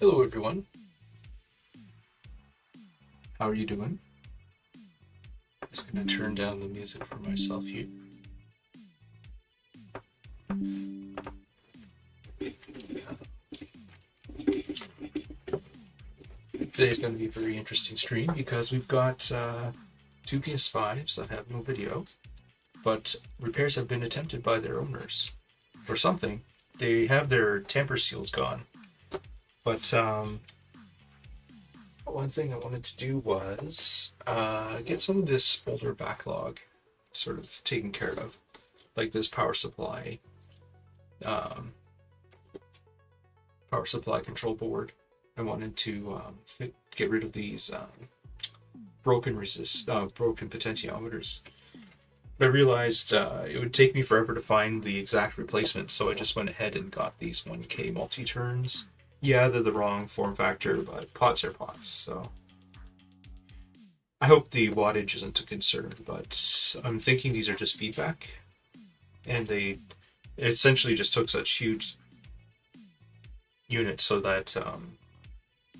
Hello everyone, how are you doing? Just gonna turn down the music for myself here. Today's gonna be a very interesting stream because we've got two PS5s that have no video, but repairs have been attempted by their owners or something. They have their tamper seals gone, but one thing I wanted to do was get some of this older backlog sort of taken care of, like this um, power supply control board. I wanted to get rid of these broken potentiometers. But I realized it would take me forever to find the exact replacement, so I just went ahead and got these 1K multi-turns. Yeah, they're the wrong form factor, but pots are pots, so I hope the wattage isn't a concern, but I'm thinking these are just feedback, and they essentially just took such huge units so that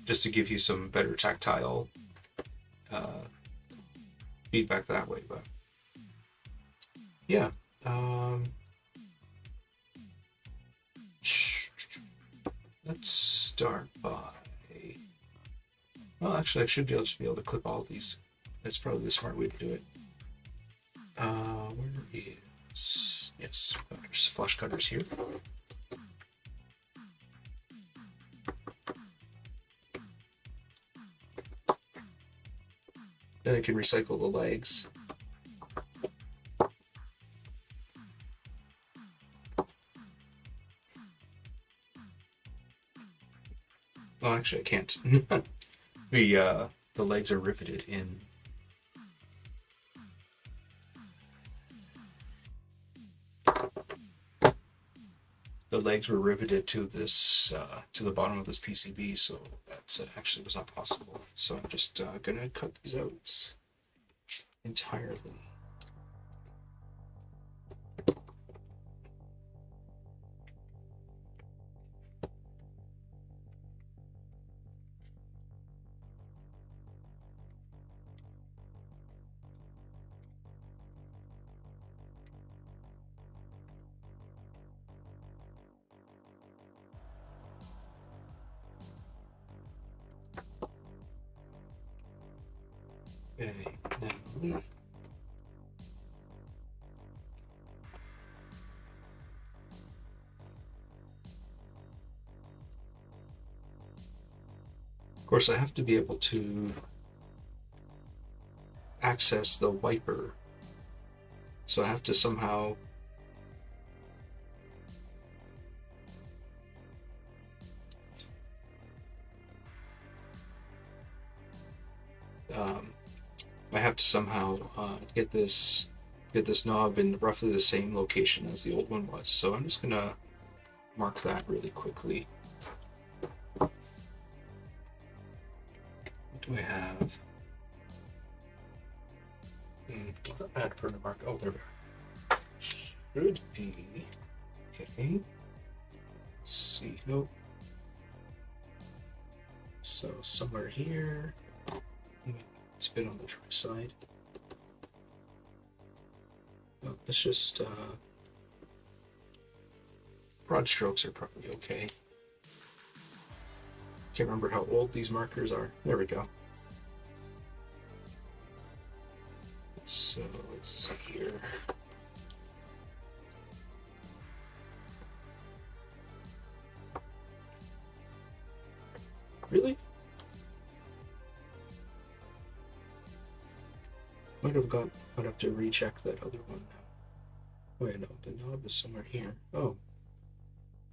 just to give you some better tactile uh, feedback that way. But yeah, let's start by. Well, actually, I should just be able to clip all these. That's probably the smart way to do it. Where is there's flush cutters here. Then I can recycle the legs. Well, actually, I can't. The legs are riveted in. The legs were riveted to this to the bottom of this PCB, so that actually was not possible. So I'm just gonna cut these out entirely. Okay, now. Of course, I have to be able to access the wiper, so I have to somehow get this knob in roughly the same location as the old one was. So I'm just gonna mark that really quickly. What do I have? I had to put a mark. Oh, there we are. Should be okay. Let's see. Nope. So somewhere here. It's a bit on the dry side. Well, let's just broad strokes are probably okay. Can't remember how old these markers are. There we go. So let's see here. Really? I'd have to recheck that other one now. Wait, no, the knob is somewhere here. Oh.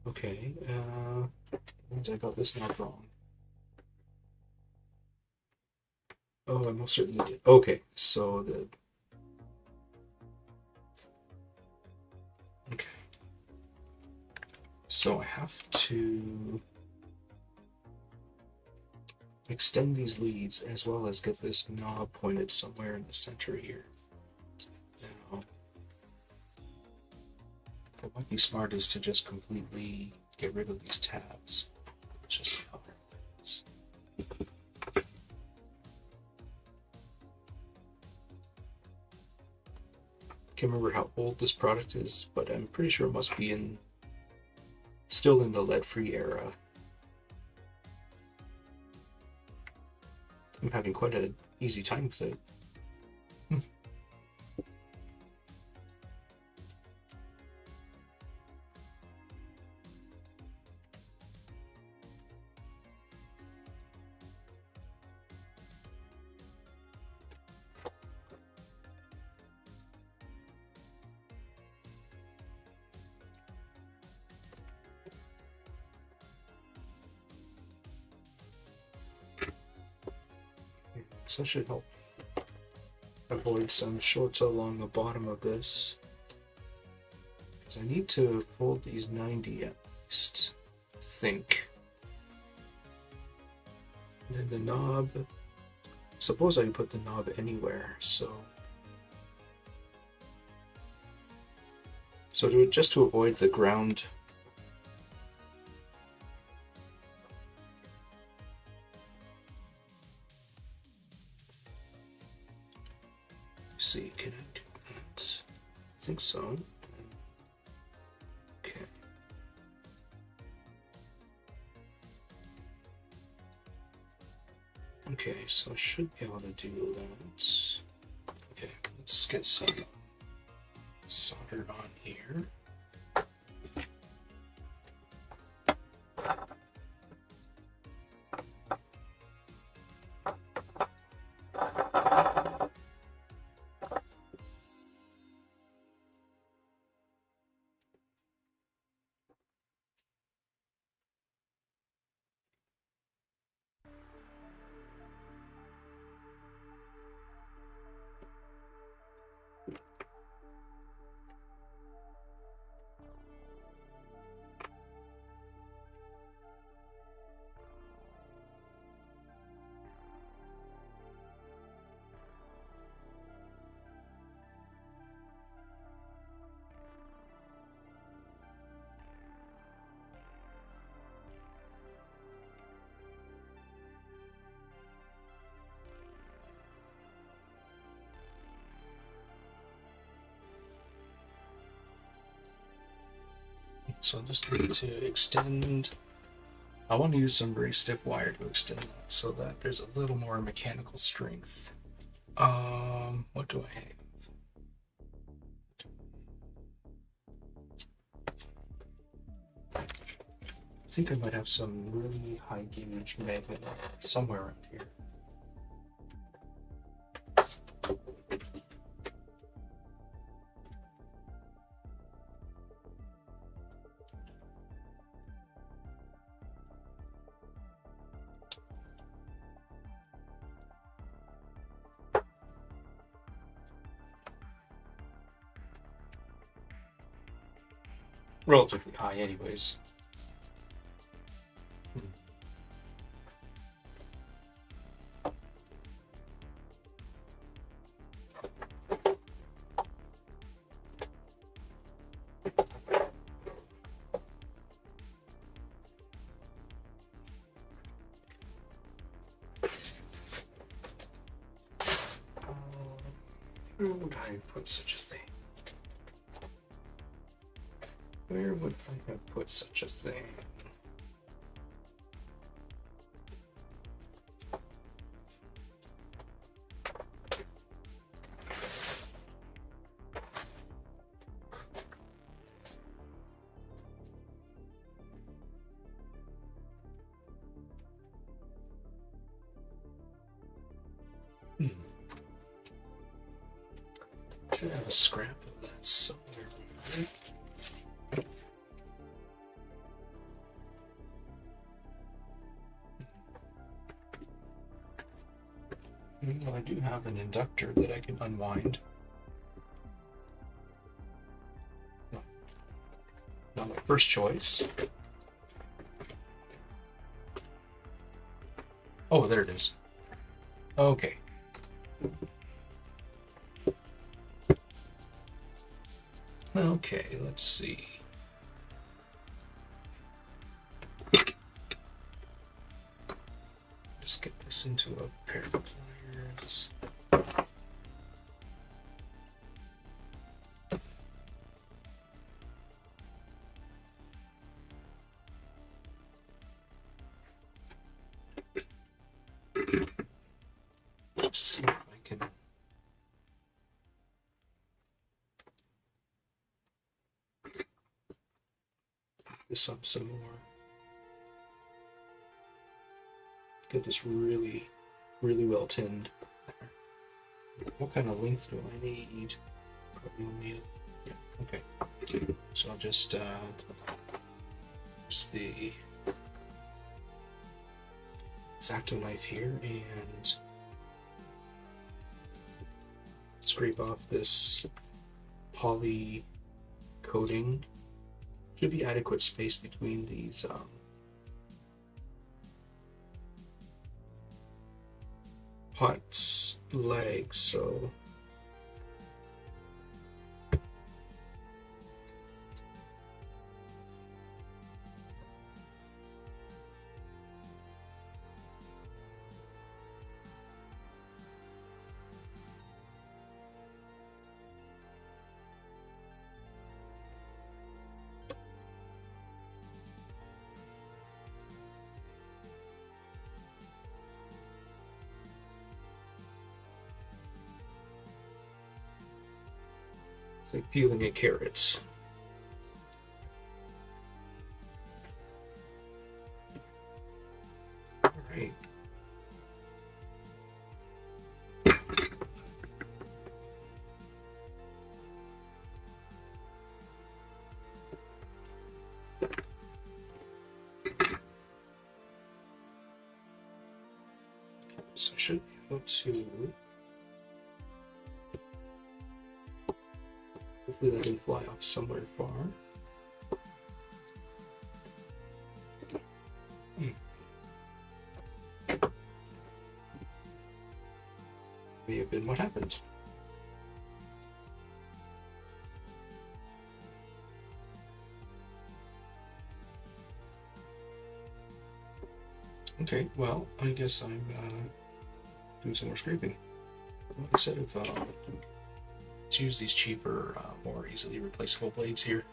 Okay, means I got this knob wrong. Oh, I most certainly did. Okay, so okay. So I have to extend these leads as well as get this knob pointed somewhere in the center here. Now, what might be smart is to just completely get rid of these tabs. Just Can't remember how old this product is, but I'm pretty sure it must be still in the lead-free era. I'm having quite an easy time with it. So that should help avoid some shorts along the bottom of this. Because I need to fold these 90 at least, I think. And then the knob, suppose I can put the knob anywhere, so just to avoid the ground. See, can I do that? I think so. Okay. Okay, so I should be able to do that. Okay, let's get some solder on here. So I just need to extend. I want to use some very stiff wire to extend that so that there's a little more mechanical strength. What do I have? I think I might have some really high gauge magnet somewhere around here. Relatively high anyways. Where would I put such a thing? Where would I have put such a thing? Should have a scrap of that somewhere. Right? Well, I do have an inductor that I can unwind. Not my first choice. Oh, there it is. Okay. Okay, let's see. Just get this into a pair of pliers. Let's see if I can. This up some more. Get this really, really well tinned. What kind of length do I need? Probably only, yeah, okay. So I'll just use the X-Acto knife here and scrape off this poly coating. Should be adequate space between these pot's legs, so it's like peeling a carrot. All right. So I should be able to. Hopefully that didn't fly off somewhere far. May have been what happened. Okay, well, I guess I'm doing some more scraping. Instead of let's use these cheaper, more easily replaceable blades here.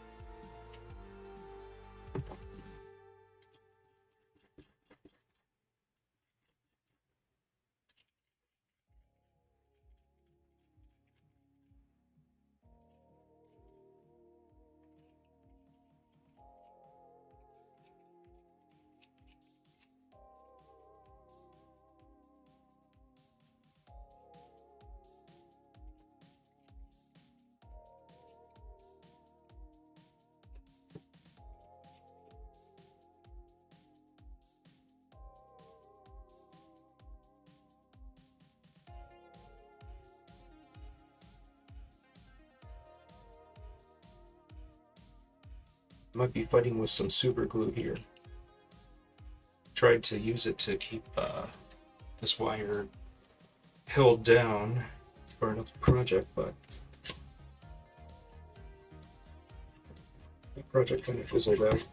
Might be fighting with some super glue here. Tried to use it to keep this wire held down for another project, but the project kind of fizzled out.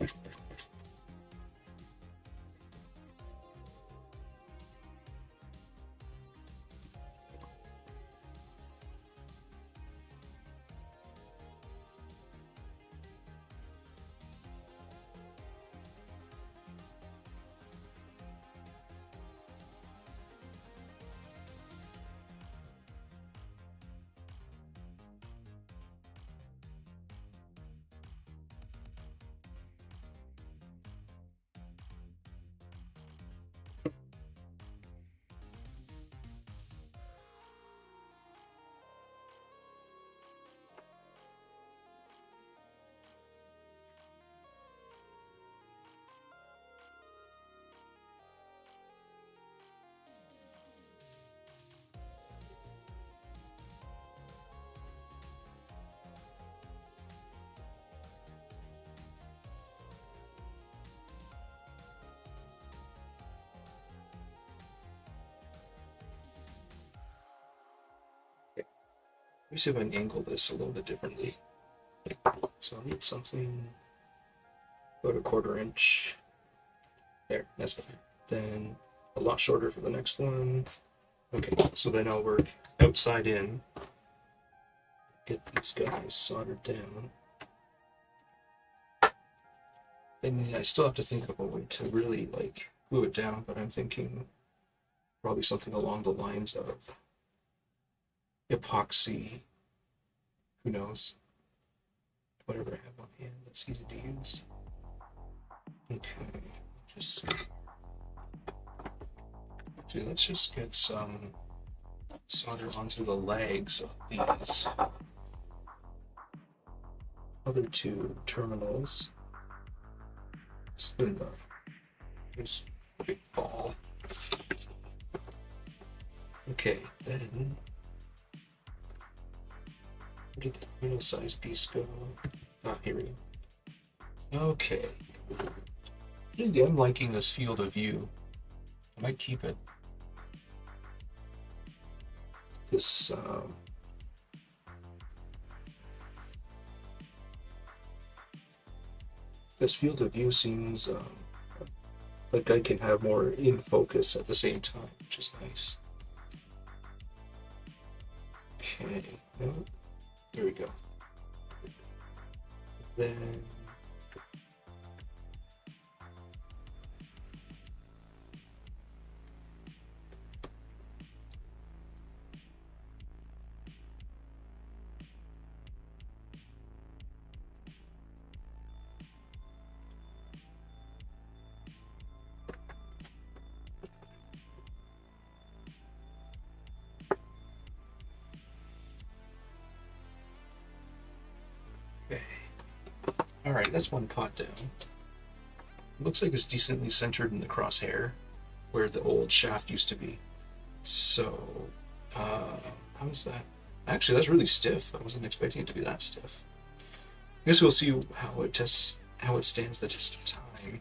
Let me see if I can angle this a little bit differently. So I need something about a 1/4 inch. There, that's better. Then a lot shorter for the next one. Okay, so then I'll work outside in. Get these guys soldered down. And I still have to think of a way to really like glue it down, but I'm thinking Probably something along the lines of epoxy. Who knows? Whatever I have on hand that's easy to use. Okay, let's just get some solder onto the legs of these other two terminals. Spin this big ball. Okay, then where did the middle size piece go? Ah, here we go. Okay. I'm liking this field of view. I might keep it. This field of view seems like I can have more in focus at the same time, which is nice. Okay, there we go. Then alright, that's one pot down. Looks like it's decently centered in the crosshair, where the old shaft used to be. So, how is that? Actually, that's really stiff. I wasn't expecting it to be that stiff. I guess we'll see how it stands the test of time.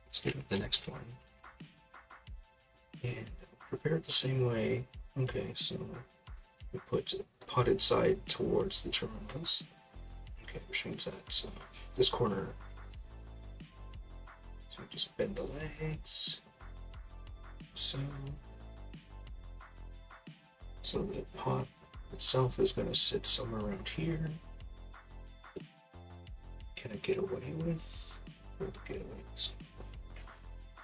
Let's get up the next one. And prepare it the same way. Okay, so we put potted side towards the terminals. Okay, which means that this corner. So just bend the legs. So the pot itself is going to sit somewhere around here. Can I get away with? Get away with something.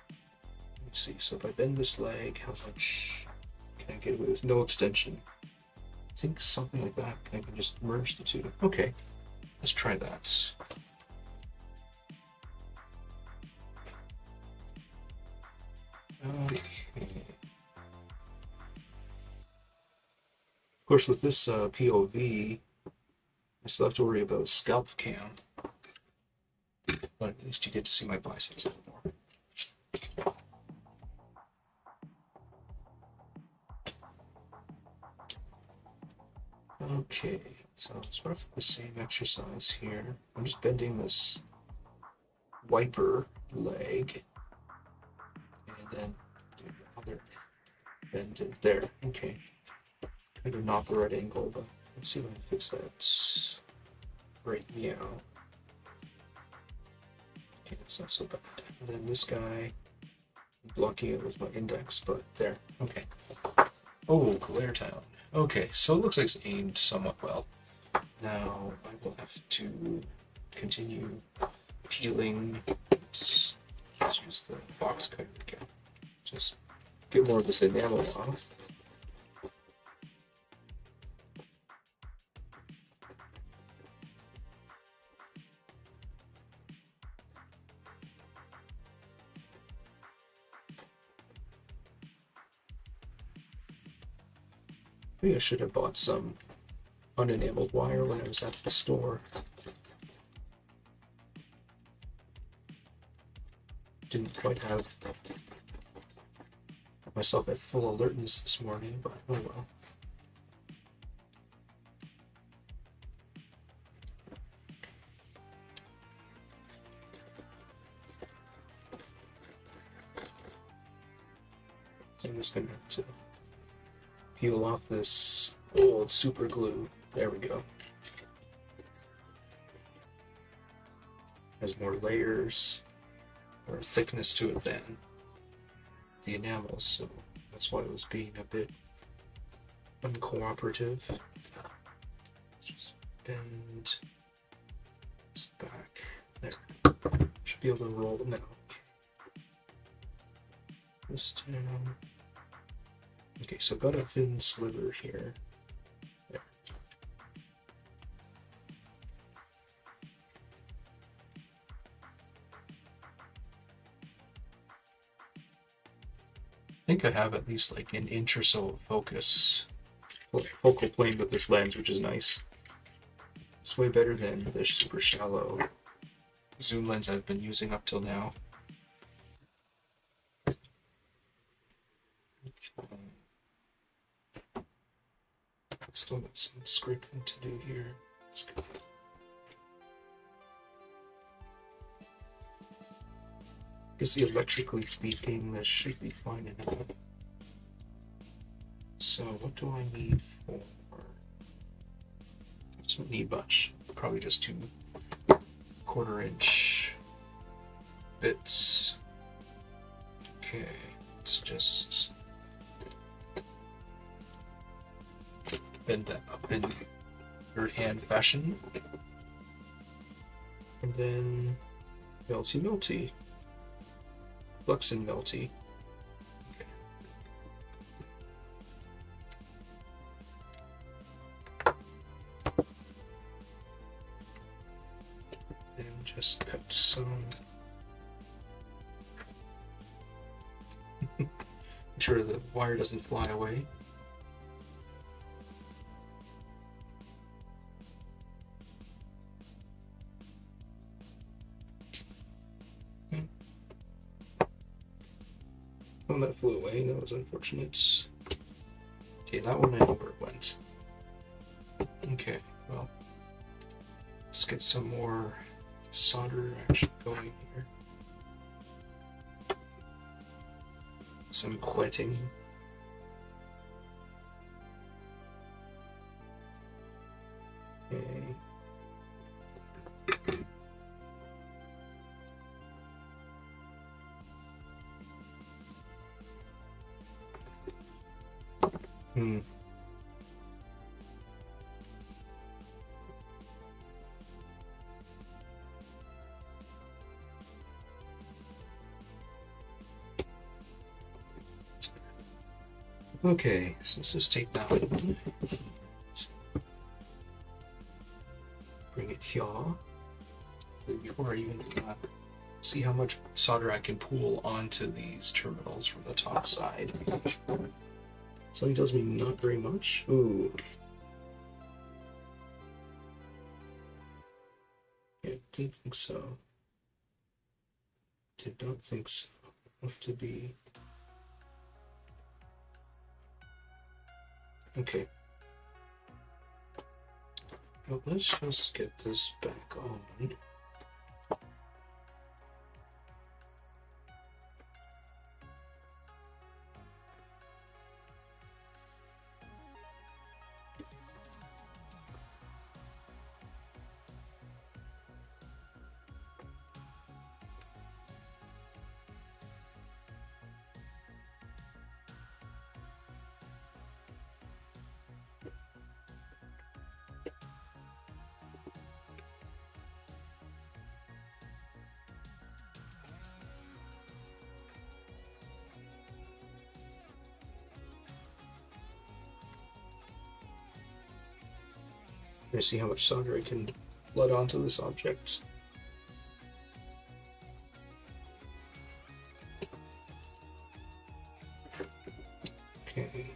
Let me see. So if I bend this leg, how much can I get away with? No extension. I think something like that. I can just merge the two. Okay, let's try that. Okay. Of course, with this POV, I still have to worry about scalp cam, but at least you get to see my biceps a little more. Okay, so it's roughly the same exercise here. I'm just bending this wiper leg, and then do the other bend it there. Okay. Kind of not the right angle, but let's see if I can fix that right meow. Okay, that's not so bad. And then this guy, I'm blocking it with my index, but there. Okay. Oh, Glare Town. Okay, so it looks like it's aimed somewhat well. Now I will have to continue peeling. Let's use the box cutter again. Just get more of this enamel off. Maybe I should have bought some unenameled wire when I was at the store. Didn't quite have myself at full alertness this morning, but oh well. So I'm just going to peel off this old super glue. There we go. Has more layers or thickness to it than the enamels, so that's why it was being a bit uncooperative. Let's just bend this back. There. Should be able to roll them now. this down. Okay, so I've got a thin sliver here. There. I think I have at least like an inch or so of focal plane with this lens, which is nice. It's way better than the super shallow zoom lens I've been using up till now. Still got some scraping to do here. Let's go. Because electrically speaking, this should be fine enough. So what do I need for? I don't need much. Probably just 2 1/4-inch bits. Okay, let's just bend that up in third hand fashion. And then melty. Flux and melty. Okay. And just cut some. Make sure the wire doesn't fly away. Oh, that flew away. That was unfortunate. Okay, that one I know where it went. Okay, well, let's get some more solder actually going here. Some quetting. Okay. Okay, so let's just take that one. Bring it here. Before I even see how much solder I can pool onto these terminals from the top side. Something tells me not very much. Ooh. Yeah, didn't think so. Did not think so. Have to be. Okay. Well, let's just get this back on. Let me see how much solder I can flood onto this object. Okay.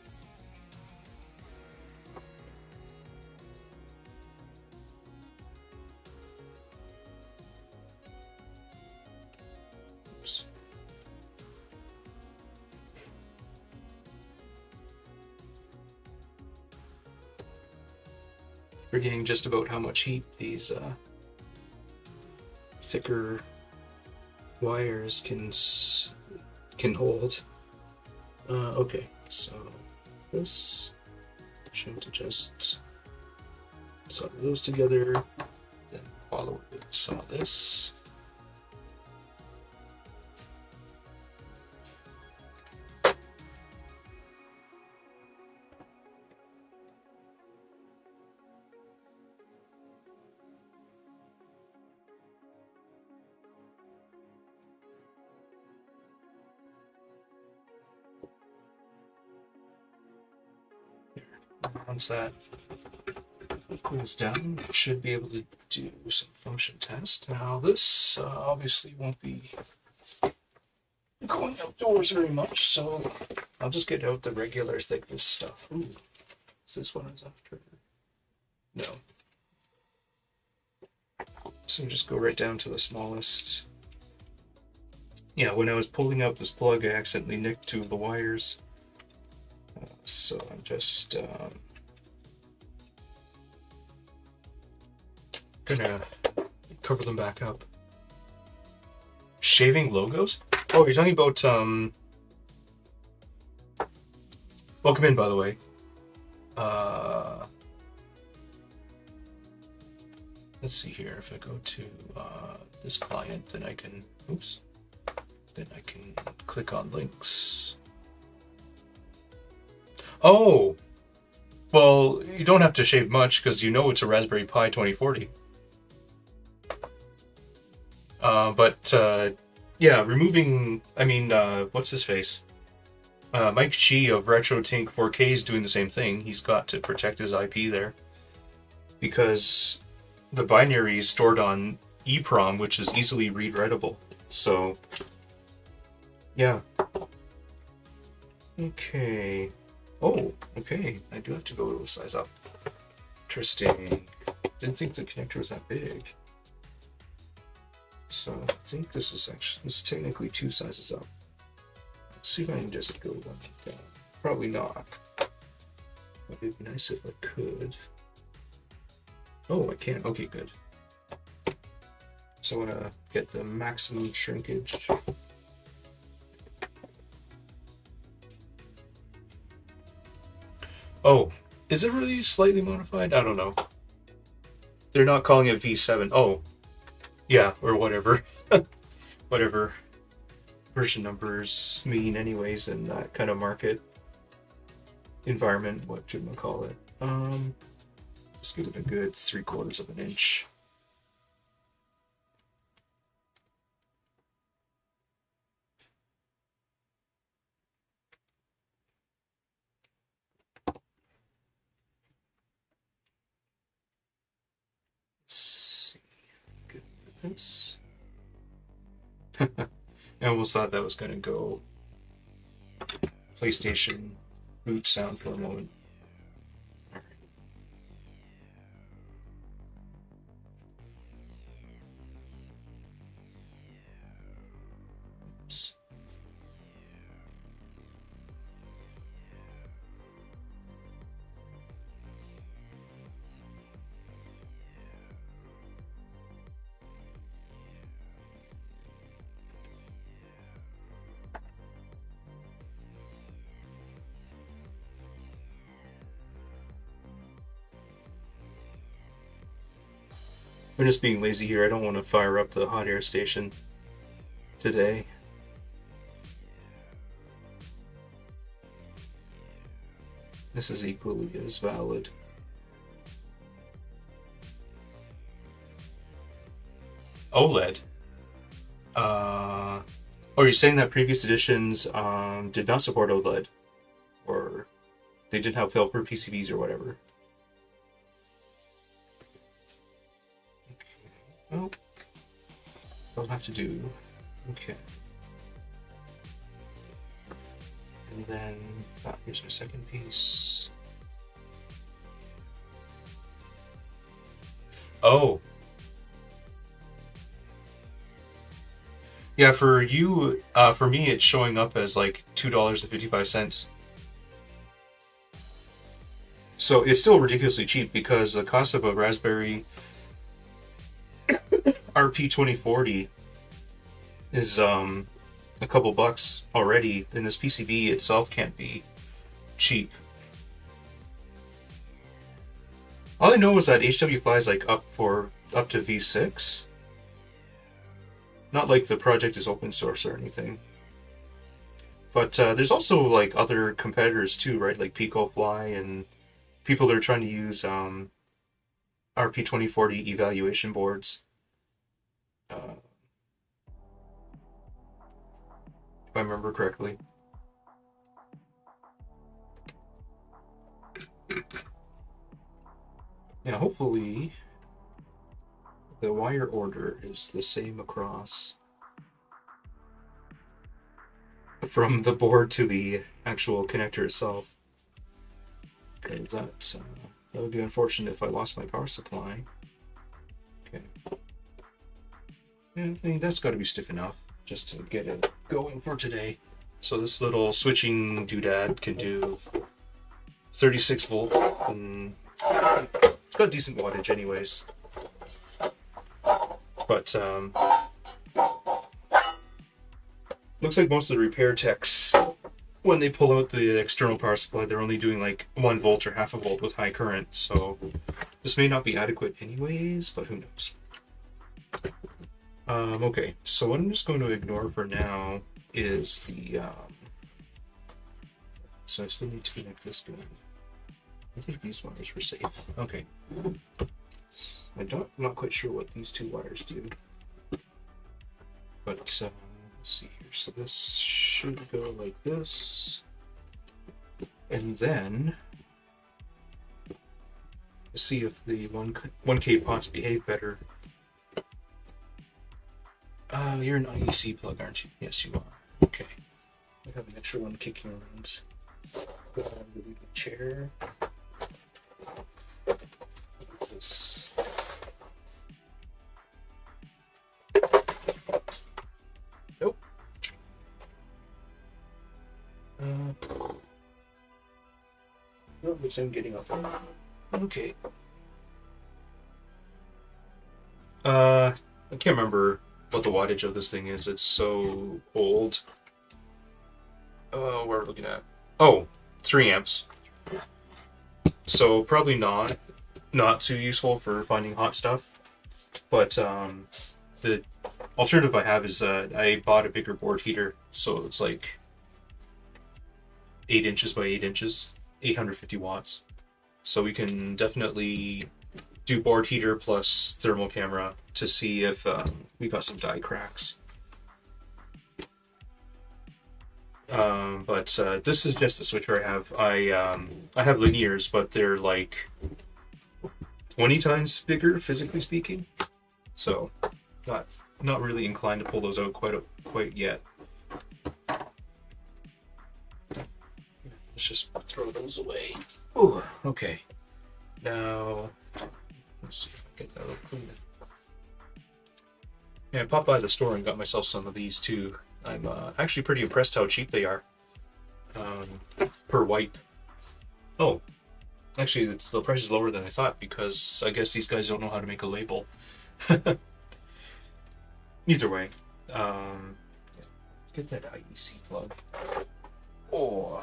Oops. Forgetting just about how much heat these thicker wires can hold. Okay, so this should to just solder those together, then follow with some of this. Once that cools down, should be able to do some function test. Now this obviously won't be going outdoors very much, so I'll just get out the regular thickness stuff. Ooh, is this one is after? No. So just go right down to the smallest. Yeah, when I was pulling out this plug, I accidentally nicked two of the wires. So I'm just gonna cover them back up. Shaving logos? Oh, you're talking about welcome in, by the way. Let's see here. If I go to this client, then I can. Oops. Then I can click on links. Oh, well, you don't have to shave much because you know it's a Raspberry Pi 2040. Yeah, removing. I mean, what's his face? Mike Chi of RetroTink 4K is doing the same thing. He's got to protect his IP there because the binary is stored on EEPROM, which is easily read-writable. So, yeah. Okay. Oh, okay. I do have to go a size up. Interesting. Didn't think the connector was that big. So I think this is technically 2 sizes up. Let's see if I can just go one down. Probably not. But it'd be nice if I could. Oh, I can. Okay, good. So I'm gonna get the maximum shrinkage. Oh, is it really slightly modified? I don't know. They're not calling it V7. Oh, yeah, or whatever. Whatever version numbers mean anyways in that kind of market environment. What should we call it? Let's give it a good 3/4 of an inch. Let's see. Good with this. I almost thought that was gonna go PlayStation boot sound for a moment. Oops. I'm just being lazy here. I don't want to fire up the hot air station today. This is equally as valid. OLED. Are you saying that previous editions did not support OLED? Or they didn't have fail-proof PCBs or whatever? Well, I'll have to do. Okay. And then, here's my second piece. Oh. Yeah, for you, for me, it's showing up as like $2.55. So it's still ridiculously cheap because the cost of a Raspberry RP 2040 is a couple bucks already, and this PCB itself can't be cheap. All I know is that HWFly is like up to V6. Not like the project is open source or anything. But there's also like other competitors too, right? Like PicoFly and people that are trying to use RP 2040 evaluation boards. If I remember correctly. Now, hopefully, the wire order is the same across from the board to the actual connector itself. Because that would be unfortunate if I lost my power supply. Okay. Yeah, I think that's got to be stiff enough just to get it going for today. So this little switching doodad can do 36 volt, and it's got decent wattage anyways. But looks like most of the repair techs, when they pull out the external power supply, they're only doing like 1 volt or half a volt with high current. So this may not be adequate anyways, but who knows. Okay, so what I'm just going to ignore for now is the so I still need to connect this guy. I think these wires were safe. Okay. I'm not quite sure what these 2 wires do. But let's see here. So this should go like this. And then let's see if the 1K pots behave better. You're an IEC plug, aren't you? Yes, you are. Okay. I have an extra one kicking around. Go on to the chair. What is this? Nope. Looks like I'm getting up. Okay. I can't remember what the wattage of this thing is. It's so old. What are we looking at? Oh, 3 amps. So probably not too useful for finding hot stuff. But the alternative I have is I bought a bigger board heater, so it's like 8 inches by 8 inches, 850 watts. So we can definitely do board heater plus thermal camera to see if we got some die cracks. But this is just the switcher I have. I have linears, but they're like 20 times bigger, physically speaking. So not really inclined to pull those out quite yet. Let's just throw those away. Ooh, okay. Now let's see if I can get that a little cleaner. Yeah, I popped by the store and got myself some of these too. I'm actually pretty impressed how cheap they are per wipe. Oh, actually, the price is lower than I thought because I guess these guys don't know how to make a label. Either way, get that IEC plug. Oh,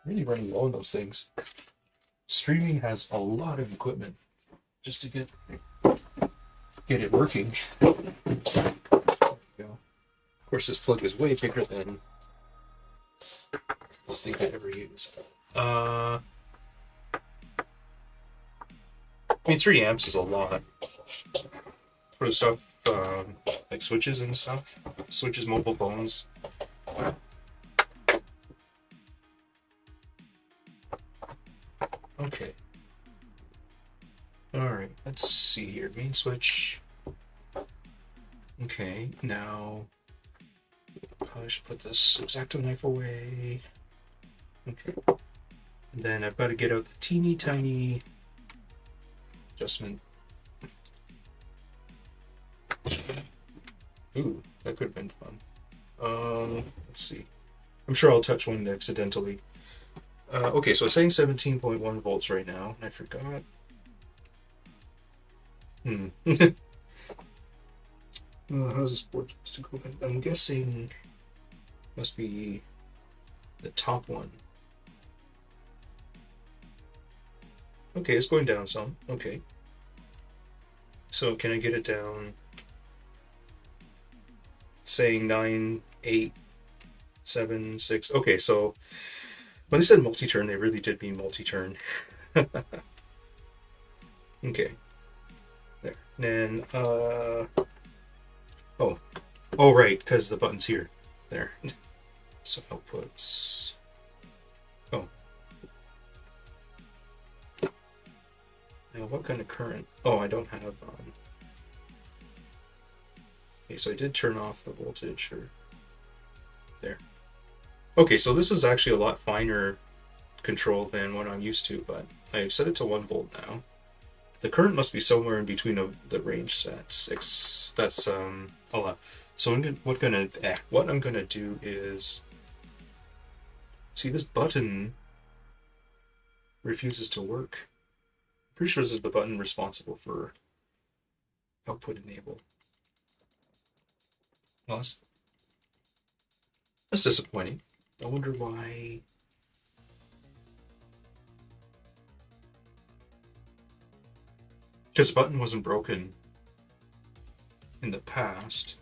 really running low on those things. Streaming has a lot of equipment just to get it working. Of course, this plug is way bigger than this thing I ever use. I mean, 3 amps is a lot for the stuff like switches and stuff. Switches, mobile phones. Okay. Alright, let's see here. Main switch. Okay, now I should put this X-Acto knife away. Okay. And then I've got to get out the teeny tiny adjustment. Ooh, that could have been fun. Let's see. I'm sure I'll touch one accidentally. Okay, so it's saying 17.1 volts right now. I forgot. How's this board supposed to go? I'm guessing must be the top one. Okay, it's going down some. Okay. So can I get it down? Saying 9, 8, 7, 6. Okay, so when they said multi-turn, they really did mean multi-turn. Okay. There. And then, oh, right, because the button's here. There. So outputs. Oh. what kind of current? Oh, I don't have. Okay, so I did turn off the voltage or there. Okay, so this is actually a lot finer control than what I'm used to, but I've set it to 1 volt now. The current must be somewhere in between the range sets. That's hold on. So what I'm gonna do is see this button refuses to work. I'm pretty sure this is the button responsible for output enable. Well, that's disappointing. I wonder why. Because the button wasn't broken in the past.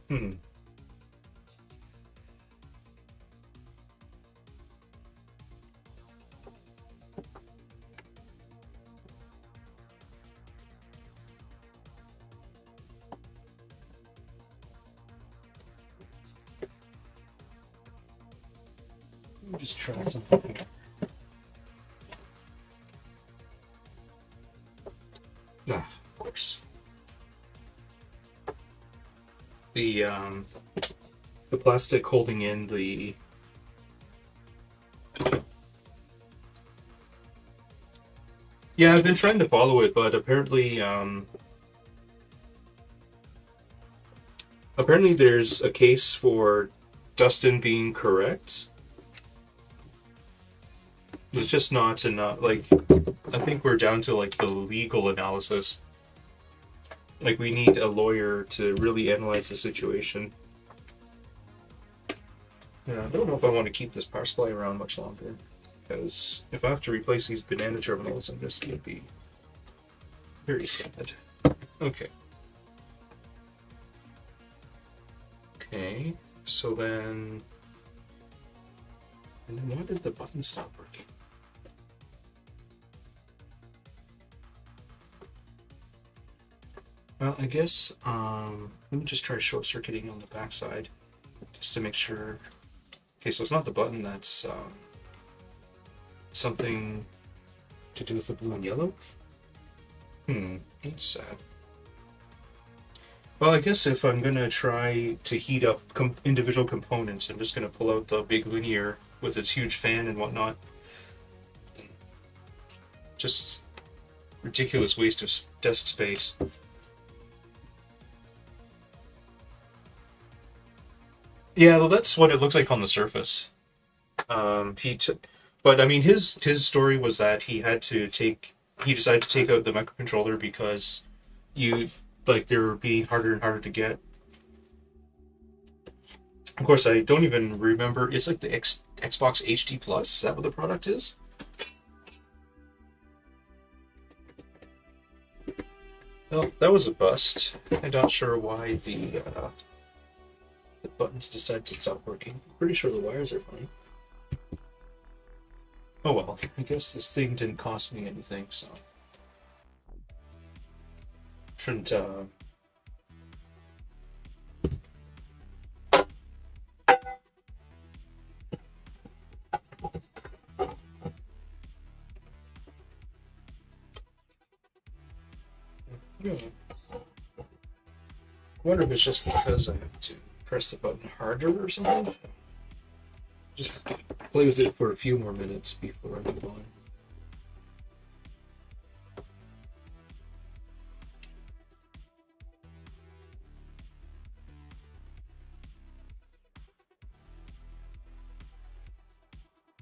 Hmm. Let me just try something here. Ah, of course. The plastic holding in the yeah, I've been trying to follow it, but apparently there's a case for Dustin being correct. It's just not enough. Like, I think we're down to like the legal analysis. Like, we need a lawyer to really analyze the situation. Yeah, I don't know if I want to keep this power supply around much longer, because if I have to replace these banana terminals, I'm just going to be very sad. Okay. Okay, so then... And then why did the button stop working? Well, I guess, let me just try short-circuiting on the backside, just to make sure. Okay, so it's not the button, that's something to do with the blue and yellow? That's sad. Well, I guess if I'm gonna try to heat up individual components, I'm just gonna pull out the big linear with its huge fan and whatnot. Just ridiculous waste of desk space. Yeah, well, that's what it looks like on the surface. But I mean, his story was that he decided to take out the microcontroller because they were being harder and harder to get. Of course, I don't even remember. It's like the Xbox HD Plus. Is that what the product is? Well, that was a bust. I'm not sure why the buttons decided to stop working. I'm pretty sure the wires are fine. Oh well, I guess this thing didn't cost me anything, so shouldn't yeah. I wonder if it's just because I have to press the button harder or something. Just play with it for a few more minutes before I move on.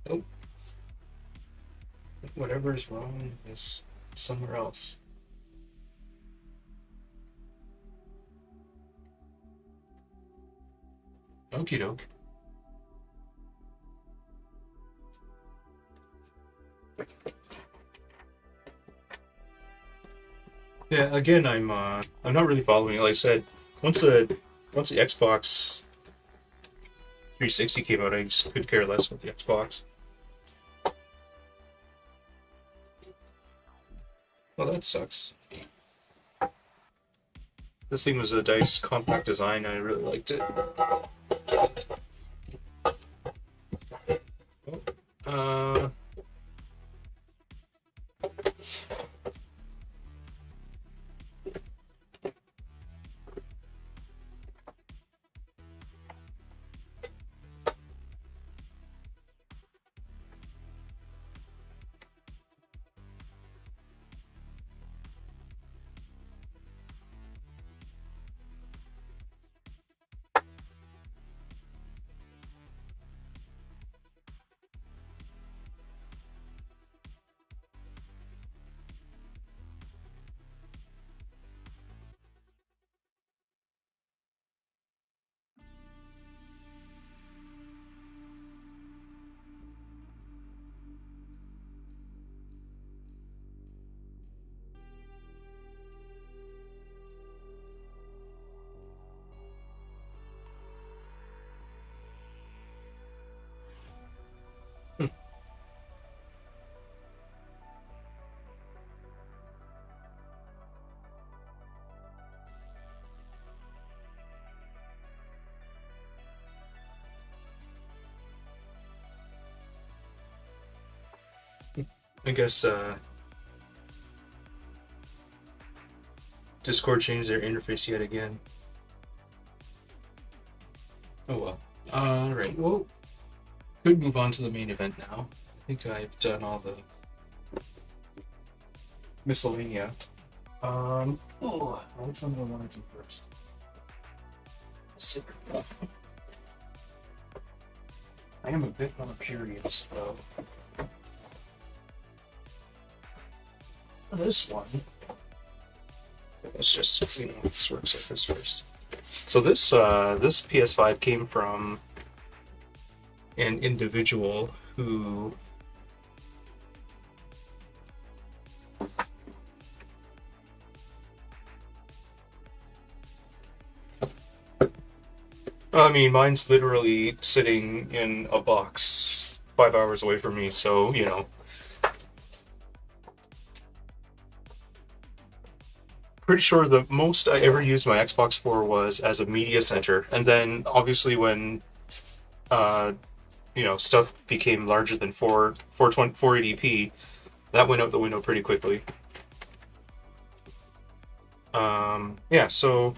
Nope. Whatever's wrong is somewhere else. Okie doke. Yeah, again, I'm not really following. Like I said, once the Xbox 360 came out, I just could care less with the Xbox. Well, that sucks. This thing was a nice compact design. I really liked it. Uh, I guess Discord changed their interface yet again. Oh well. Alright, well, could move on to the main event now. I think I've done all the miscellanea. Which one do I want to do first? Secret. I am a bit more curious, though. This one. Let's just see if this works like this first. So this PS5 came from an individual who I mean, mine's literally sitting in a box 5 hours away from me, so, you know. Pretty sure the most I ever used my Xbox for was as a media center. And then, obviously, when, stuff became larger than 480p, that went out the window pretty quickly. Yeah, so...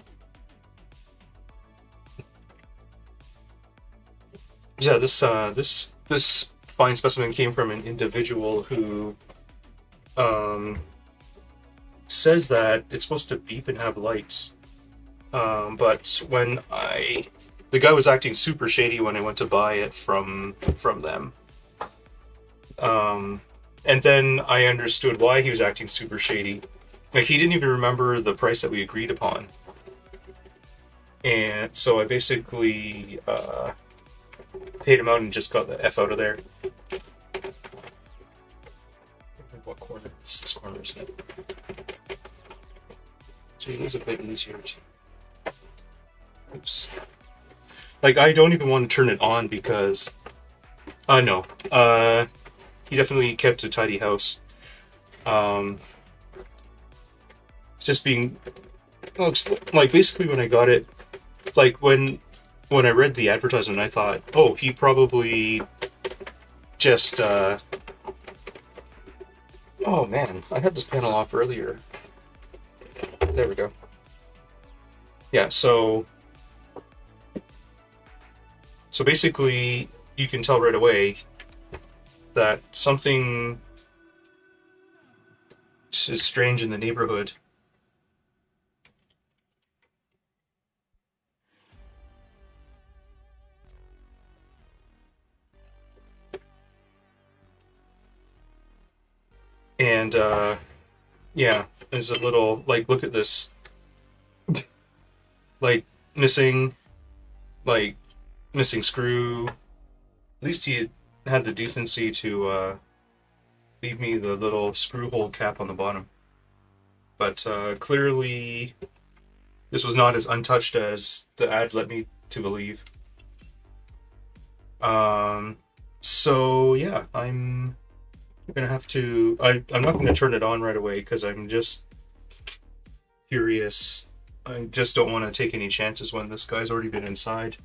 Yeah, this fine specimen came from an individual who says that it's supposed to beep and have lights. But when the guy was acting super shady when I went to buy it from them. And then I understood why he was acting super shady. Like, he didn't even remember the price that we agreed upon. And so I basically paid him out and just got the F out of there. What corner? This corner, isn't it? So it is a bit easier to... Oops. Like, I don't even want to turn it on because... no. He definitely kept a tidy house. Just being... Like, basically when I got it... Like, when I read the advertisement, I thought, oh, he probably just... Oh, man. I had this panel off earlier. There we go. Yeah, so basically, you can tell right away that something is strange in the neighborhood. And, yeah, there's a little, like, look at this. Like, missing screw. At least he had the decency to leave me the little screw hole cap on the bottom. But clearly, this was not as untouched as the ad led me to believe. So yeah, I'm gonna have to. I'm not gonna turn it on right away because I'm just curious. I just don't want to take any chances when this guy's already been inside.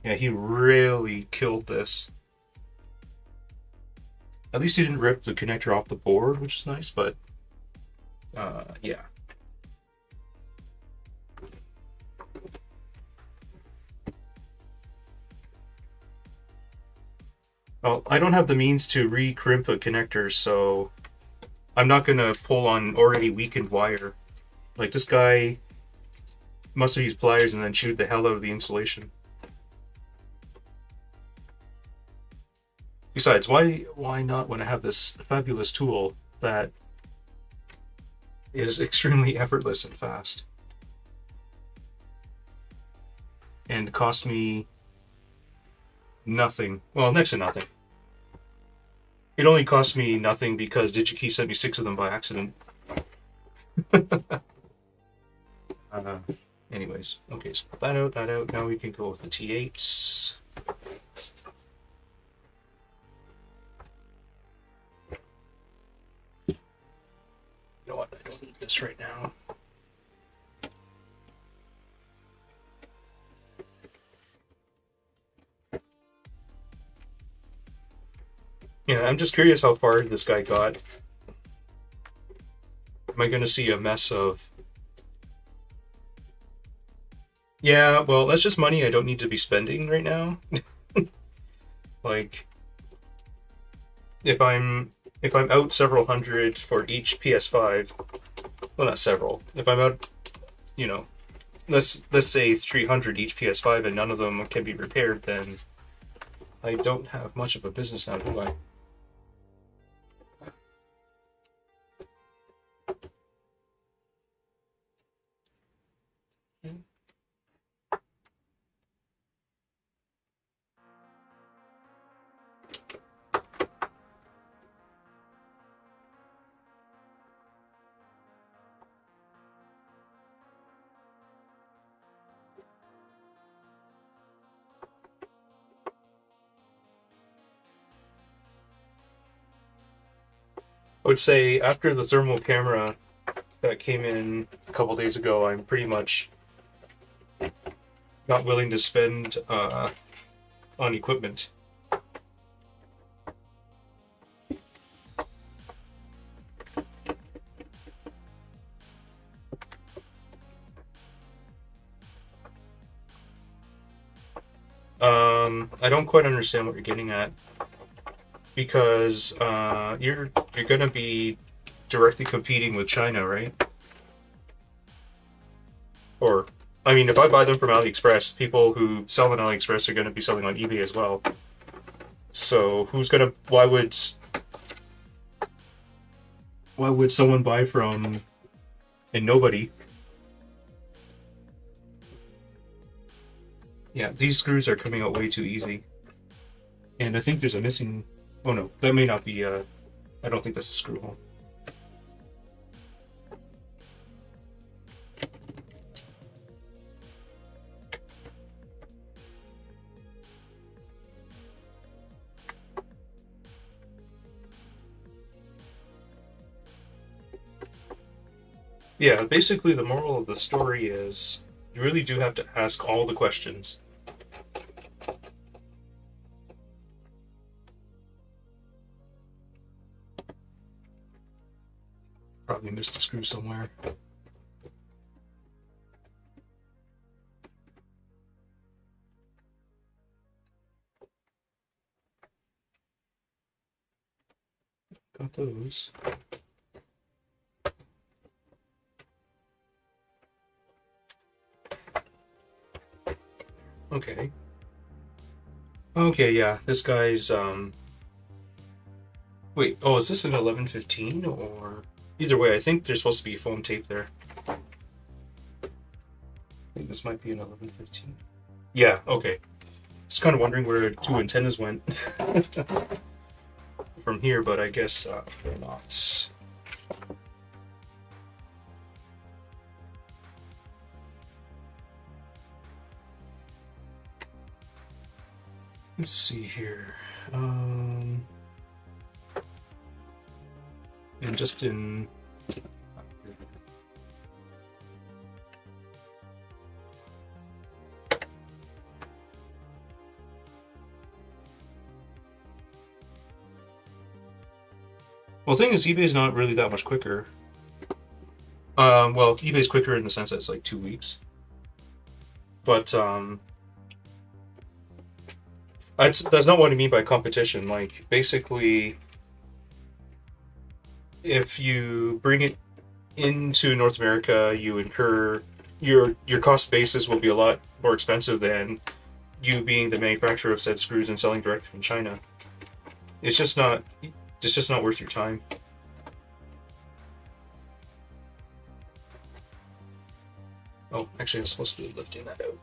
Yeah, he really killed this. At least he didn't rip the connector off the board, which is nice, but yeah. Well, I don't have the means to re-crimp a connector, so I'm not gonna pull on already weakened wire. Like, this guy must have used pliers and then chewed the hell out of the insulation. Besides, why not when I have this fabulous tool that is extremely effortless and fast? And cost me nothing. Well, next to nothing. It only cost me nothing because DigiKey sent me 6 of them by accident. Anyways, okay, so put that out. Now we can go with the T8s. You know what? I don't need this right now. Yeah, I'm just curious how far this guy got. Am I going to see a mess of... Yeah, well, that's just money I don't need to be spending right now. Like, if I'm out several hundred for each PS5, well, not several. If I'm out, you know, let's say 300 each PS5 and none of them can be repaired, then I don't have much of a business now, do I? I would say after the thermal camera that came in a couple days ago, I'm pretty much not willing to spend on equipment. I don't quite understand what you're getting at, because you're gonna be directly competing with China, right? Or, I mean, if I buy them from AliExpress, people who sell on AliExpress are going to be selling on eBay as well. So who's gonna? Why would someone buy from and nobody? Yeah, these screws are coming out way too easy. And I think there's a missing... Oh no, that may not be I don't think that's a screw hole. Yeah, basically the moral of the story is you really do have to ask all the questions. Probably missed a screw somewhere. Got those. Okay. Okay, yeah, this guy's, Wait, oh, is this an 1115 or... Either way, I think there's supposed to be foam tape there. I think this might be an 1115. Yeah, okay. Just kind of wondering where 2 antennas went from here, but I guess they're not. Let's see here. And just in... Well, the thing is, eBay's not really that much quicker. Well, eBay's quicker in the sense that it's like 2 weeks, but that's not what I mean by competition. Like, basically, if you bring it into North America, you incur your cost basis will be a lot more expensive than you being the manufacturer of said screws and selling directly from China. It's just not worth your time. Oh, actually, I'm supposed to be lifting that out.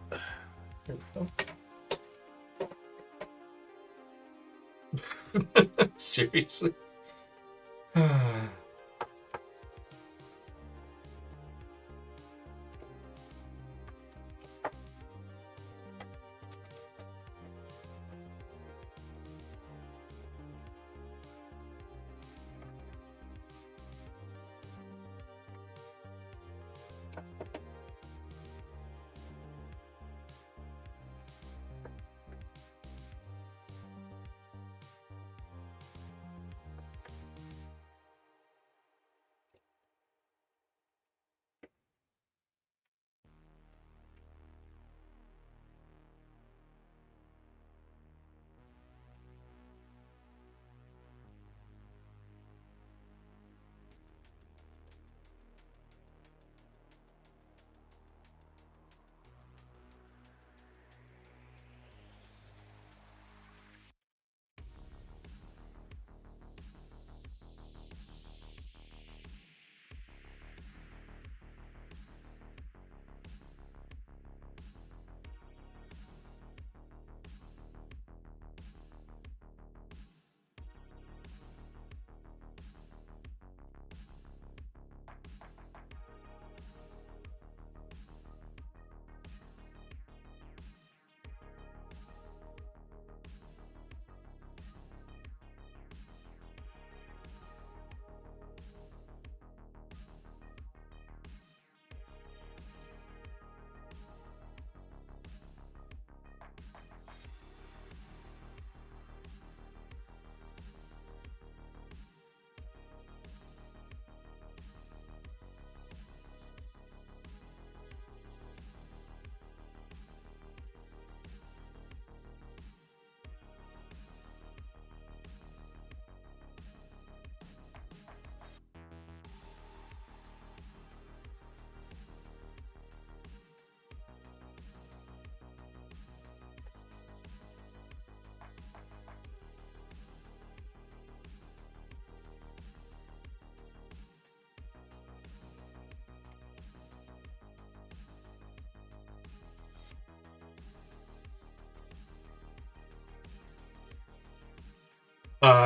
There we go. Seriously.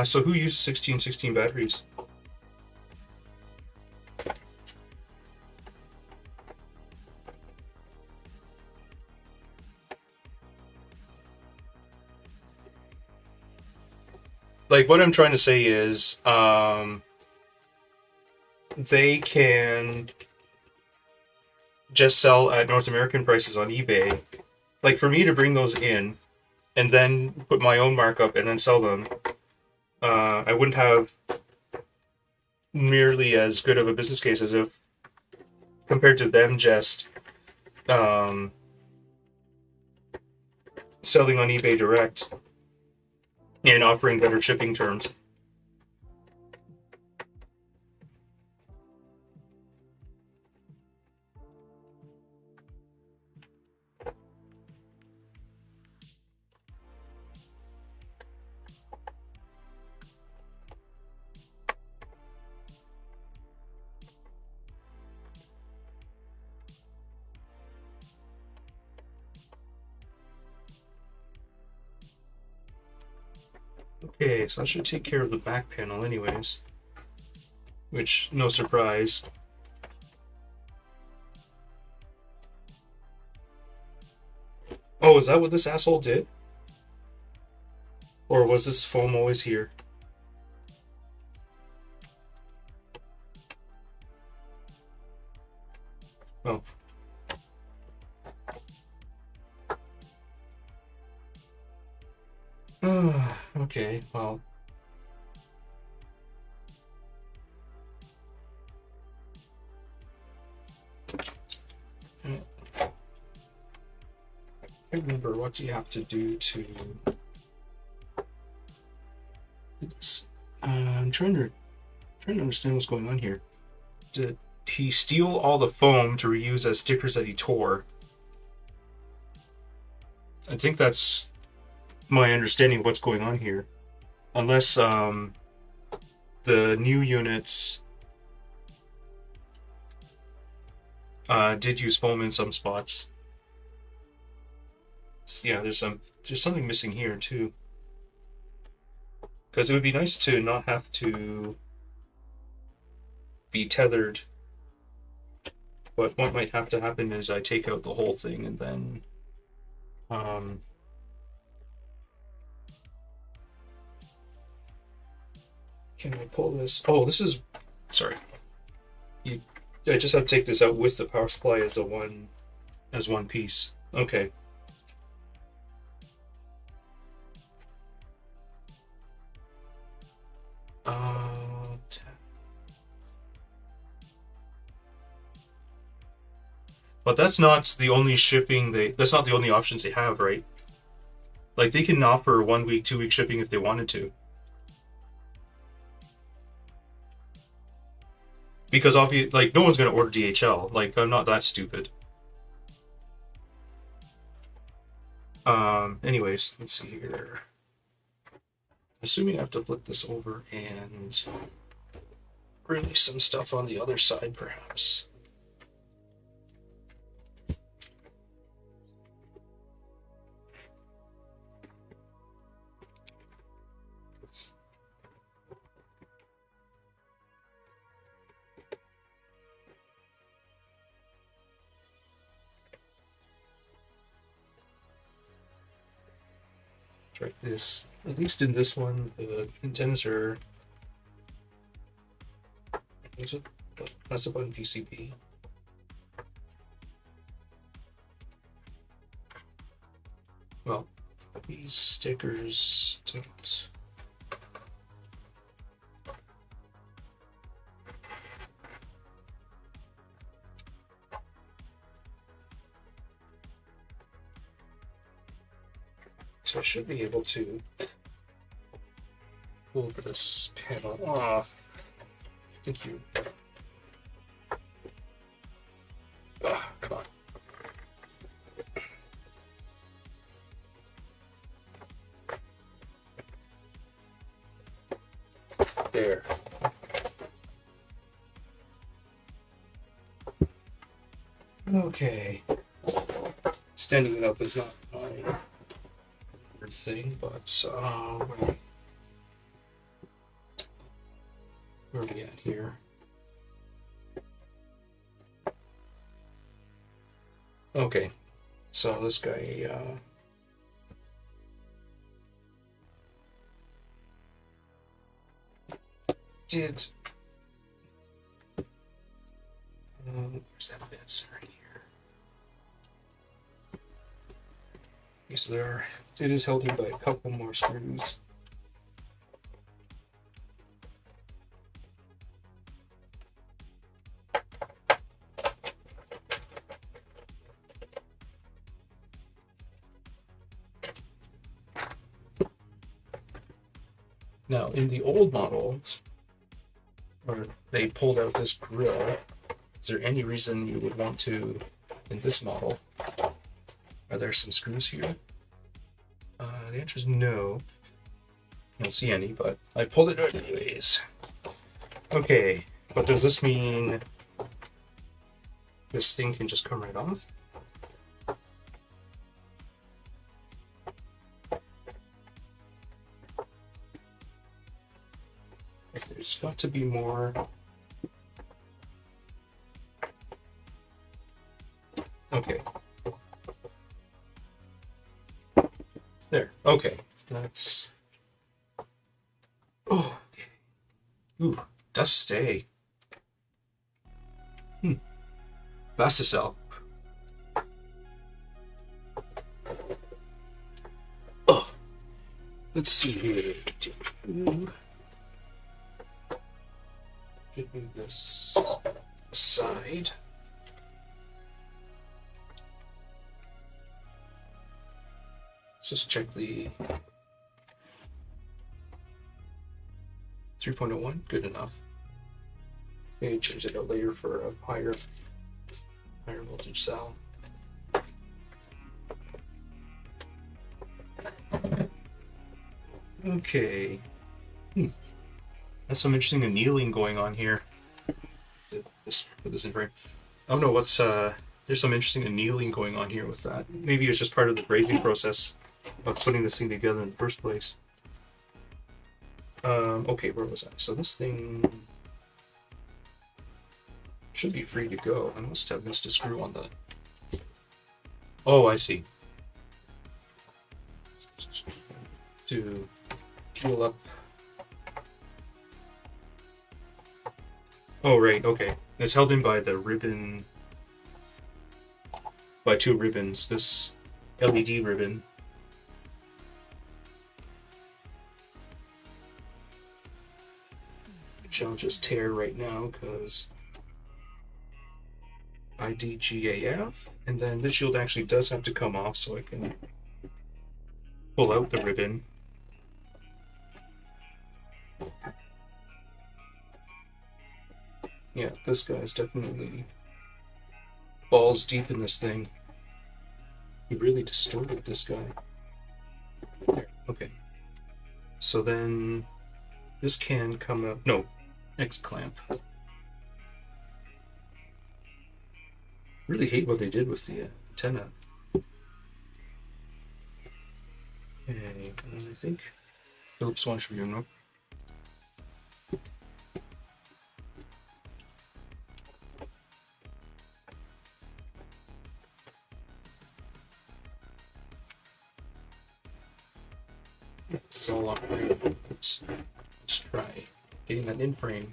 So who uses 1616 batteries? Like, what I'm trying to say is, they can just sell at North American prices on eBay. Like, for me to bring those in and then put my own markup and then sell them, I wouldn't have nearly as good of a business case as if compared to them just um, selling on eBay direct and offering better shipping terms. Okay, so that should take care of the back panel anyways. Which, no surprise. Oh, is that what this asshole did? Or was this foam always here? Oh. Okay, well. I remember what do you have to do to this? I'm trying to understand what's going on here. Did he steal all the foam to reuse as stickers that he tore? I think that's my understanding of what's going on here. Unless the new units did use foam in some spots. Yeah, there's something missing here too. Because it would be nice to not have to be tethered. But what might have to happen is I take out the whole thing and then can I pull this? Oh, this is sorry. I just have to take this out with the power supply as one piece. Okay. But that's not the only shipping that's not the only options they have, right? Like they can offer 1 week, 2 week shipping if they wanted to. Because obviously, like, no one's gonna order DHL. Like, I'm not that stupid. Anyways, let's see here. Assuming I have to flip this over and release some stuff on the other side, perhaps. Try this. At least in this one, the antennas are. That's a button PCB. Well, these stickers don't. So I should be able to pull this panel off. Thank you. Ah, come on. There. Okay. Standing it up is not my thing, but where are we at here? Okay, so this guy did. Where's that bit? Right here. Okay, so there. It is held in by a couple more screws. Now, in the old models, where they pulled out this grill, is there any reason you would want to, in this model, are there some screws here? The answer is no. I don't see any, but I pulled it out anyways. Okay, but does this mean this thing can just come right off? There's got to be more. Okay. There. Okay. That's. Oh. Okay. Ooh. Does stay. Vasticell. Oh. Let's see here. Should move this aside. Let's just check the 3.01. Good enough. Maybe change it out later for a higher voltage cell. Okay. That's some interesting annealing going on here. Put this in frame. Oh no, what's there's some interesting annealing going on here with that. Maybe it's just part of the brazing process of putting this thing together in the first place. Okay, where was I? So this thing should be free to go. I must have missed a screw on the... Oh, I see. To pull up... Oh, right, okay. It's held in by the ribbon... by two ribbons. This LED ribbon. Which I'll just tear right now, because... IDGAF, and then this shield actually does have to come off so I can pull out the ribbon. Yeah, this guy's definitely balls deep in this thing. He really distorted this guy. There, okay. So then this can come out. No, X clamp. Really hate what they did with the antenna. Okay, and I think Phillips one should be removed. This is all on frame. Let's try getting that in frame.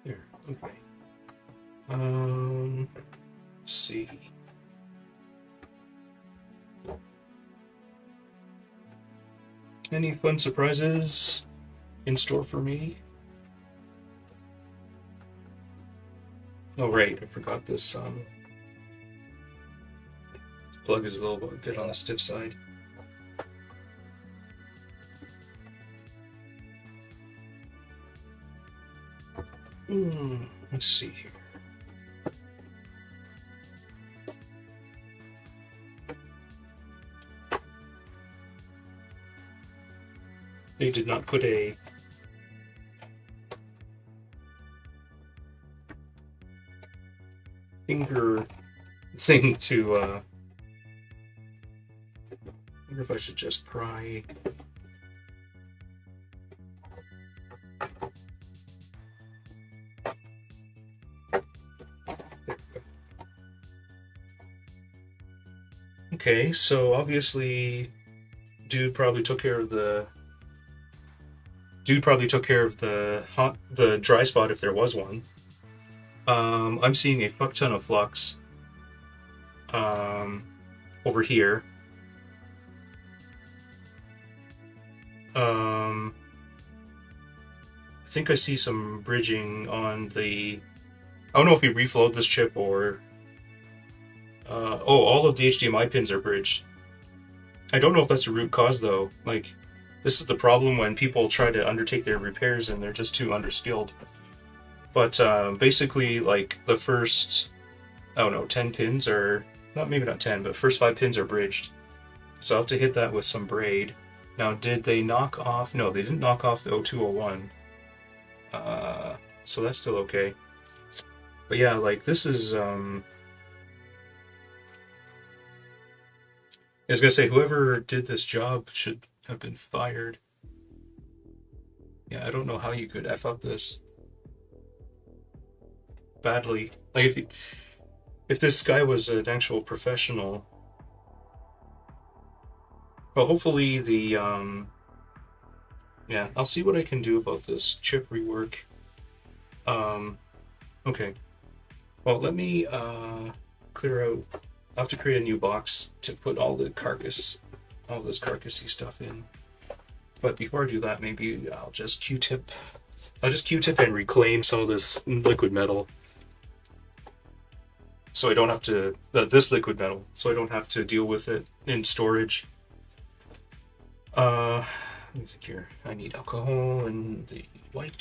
There, okay. Let's see. Any fun surprises in store for me? Oh right, I forgot this. This plug is a little bit on the stiff side. Let's see here. They did not put a finger thing to, I wonder if I should just pry. Okay, so obviously dude probably took care of the dry spot if there was one. I'm seeing a fuck ton of flux over here. I think I see some bridging on the... I don't know if we reflowed this chip or... oh, all of the HDMI pins are bridged. I don't know if that's the root cause though. Like, this is the problem when people try to undertake their repairs and they're just too underskilled. But basically, like, the first, I don't know, 10 pins are... maybe not 10, but first 5 pins are bridged. So I'll have to hit that with some braid. Now, did they knock off... No, they didn't knock off the 0201. So that's still okay. But yeah, like, this is... I was gonna say, whoever did this job should have been fired. Yeah, I don't know how you could F up this badly. Like, if this guy was an actual professional... Well, hopefully the, yeah, I'll see what I can do about this chip rework. Okay. Well, let me, clear out I'll have to create a new box to put all this carcassy stuff in. But before I do that, maybe I'll just Q-tip and reclaim some of this liquid metal. So I don't have to, this liquid metal, so I don't have to deal with it in storage. Let me think here. I need alcohol and the wipe.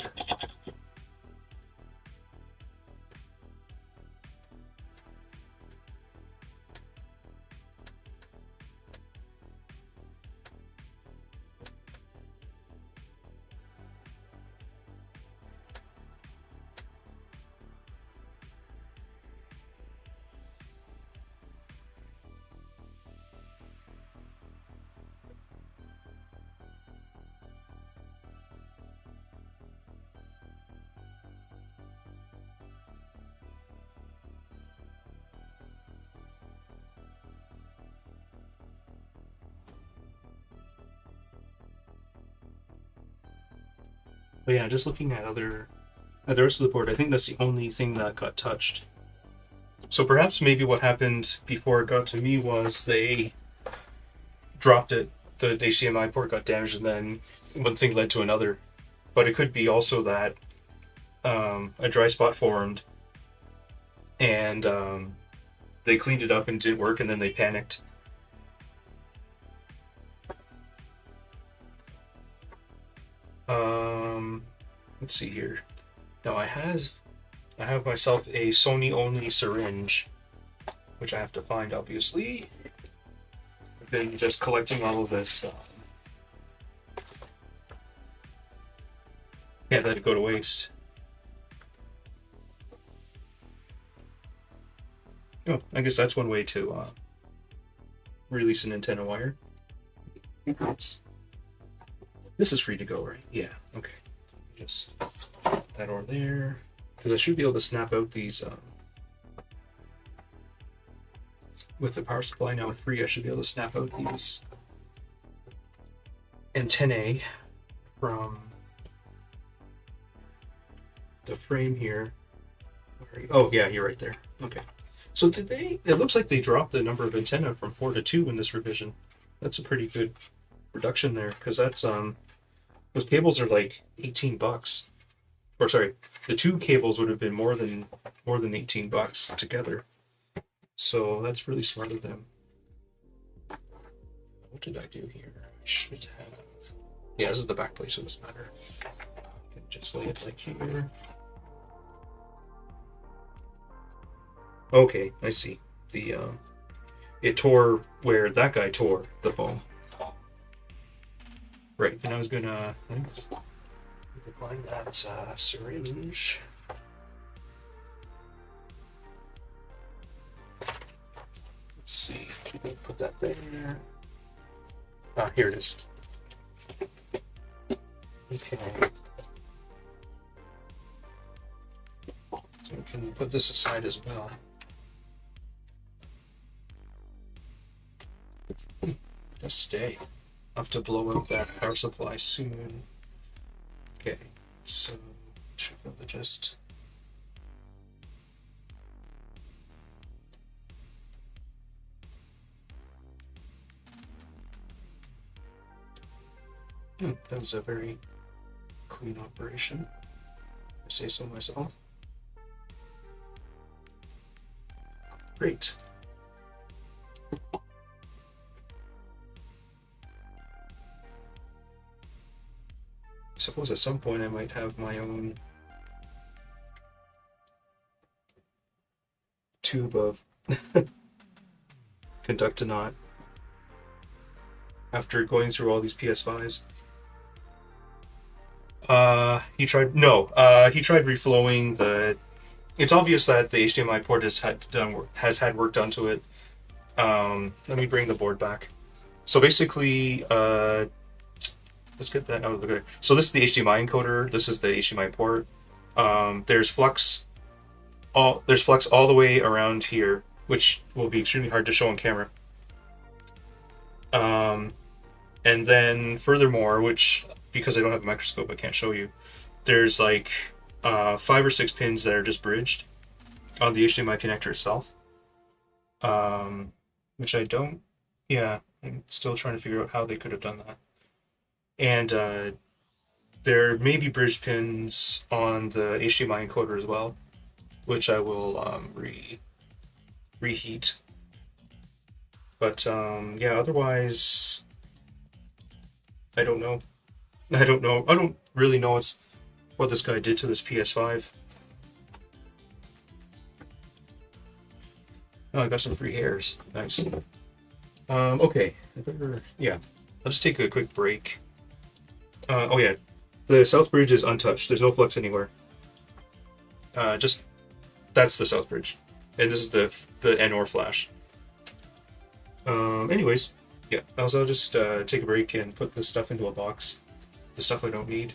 But yeah, just looking at the rest of the board, I think that's the only thing that got touched. So perhaps maybe what happened before it got to me was they dropped it, the HDMI port got damaged, and then one thing led to another. But it could be also that a dry spot formed, and they cleaned it up and it didn't work, and then they panicked. Let's see here. Now I have myself a Sony only syringe, which I have to find, obviously. I've been just collecting all of this. Can't let it go to waste. Oh, I guess that's one way to release an antenna wire. Oops. This is free to go, right? Yeah, okay. Just that over there. Because I should be able to snap out these, with the power supply now free, I should be able to snap out these antennae from the frame here. Oh, yeah, you're right there. Okay. So it looks like they dropped the number of antenna from 4 to 2 in this revision. That's a pretty good reduction there, because that's, those cables are like $18. Or sorry, the 2 cables would have been more than $18 together. So that's really smart of them. What did I do here? I should have. Yeah, this is the back plate, so it doesn't matter. I can just lay it like here. Okay, I see. It tore where that guy tore the foam. Right, and I was gonna find that syringe. Let's see, put that there. Ah, here it is. Okay. So we can put this aside as well. Just stay. I'll have to blow out that power supply soon. Okay, so should be able to just. That was a very clean operation. I say so myself. Great. I suppose at some point I might have my own tube of conductonaut after going through all these PS5s. He tried reflowing the. It's obvious that the HDMI port has had work done to it. Let me bring the board back. So basically, let's get that out of the way. So this is the HDMI encoder. This is the HDMI port. There's flux all the way around here, which will be extremely hard to show on camera. And then furthermore, which, because I don't have a microscope, I can't show you, there's like 5 or 6 pins that are just bridged on the HDMI connector itself. um, which I don't. Yeah, I'm still trying to figure out how they could have done that. And there may be bridge pins on the HDMI encoder as well, which I will reheat. But yeah, otherwise, I don't know. I don't know. I don't really know what this guy did to this PS5. Oh, I got some free hairs. Nice. Okay. Yeah. I'll just take a quick break. Oh yeah, the south bridge is untouched. There's no flux anywhere. Just that's the south bridge, and this is the NOR flash. Anyways, yeah. I'll just take a break and put this stuff into a box. The stuff I don't need.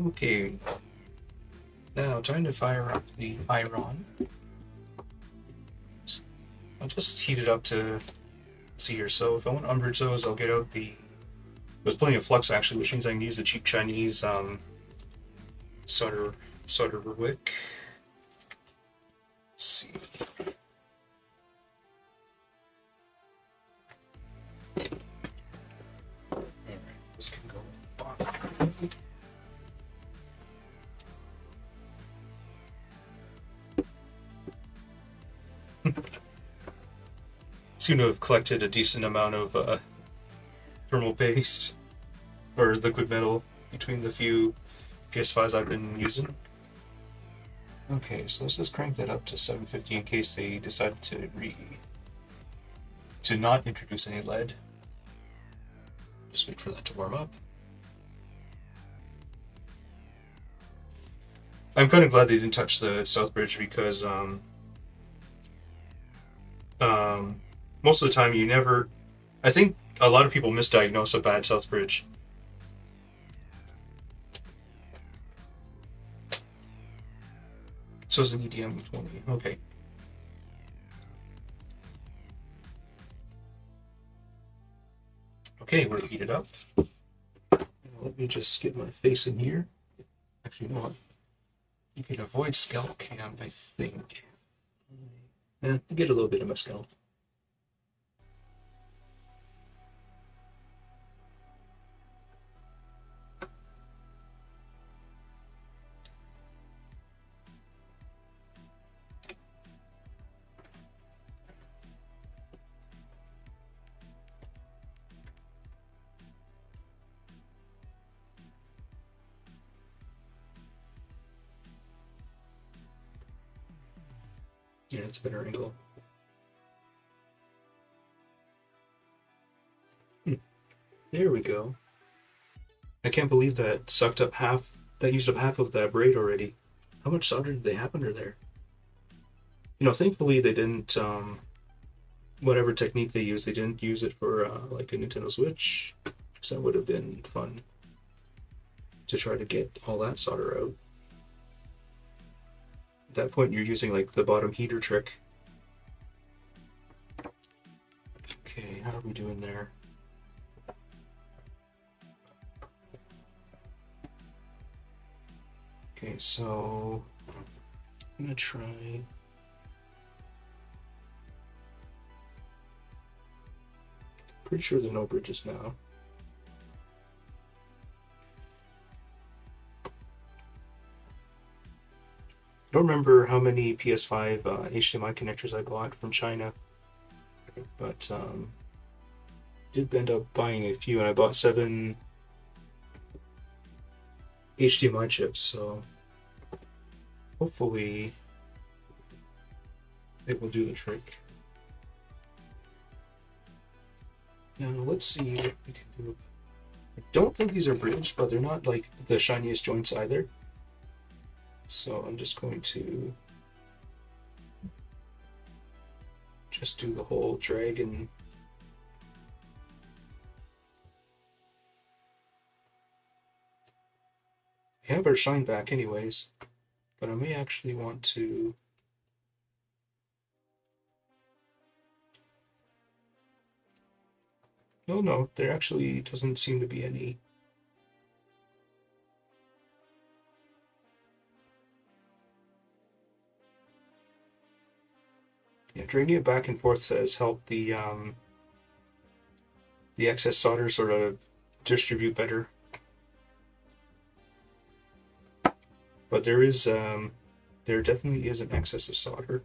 Okay. Now, time to fire up the iron. I'll just heat it up to see or so. If I want umbrages, I'll get out the. There's plenty of flux actually, which means I can use the cheap Chinese solder wick. Let's see. Alright, this can go back. Seem to have collected a decent amount of thermal paste or liquid metal between the few PS5s I've been using. Okay, so let's just crank that up to 750 in case they decide to not introduce any lead. Just wait for that to warm up. I'm kind of glad they didn't touch the South Bridge because most of the time you never. I think a lot of people misdiagnose a bad South Bridge. So it's an EDM 20. Okay. Okay, we're gonna heat it up. Let me just get my face in here. Actually, you know what? You can avoid scalp cam, I think. Get a little bit of my scalp. Yeah, it's a better angle. There we go. I can't believe that sucked up half. That used up half of that braid already. How much solder did they have under there? Thankfully they didn't. Whatever technique they used, they didn't use it for like a Nintendo Switch. So that would have been fun to try to get all that solder out. At that point, you're using like the bottom heater trick. Okay, how are we doing there? Okay, so I'm gonna try. Pretty sure there are no bridges now. I don't remember how many PS5 HDMI connectors I bought from China, but did end up buying a few, and I bought 7 HDMI chips, so hopefully it will do the trick. Now let's see what we can do. I don't think these are bridged, but they're not like the shiniest joints either. So I'm just going to just do the whole drag and we have our shine back anyways, but I may actually want to no, there actually doesn't seem to be any. Yeah, dragging it back and forth has helped the excess solder sort of distribute better. But there definitely is an excess of solder.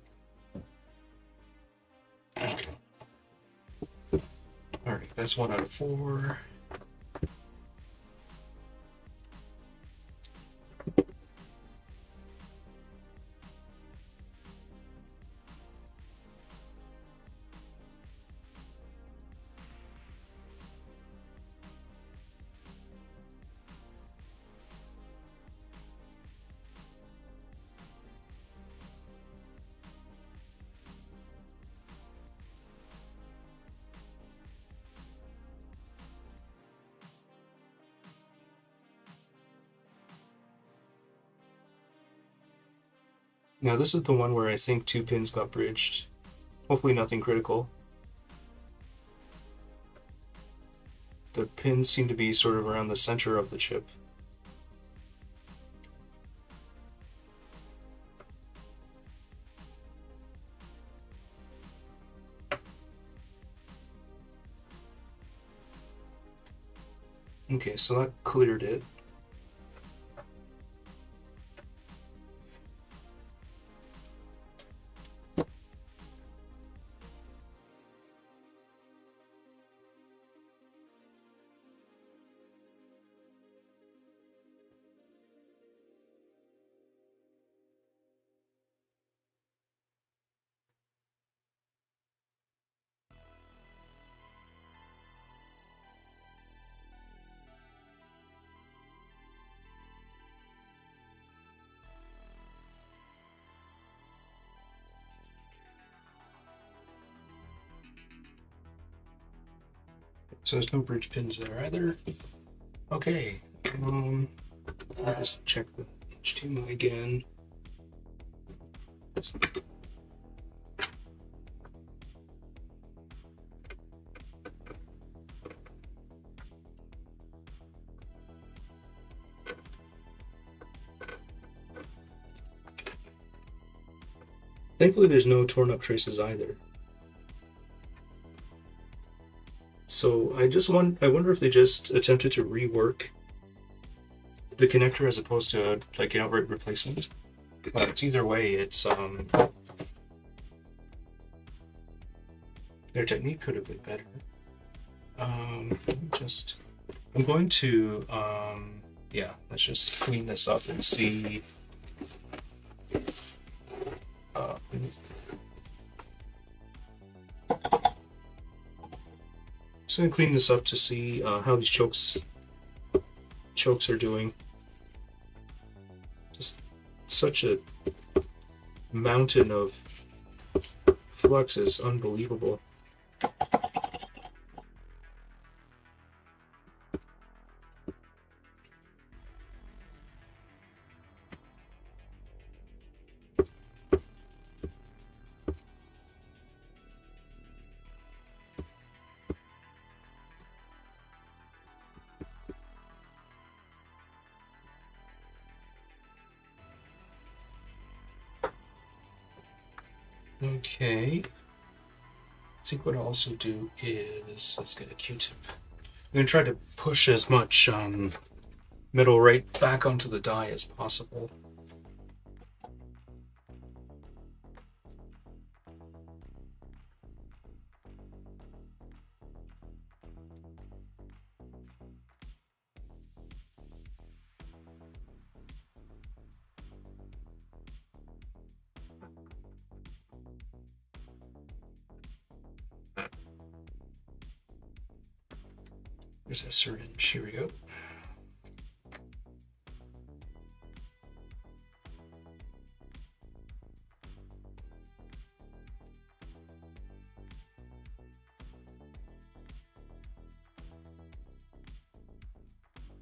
Alright, that's 1 out of 4. Now this is the one where I think 2 pins got bridged. Hopefully nothing critical. The pins seem to be sort of around the center of the chip. Okay, so that cleared it. So there's no bridge pins there either. Okay, I'll just check the HDMI again. Thankfully there's no torn up traces either. So I wonder if they just attempted to rework the connector as opposed to like an outright replacement. But it's either way, it's their technique could have been better. I'm going to yeah, let's just clean this up and see. Just gonna clean this up to see how these chokes are doing. Just such a mountain of flux is unbelievable. Okay. I think what I'll also do is, let's get a Q-tip. I'm going to try to push as much metal right back onto the die as possible. There's a syringe. Here we go.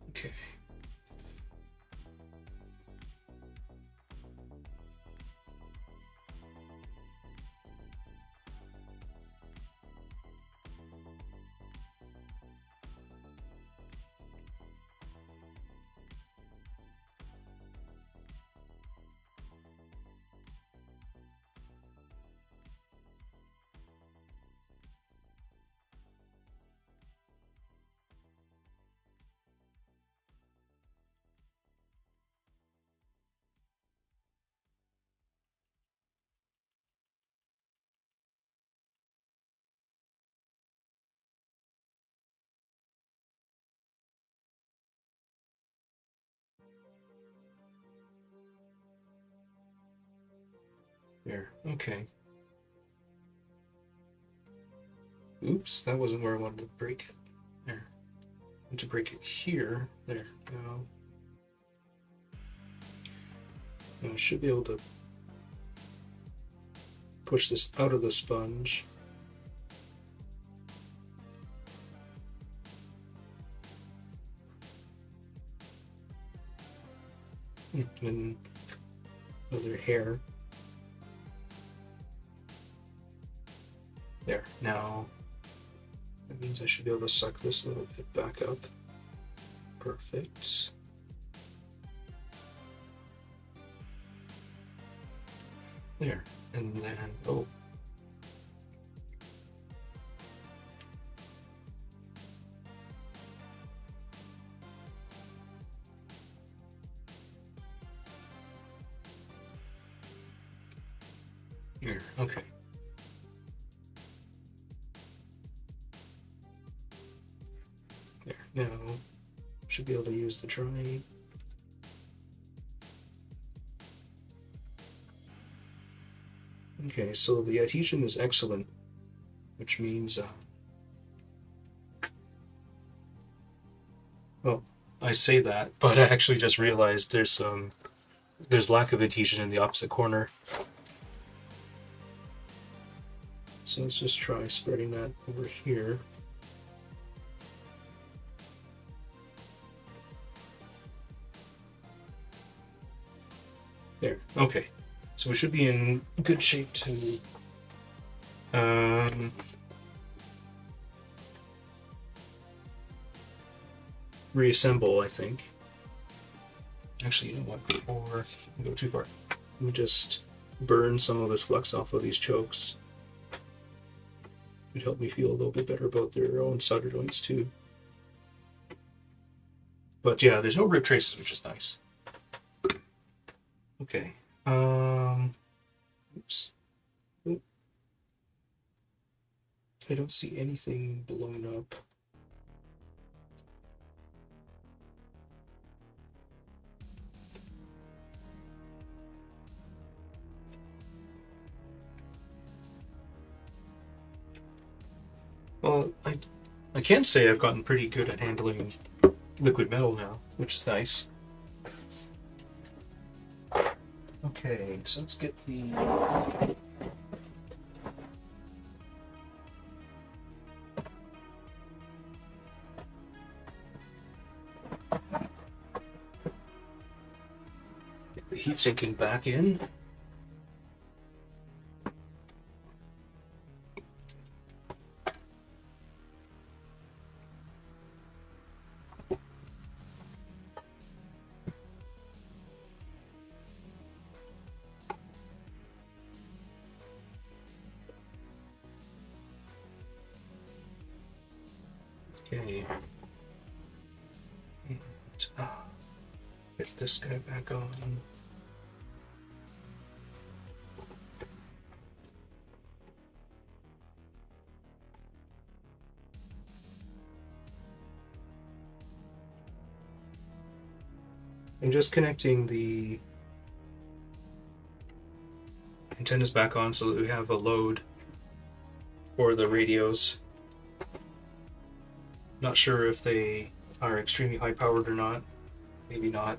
Okay. There. Okay. Oops, that wasn't where I wanted to break it. There. I want to break it here. There. Now I should be able to push this out of the sponge. And another hair. There. Now that means I should be able to suck this a little bit back up. Perfect. There. And then, oh. There. Okay. There. Now, should be able to use the dry. Okay, so the adhesion is excellent, which means, well, I say that, but I actually just realized there's lack of adhesion in the opposite corner. So let's just try spreading that over here. There, okay. So we should be in good shape to reassemble, I think. Actually, you know what, before I go too far, let me just burn some of this flux off of these chokes. It would help me feel a little bit better about their own solder joints too. But yeah, there's no rip traces, which is nice. Okay. Oops. Oh. I don't see anything blown up. Well, I can say I've gotten pretty good at handling liquid metal now, which is nice. Okay, so let's get the... get the heat sinking back in. Okay. And, get this guy back on. I'm just connecting the antennas back on so that we have a load for the radios. Not sure if they are extremely high powered or not. Maybe not.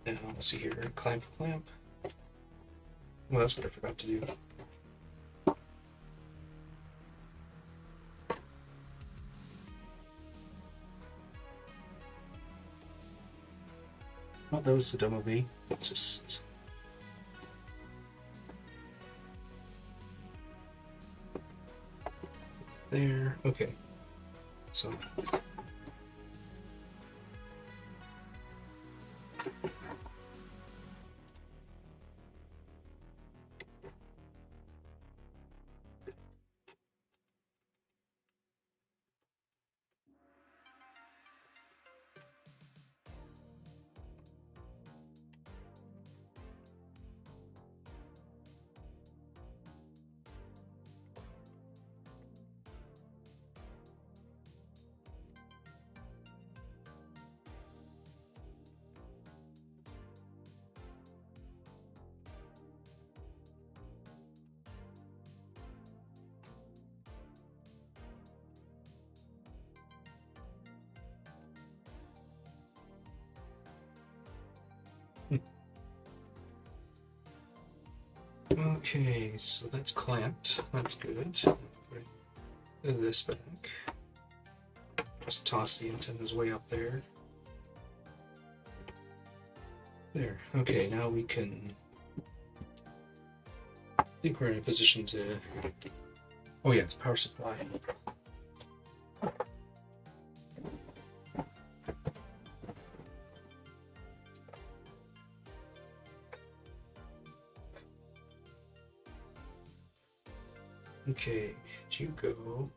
And let's see here. Clamp. Well, that's what I forgot to do. Well, that was the demo V. It's just... there. Okay. So... okay, so that's clamped. That's good. Put this back. Just toss the antennas way up there. There. Okay, now we can... I think we're in a position to... oh yeah, power supply. Okay, and you go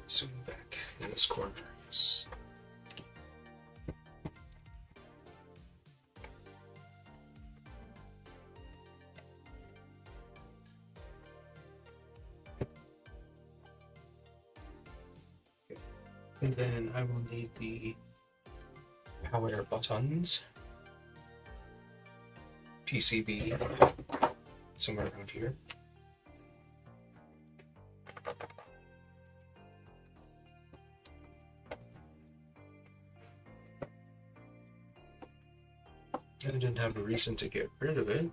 zoom back in this corner, yes. Okay. And then I will need the power buttons. PCB somewhere around here. I didn't have a reason to get rid of it.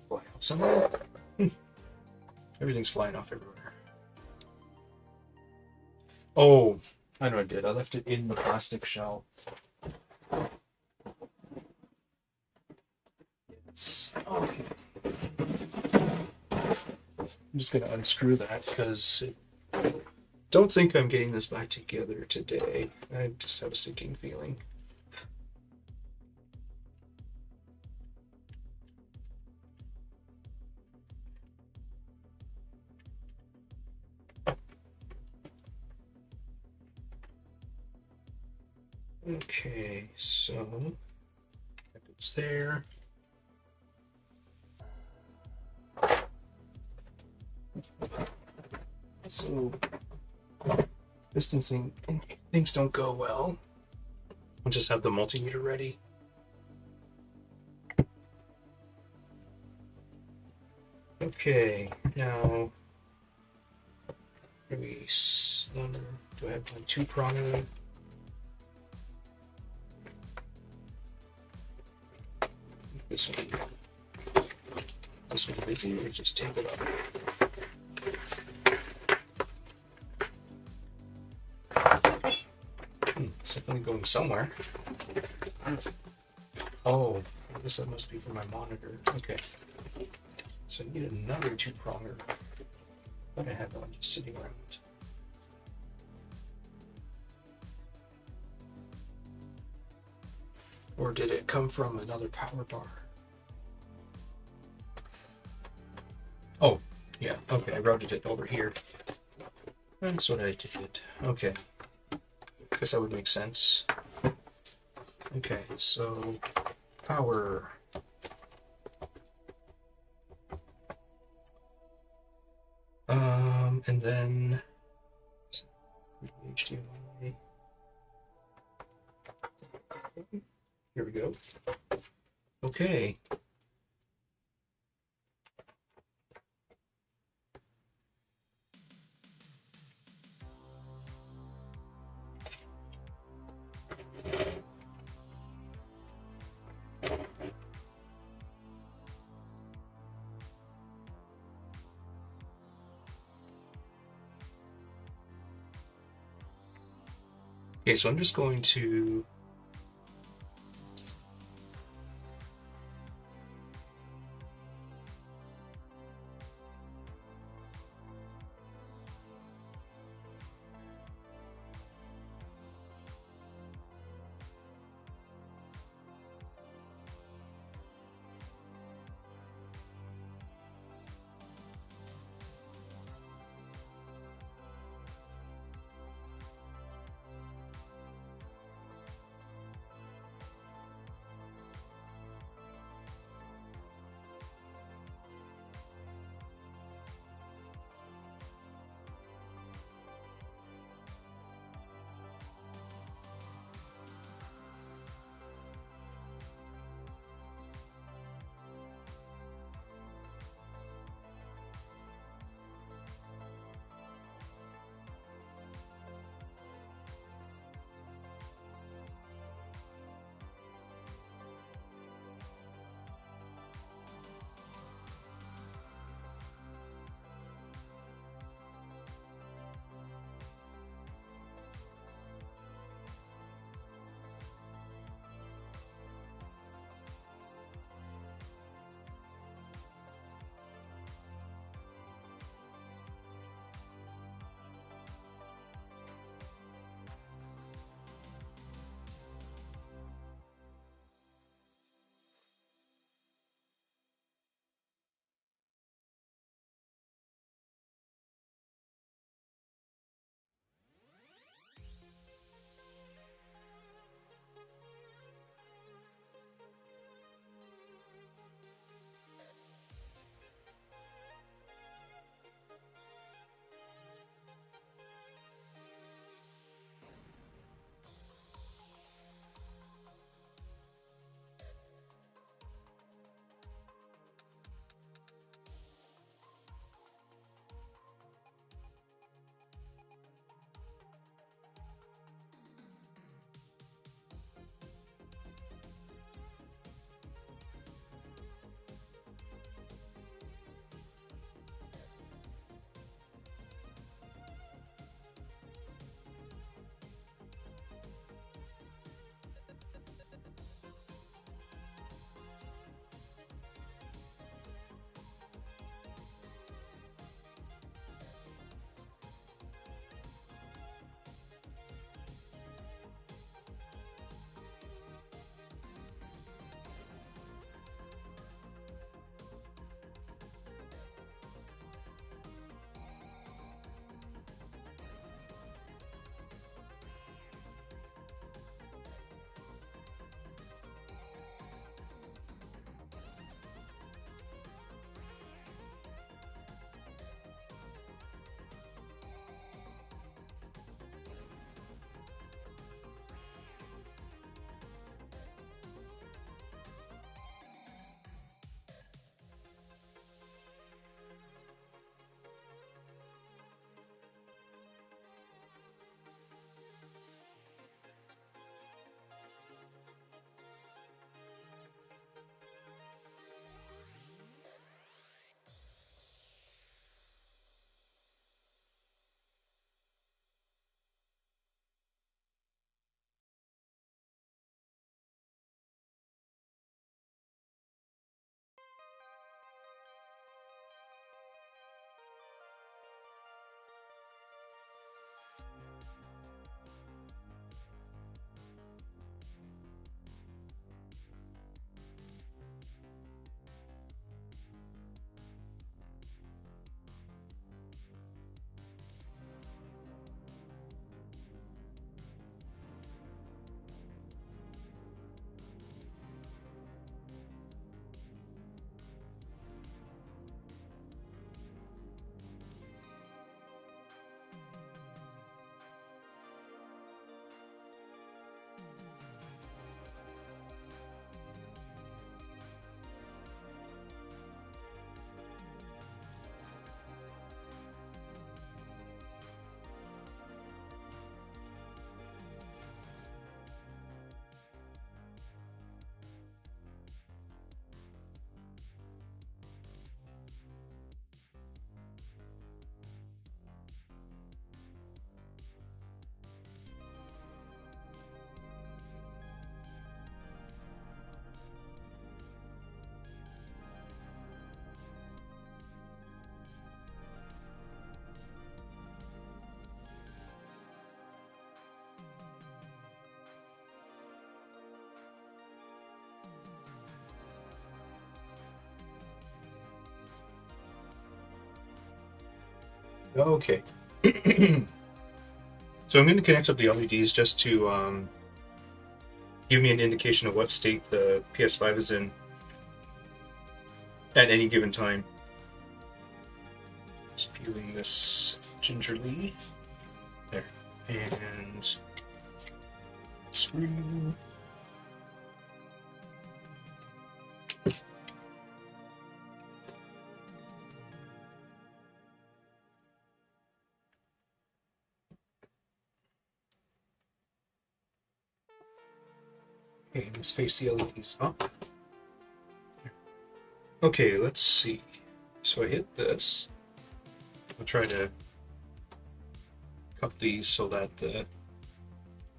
Fly off somewhere. Everything's flying off everywhere. Oh, I know I did. I left it in the plastic shell. Yes. Okay. I'm just gonna unscrew that because don't think I'm getting this back together today. I just have a sinking feeling. Okay, so that goes there. So distancing, things don't go well. I'll just have the multimeter ready. Okay, now do do I have my two-pronger? This one busy, or just take it up? It's definitely going somewhere. Oh, I guess that must be for my monitor. Okay. So I need another two-pronger. But I have one just sitting around. Or did it come from another power bar? Oh, yeah, okay, I routed it over here. That's what I did. Okay. Guess that would make sense. Okay, so power. And then HDMI. Here we go. Okay. Okay, so I'm just going to Okay. So I'm going to connect up the LEDs just to give me an indication of what state the PS5 is in at any given time. Just peeling this gingerly. There. And screw. Okay, let's face the LEDs up. Okay, let's see. So I hit this. I'll try to cup these so that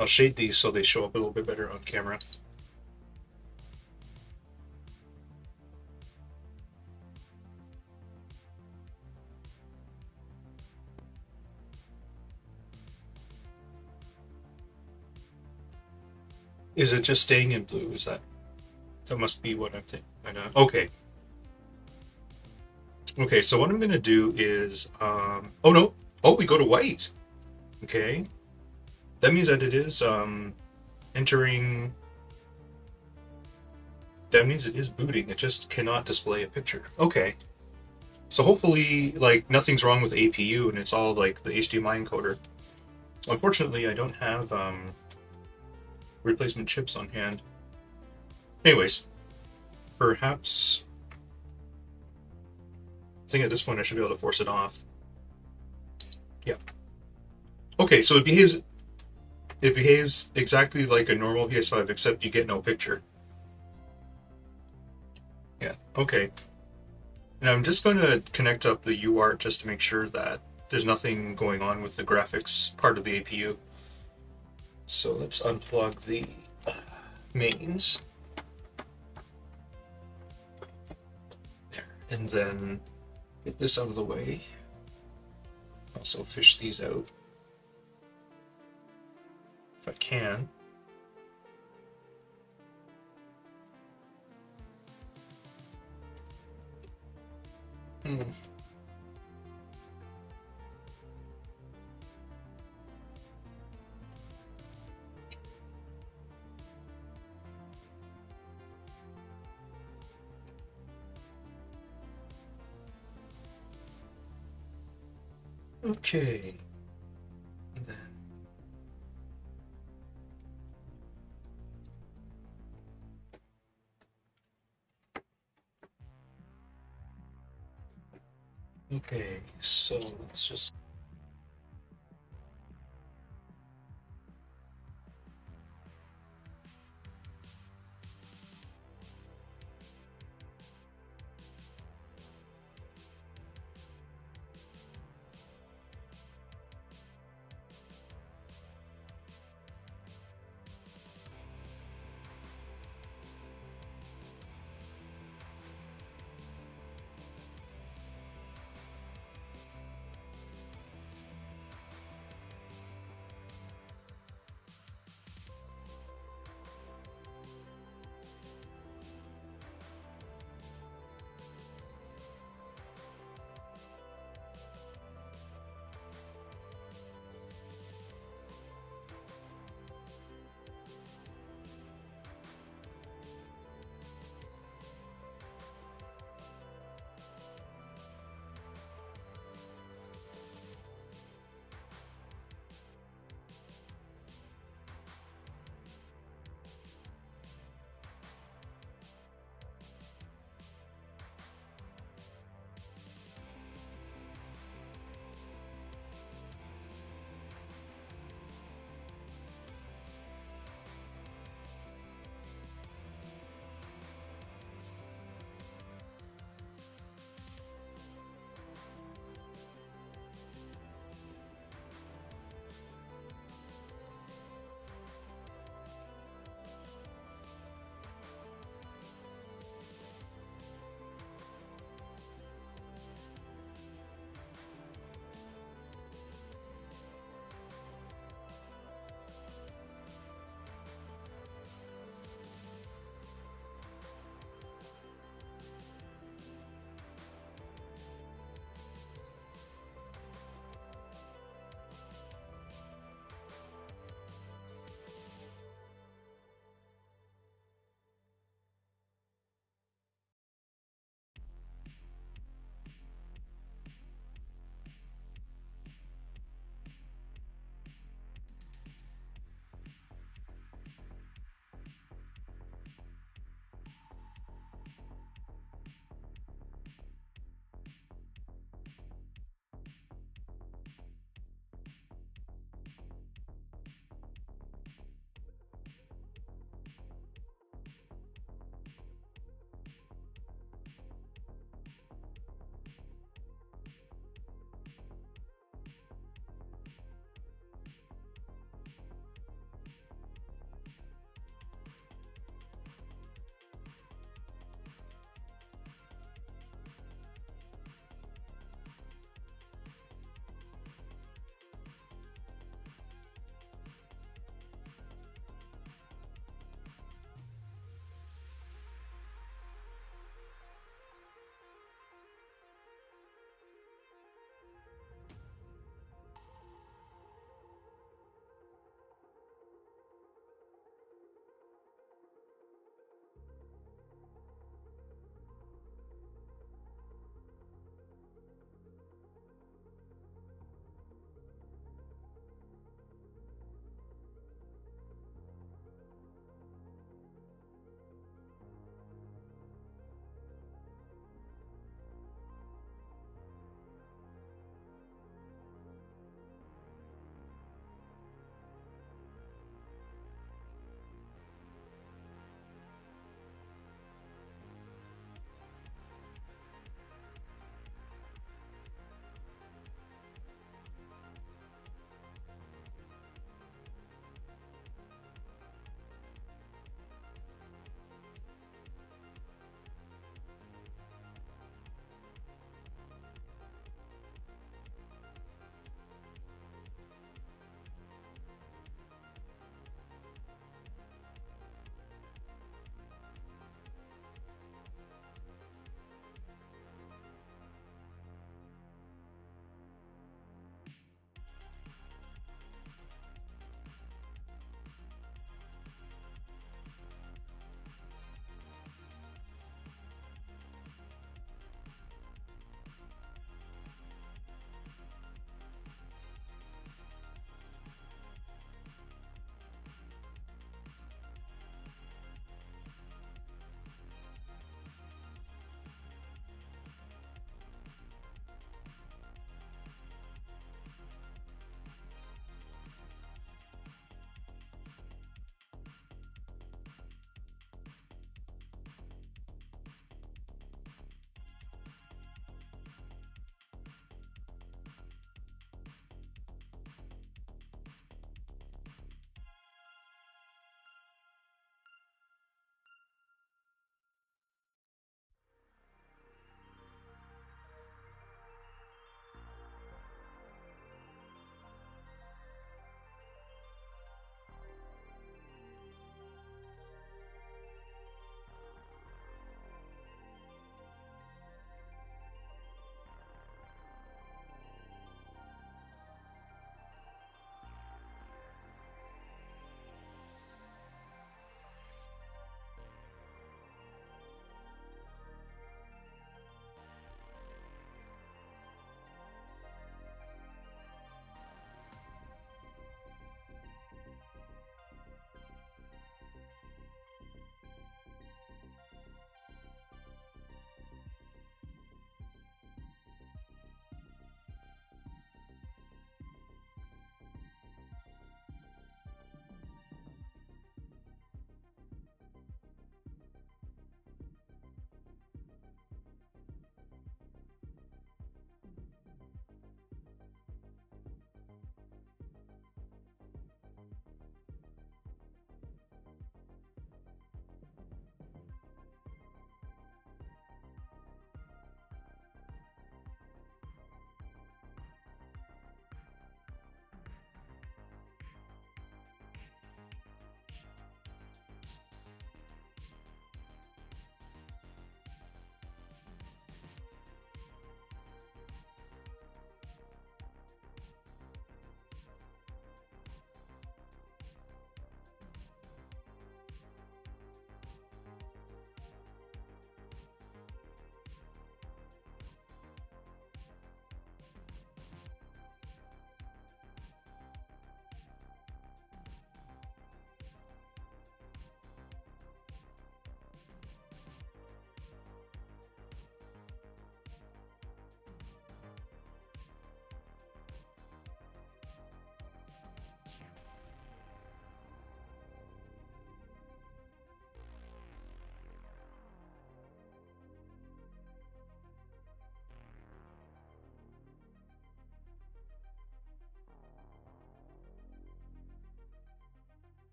I'll shade these so they show up a little bit better on camera. Is it just staying in blue? Is that must be what I'm thinking? I know. Okay. Okay, so what I'm gonna do is oh no. Oh, we go to white. Okay. That means that it is entering. That means it is booting. It just cannot display a picture. Okay. So hopefully, like, nothing's wrong with APU and it's all like the HDMI encoder. Unfortunately, I don't have replacement chips on hand. Anyways, perhaps I think at this point I should be able to force it off. Yeah. Okay, so it behaves exactly like a normal PS5, except you get no picture. Yeah, okay. And I'm just going to connect up the UART just to make sure that there's nothing going on with the graphics part of the APU. So let's unplug the mains. There. And then get this out of the way. Also fish these out. If I can. Okay. And then okay, so let's just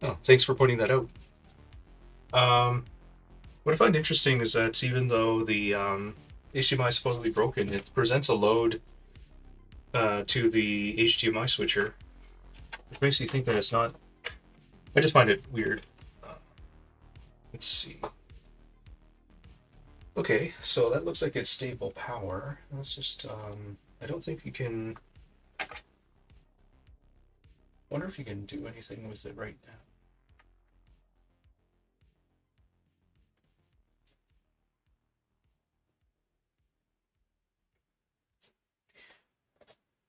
Oh, thanks for pointing that out. Um, what I find interesting is that even though the HDMI is supposedly broken, it presents a load to the HDMI switcher, which makes you think that it's not. I just find it weird. Uh, let's see. Okay, so that looks like it's stable power. Let's just. I don't think you can. Wonder if you can do anything with it right now.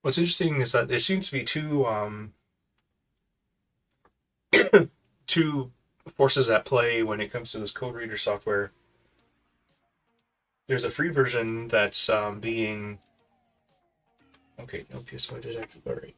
What's interesting is that there seems to be two forces at play when it comes to this code reader software. There's a free version that's being okay. No PS5 detected. All right.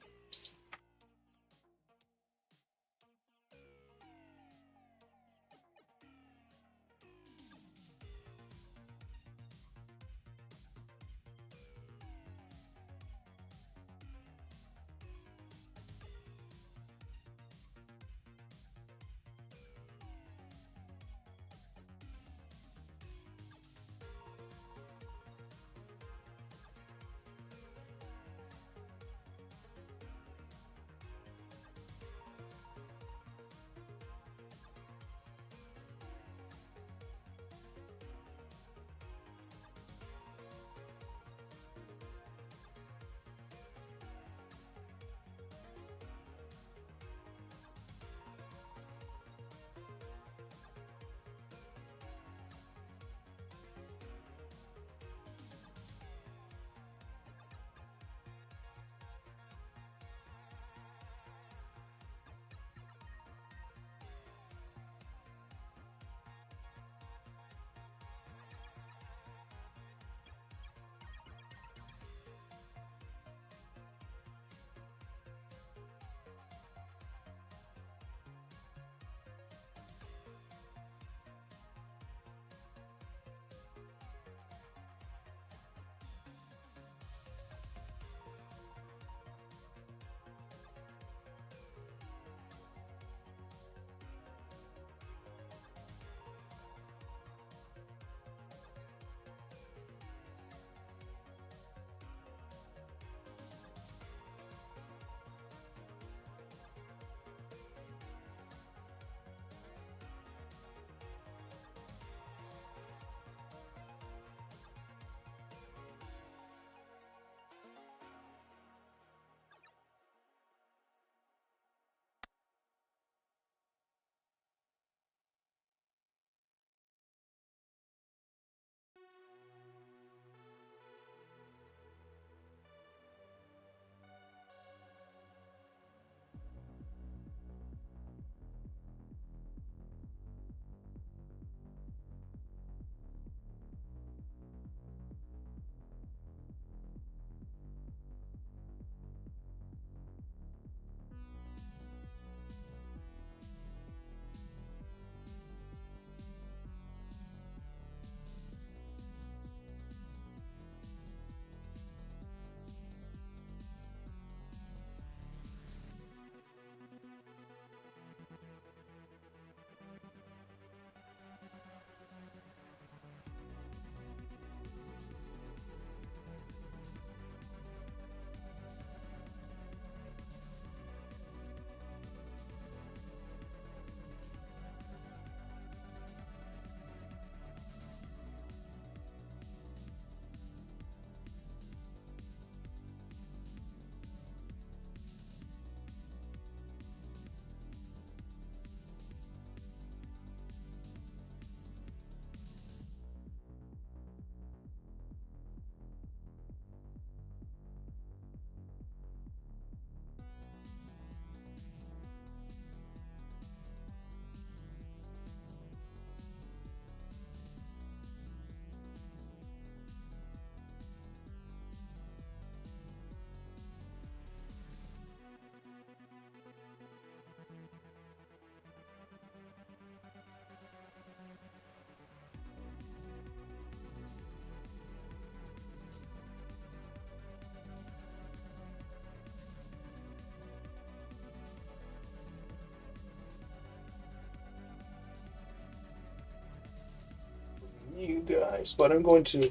guys, but I'm going to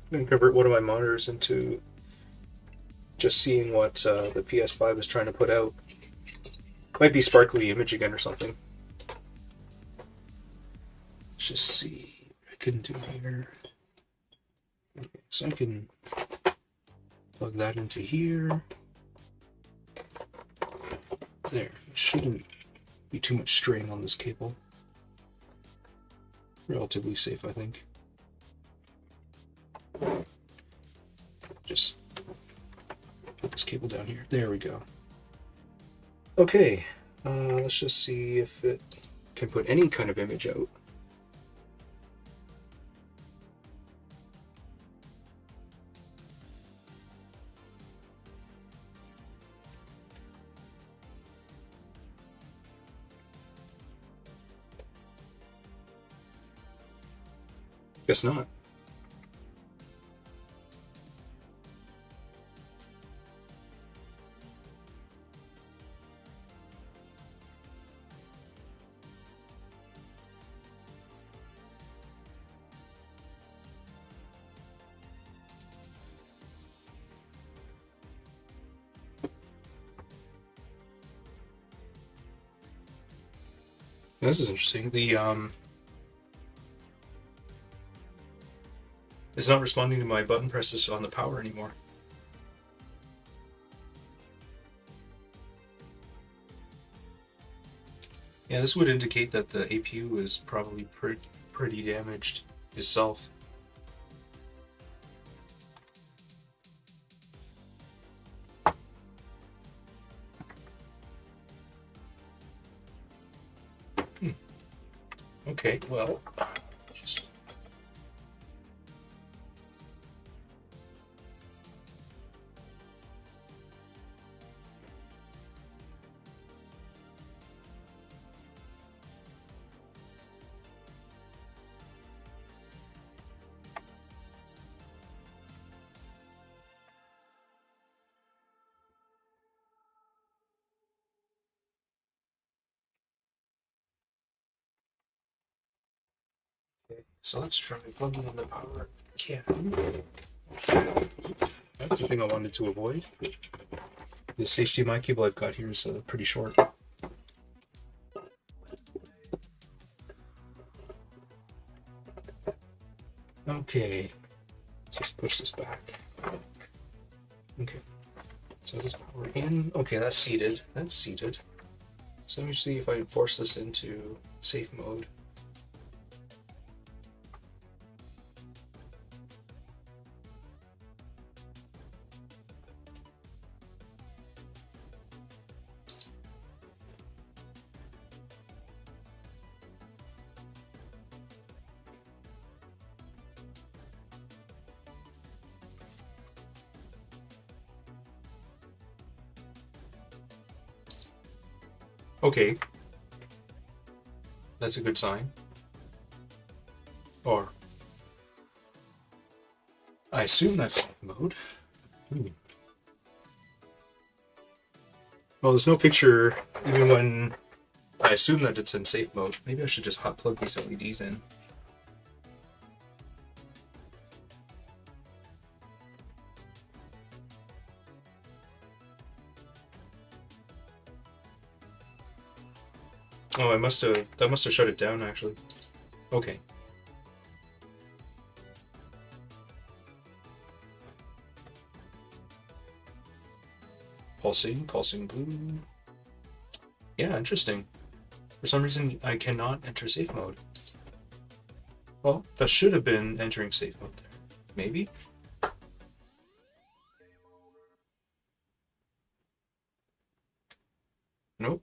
convert one of my monitors into just seeing what the PS5 is trying to put out. Might be sparkly image again or something. Let's just see what I can do here. Okay, so I can plug that into here. There, shouldn't be too much strain on this cable. Relatively safe, I think. Just put this cable down here. There we go. Okay, let's just see if it can put any kind of image out. Guess not. This is interesting. It's not responding to my button presses on the power anymore. Yeah, this would indicate that the APU is probably pretty damaged itself. Okay, well, just... Okay, so let's try plugging in the power. Yeah. That's the thing I wanted to avoid. This HDMI cable I've got here is pretty short. Okay, let's just push this back. Okay, so this power in. Okay, that's seated. That's seated. So let me see if I can force this into safe mode. Okay, that's a good sign. Or I assume that's safe mode. Well, there's no picture even when I assume that it's in safe mode. Maybe I should just hot plug these LEDs in. Oh, that must have shut it down actually. Okay. Pulsing blue. Yeah, interesting. For some reason, I cannot enter safe mode. Well, that should have been entering safe mode there. Maybe? Nope.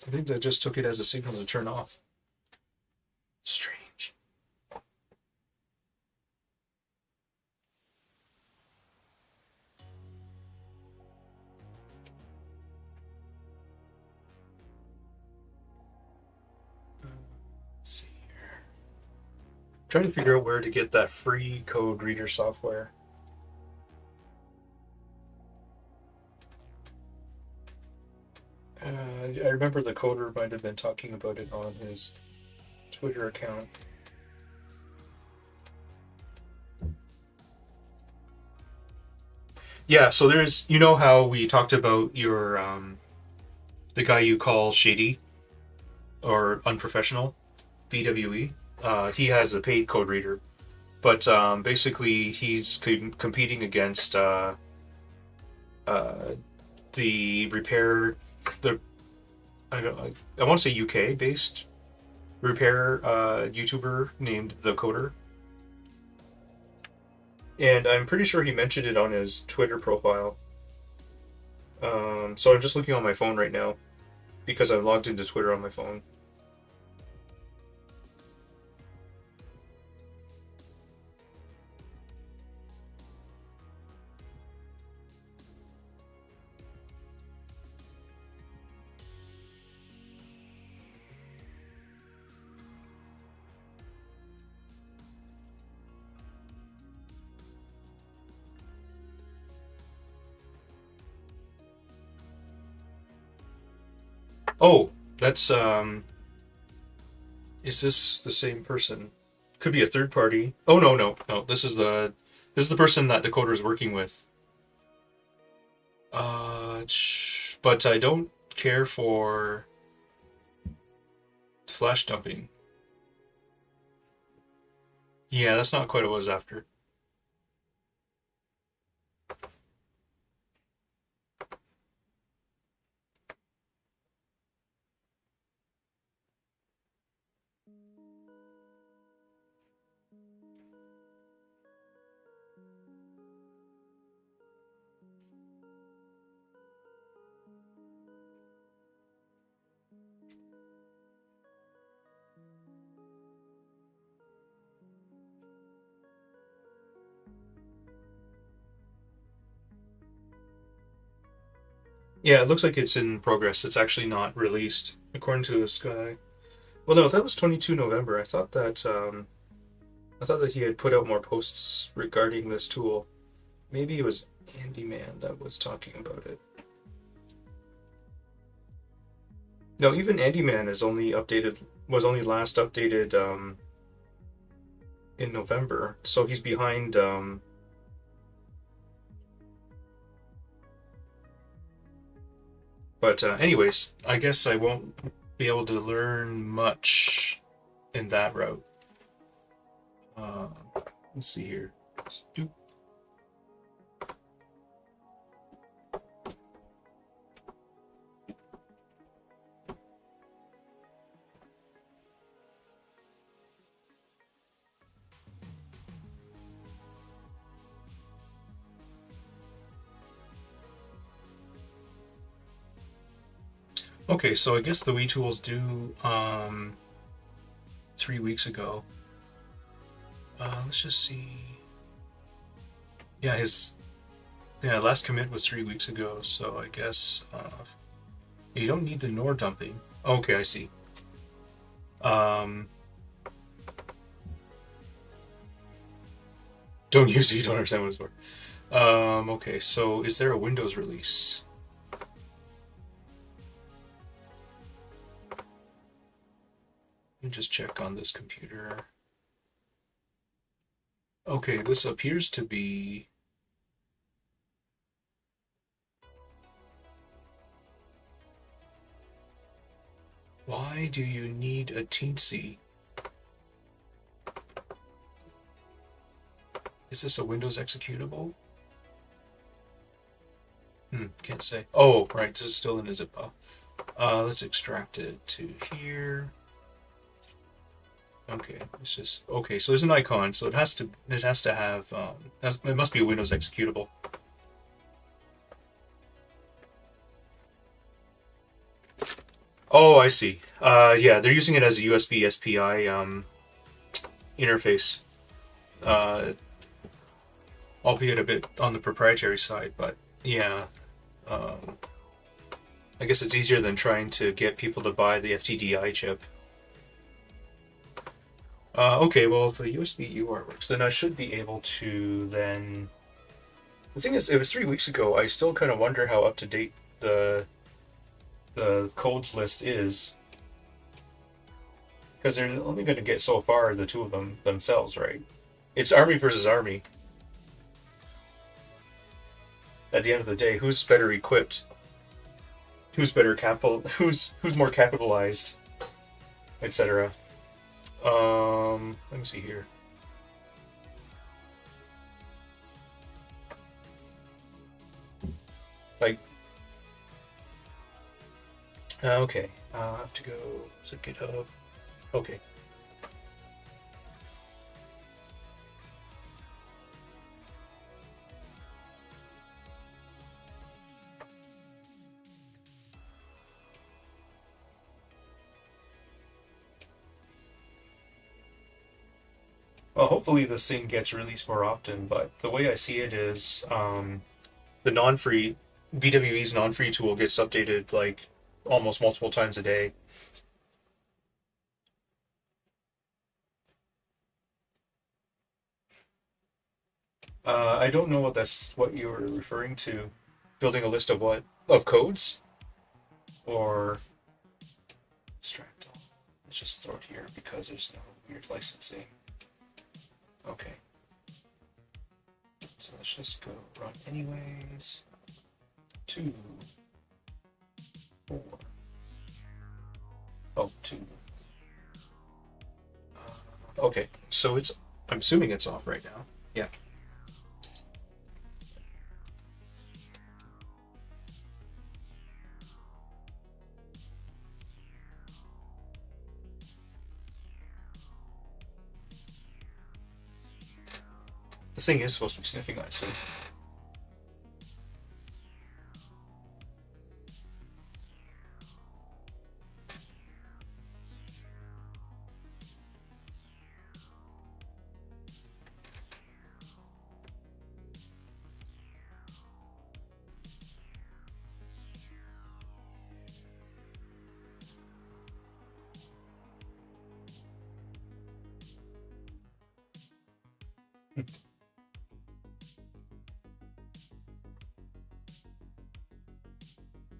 I think that just took it as a signal to turn off. Strange. Let's see here. I'm trying to figure out where to get that free code reader software. I remember the coder might have been talking about it on his Twitter account. Yeah, so there's, you know how we talked about your the guy you call shady or unprofessional, BWE. He has a paid code reader, but basically he's competing against uh, the repair the I want to say UK based repair YouTuber named the Coder, and I'm pretty sure he mentioned it on his Twitter profile. So I'm just looking on my phone right now because I'm logged into Twitter on my phone. Oh, that's is this the same person? Could be a third party. Oh no. This is the person that the Coder is working with. But I don't care for flash dumping. Yeah, that's not quite what I was after. Yeah, it looks like it's in progress. It's actually not released, according to this guy. Well, no, that was 22 November. I thought that he had put out more posts regarding this tool. Maybe it was Andy Man that was talking about it. No, even Andy Man is only updated was only last updated in November, so he's behind. But anyways, I guess I won't be able to learn much in that route. Uh, let's see here. Okay, so I guess the Wii tools due 3 weeks ago. Let's just see. Yeah, his last commit was 3 weeks ago, so I guess you don't need the NOR dumping. Okay, I see. Um, don't use it, you don't understand what it's for. Okay, so is there a Windows release? Let me just check on this computer. Okay, this appears to be. Why do you need a teensy? Is this a Windows executable? Can't say. Oh, right, this is still in a zip file. Let's extract it to here. Okay, it's just okay. So there's an icon, so it has to have it must be a Windows executable. Oh, I see. Yeah, they're using it as a USB SPI interface, uh, albeit a bit on the proprietary side. But yeah, um, I guess it's easier than trying to get people to buy the FTDI chip. Okay, well, if the USB UART works, then I should be able to then. The thing is, it was 3 weeks ago. I still kind of wonder how up to date the codes list is, because they're only going to get so far, the two of them themselves, right? It's Army versus Army. at the end of the day, who's better equipped? Who's better capital? Who's more capitalized, etc. Let me see here. Like, okay, I have to go. Is it GitHub? Okay. Well, hopefully this thing gets released more often, but the way I see it is the non-free BWE's non-free tool gets updated like almost multiple times a day. I don't know what you were referring to. Building a list of what? Of codes? Or extract all. Let's just throw it here because there's no weird licensing. Okay. So let's just go run anyways. 2, 4. Oh, 2. Okay, so I'm assuming it's off right now. Yeah. This thing is supposed to be sniffing, I assume.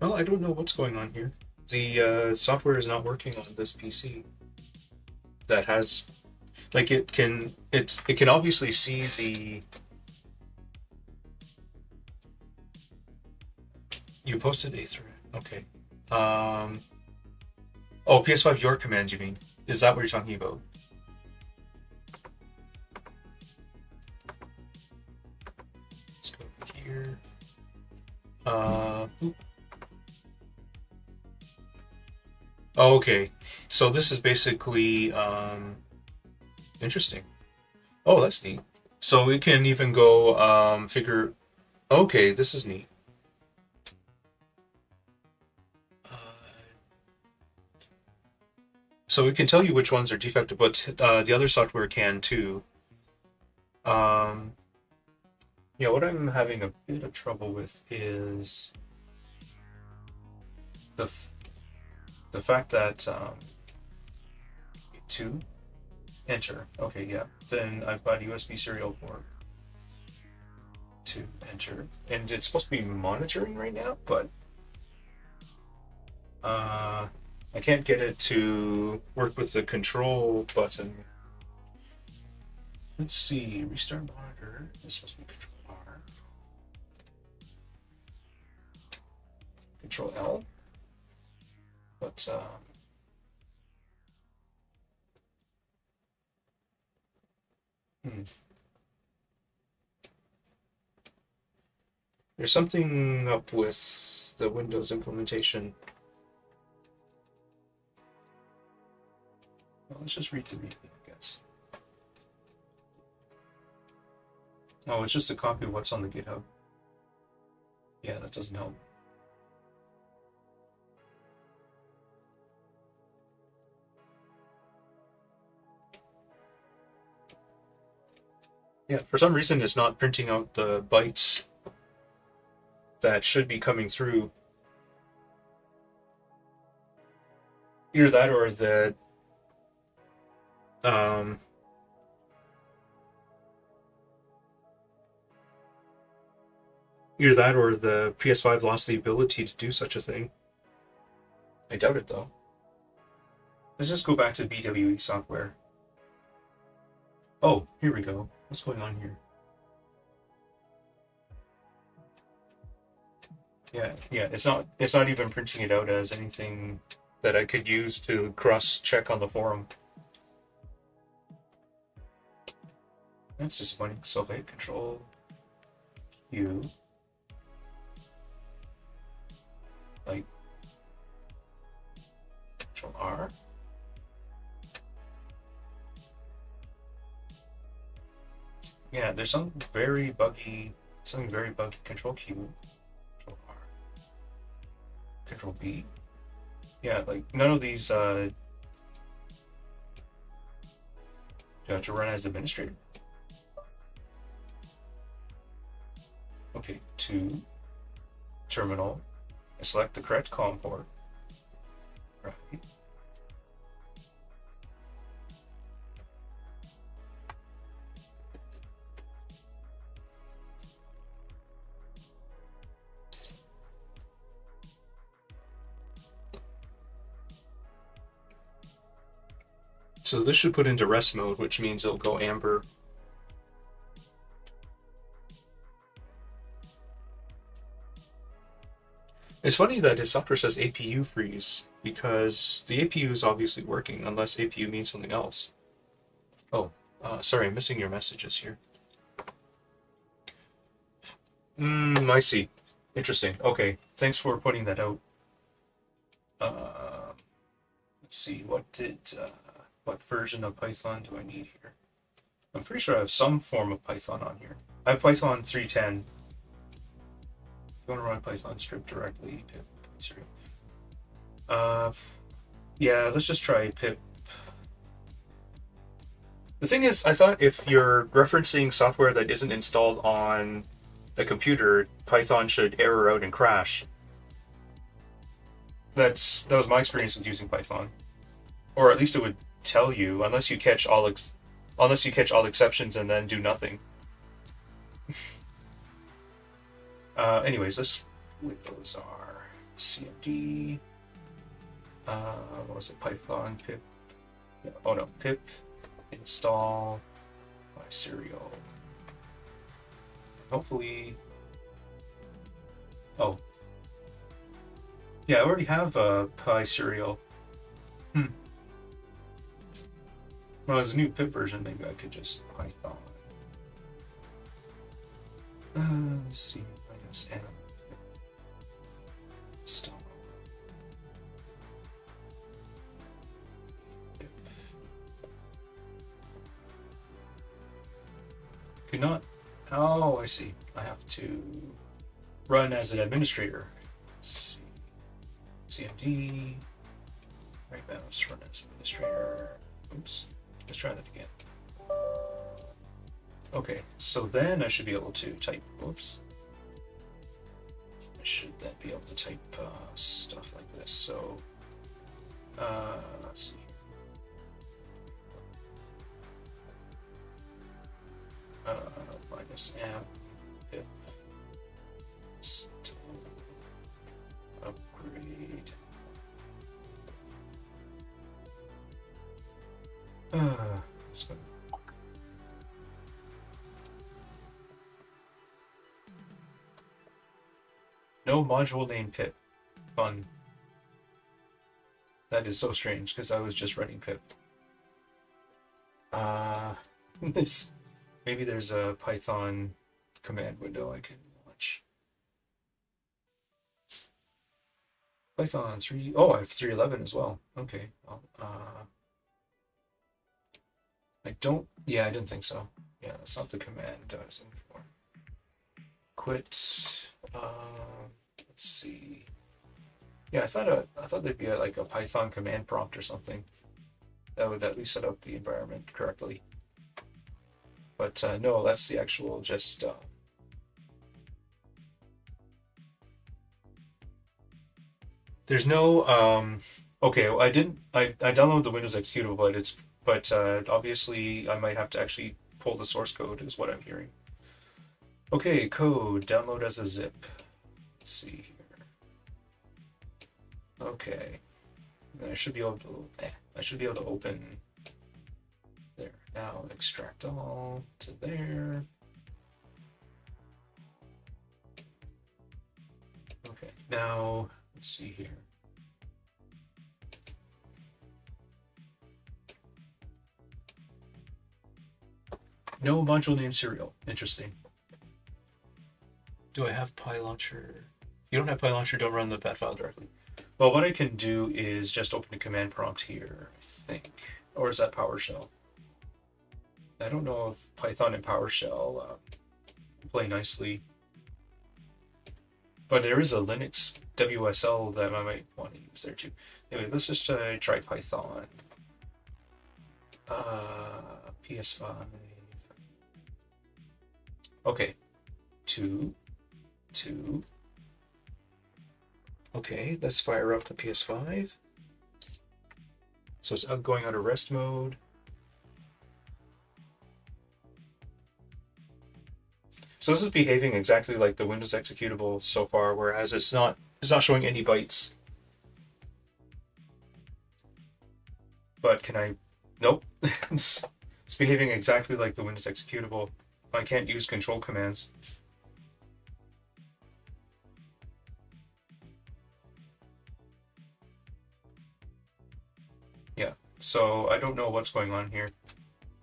Well, I don't know what's going on here. The software is not working on this PC. That has, like, it can obviously see the. You posted a thread. Okay. Oh, PS5 your commands, you mean? Is that what you're talking about? Let's go over here. Oh, okay. So this is basically interesting. Oh, that's neat. So we can even go figure. Okay, this is neat. So we can tell you which ones are defective, but the other software can too. Yeah, what I'm having a bit of trouble with is the fact that 2 enter. Okay, yeah. Then I've got USB serial port. 2 enter, and it's supposed to be monitoring right now, but I can't get it to work with the control button. Let's see, restart monitor. This is supposed to be control R. Control L. But there's something up with the Windows implementation. Well, let's just read the README, I guess. Oh, it's just a copy of what's on the GitHub. Yeah, that doesn't help. Yeah, for some reason it's not printing out the bytes that should be coming through. Either that or the either that or the PS5 lost the ability to do such a thing. I doubt it though. Let's just go back to BWE software. Oh, here we go. What's going on here? Yeah, yeah. It's not even printing it out as anything that I could use to cross check on the forum. That's disappointing. Sulfate control Q. Like control R. Yeah, there's something very buggy. Control Q. Control R. Control B. Yeah, like none of these you have to run as administrator. Okay, to terminal. I select the correct COM port. Right. So this should put into rest mode, which means it'll go amber. It's funny that his software says APU freeze, because the APU is obviously working, unless APU means something else. Oh, sorry, I'm missing your messages here. I see. Interesting. Okay, thanks for pointing that out. Let's see, what version of Python do I need here? I'm pretty sure I have some form of Python on here. I have Python 3.10. You want to run a Python script directly, pip, yeah, let's just try pip. The thing is, I thought if you're referencing software that isn't installed on the computer, Python should error out and crash. That was my experience with using Python, or at least it would tell you, unless you catch all exceptions and then do nothing. Anyways, this Windows R CMD. What was it? Python pip. Yeah, oh no, pip install my serial. Hopefully. Oh. Yeah, I already have a Pi serial. Well, there's a new pip version. Maybe I could just Python. Let's see. Minus M. Install. Could not. Oh, I see. I have to run as an administrator. Let's see. CMD. Right mouse, run as administrator. Oops. Let's try that again. Okay, so then I should be able to type. Whoops. I should then be able to type stuff like this. So, let's see. Minus amp pip upgrade. Let's go. No module name pip. Fun. That is so strange because I was just running pip. This. Maybe there's a Python command window I can launch. Python 3. Oh, I have 3.11 as well. Okay. I don't. Yeah, I didn't think so. Yeah, that's not the command I was looking for. Quit. Let's see. Yeah, I thought there'd be like a Python command prompt or something that would at least set up the environment correctly. But no, that's the actual just. There's no. Okay, well, I downloaded the Windows executable, but obviously I might have to actually pull the source code, is what I'm hearing. Okay, code download as a zip. Let's see here. Okay, and I should be able to open. There. Now extract all to there. Okay. Now, let's see here. No module name serial. Interesting. Do I have PyLauncher? If you don't have PyLauncher, don't run the bat file directly. Well, what I can do is just open a command prompt here, I think. Or is that PowerShell? I don't know if Python and PowerShell play nicely. But there is a Linux WSL that I might want to use there too. Anyway, let's just try Python. PS5. Okay. 2. Okay, let's fire up the PS5. So it's going out of rest mode. So this is behaving exactly like the Windows executable so far, whereas it's not showing any bytes. But can I? Nope. It's behaving exactly like the Windows executable. I can't use control commands. Yeah, so I don't know what's going on here,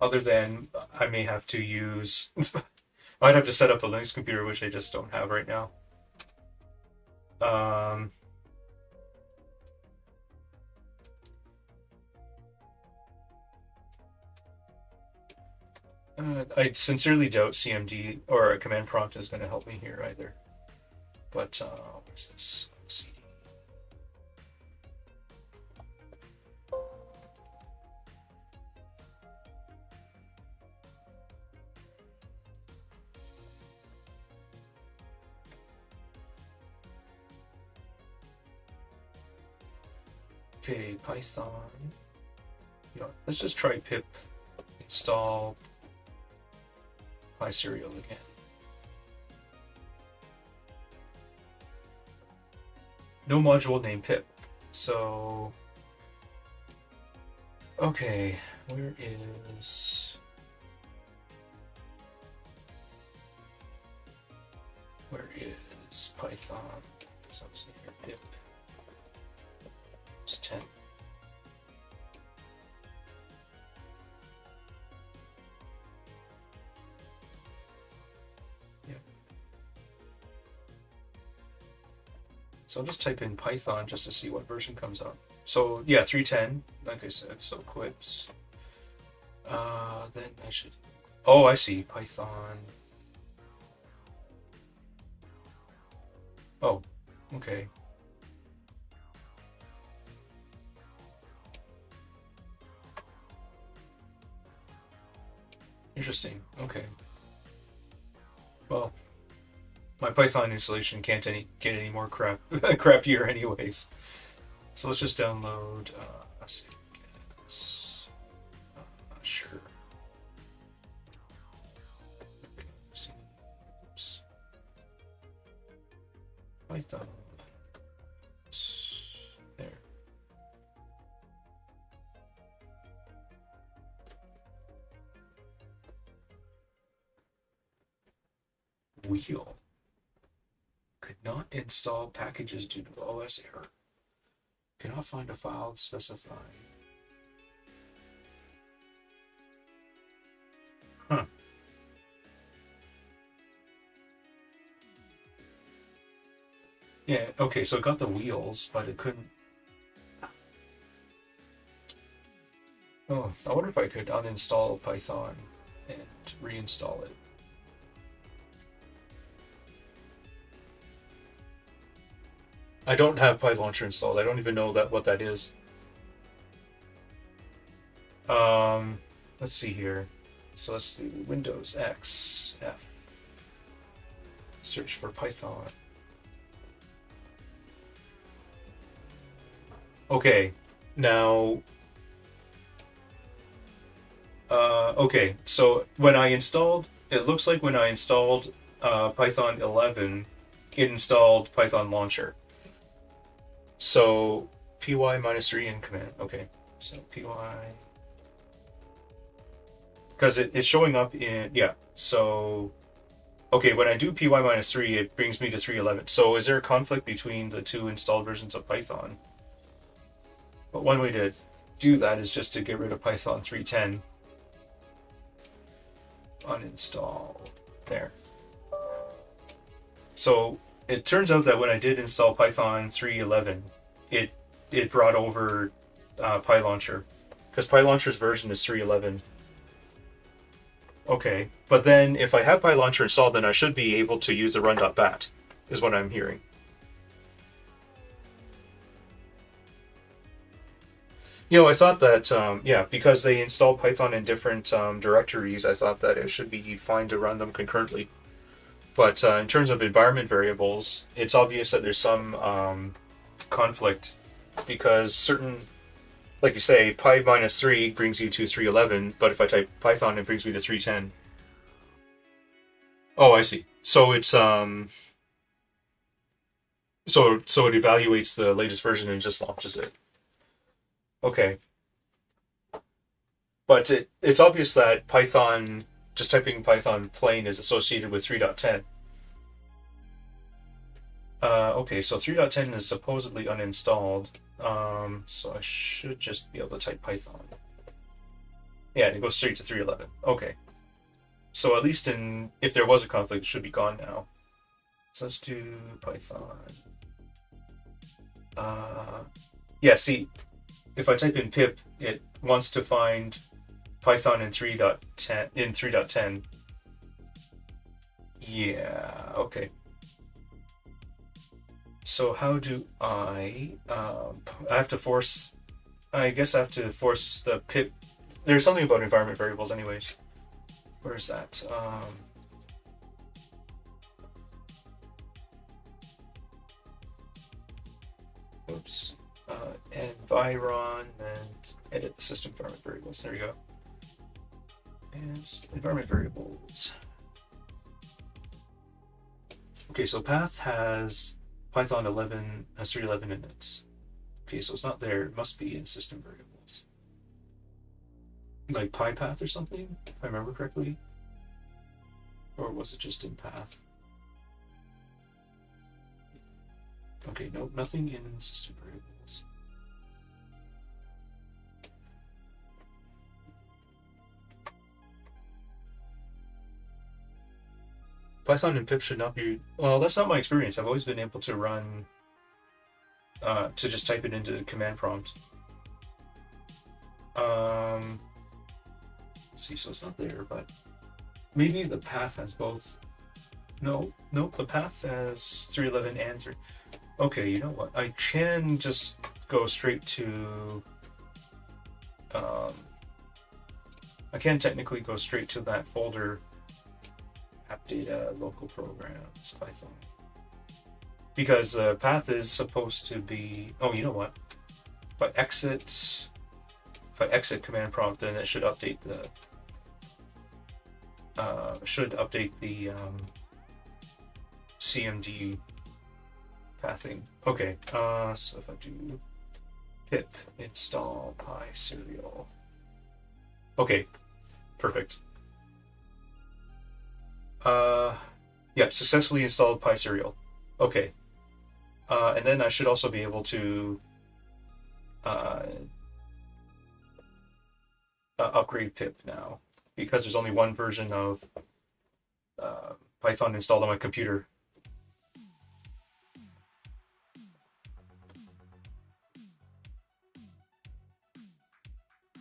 other than I may have to use, I'd have to set up a Linux computer, which I just don't have right now. I sincerely doubt CMD or a command prompt is going to help me here either. But where's this? Let's see. Okay, Python. You know, let's just try pip install PySerial again. No module named pip. So, okay, where is Python? So let's see here, pip. It's 10. So I'll just type in Python just to see what version comes up. So yeah, 3.10, like I said, so quits. Then I should, oh, I see, Python. Oh, okay. Interesting, okay. Well, my Python installation can't get any more crappier anyways. So let's just download, sure. Okay, oops. Python. There. Wheel. Could not install packages due to OS error. Cannot find a file specifying. Huh. Yeah, okay, so it got the wheels, but it couldn't. Oh, I wonder if I could uninstall Python and reinstall it. I don't have PyLauncher installed. I don't even know what that is. Let's see here. So let's do Windows X F. Search for Python. Okay, now. Okay, so when I installed, it looks like when I installed Python 11, it installed Python Launcher. So py -3 in command. Okay, so py, because it's showing up in, yeah. So Okay, when I do py minus 3, it brings me to 311. So is there a conflict between the two installed versions of Python? But one way to do that is just to get rid of Python 3.10. Uninstall. There. So it turns out that when I did install Python 3.11, it brought over PyLauncher, because PyLauncher's version is 3.11. Okay, but then if I have PyLauncher installed, then I should be able to use the run.bat, is what I'm hearing. I thought that, because they installed Python in different directories, I thought that it should be fine to run them concurrently. But in terms of environment variables, it's obvious that there's some conflict, because certain, like you say, pi minus 3 brings you to 311, but if I type Python, it brings me to 310. Oh, I see. So it's so it evaluates the latest version and just launches it. Okay. But it's obvious that Python, just typing Python plain, is associated with 3.10. Okay, so 3.10 is supposedly uninstalled. So I should just be able to type Python. Yeah, and it goes straight to 3.11. Okay. So at least if there was a conflict, it should be gone now. So let's do Python. Yeah, see, if I type in pip, it wants to find Python in 3.10. Yeah, okay. So how do I have to force, I guess I have to force the pip. There's something about environment variables anyways. Where is that? Oops. Environment, edit the system environment variables. There you go. And environment variables. Okay, so path has Python 11 has 3.11 in it. Okay, so it's not there. It must be in system variables. Like PyPath or something, if I remember correctly. Or was it just in path? Okay, no, nothing in system variables. Python and pip should not be... Well, that's not my experience. I've always been able to run... to just type it into the command prompt. Let's see, so it's not there, but... Maybe the path has both. No, nope, the path has 3.11 and 3. Okay, you know what? I can just go straight to... I can technically go straight to that folder, app data, local programs, Python. Because the path is supposed to be... Oh, you know what? If I exit command prompt, then it should update the... CMD pathing. Okay, so if I do pip install PySerial. Okay, perfect. Yeah, successfully installed PySerial. Okay. And then I should also be able to upgrade pip now, because there's only one version of Python installed on my computer.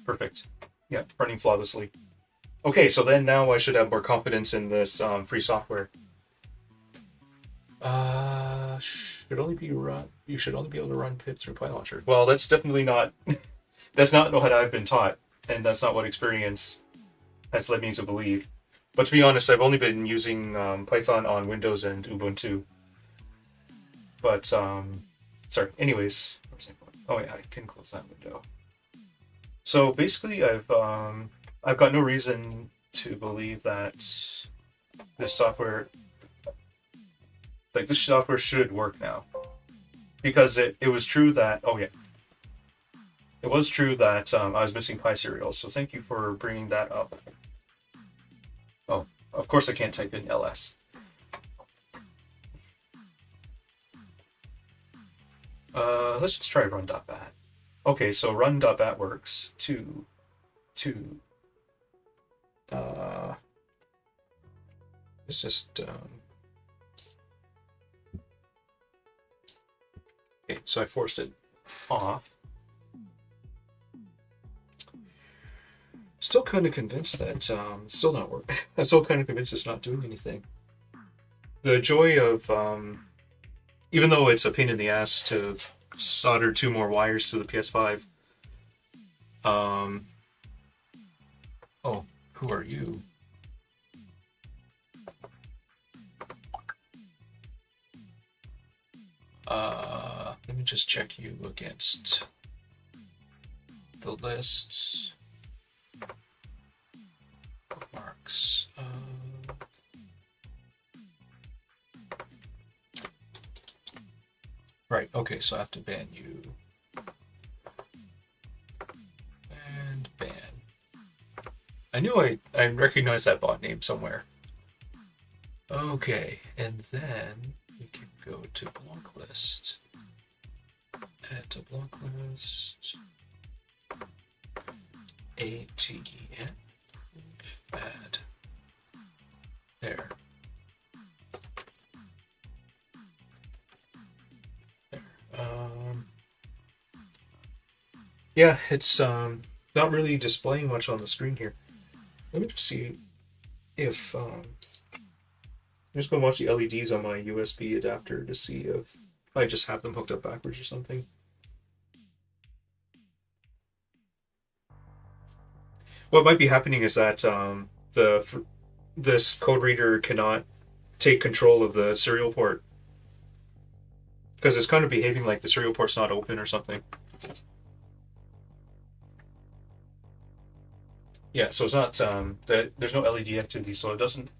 Perfect. Yeah, running flawlessly. Okay, so then now I should have more confidence in this free software. Should only be run. You should only be able to run pip through PyLauncher. Well, that's definitely not. That's not what I've been taught, and that's not what experience has led me to believe. But to be honest, I've only been using Python on Windows and Ubuntu. But sorry. Anyways, oh yeah, I can close that window. So basically, I've got no reason to believe that this software, should work now, because it was true that it was true that I was missing PySerial. So thank you for bringing that up. Oh, of course I can't type in ls. Let's just try run.bat. Okay, so run.bat works. It's just okay, so I forced it off. Still kind of convinced that still not working. I'm still kind of convinced it's not doing anything. The joy of even though it's a pain in the ass to solder 2 more wires to the PS5. Oh, who are you? Let me just check you against the lists. Bookmarks. Right, okay, so I have to ban you. And ban. I knew I recognized that bot name somewhere. Okay, and then we can go to block list. Add to block list. ATN. Add. There. Yeah, it's not really displaying much on the screen here. Let me just see if I'm just going to watch the LEDs on my USB adapter to see if I just have them hooked up backwards or something. What might be happening is that this code reader cannot take control of the serial port because it's kind of behaving like the serial port's not open or something. Yeah, so it's not that there's no LED activity, so it doesn't.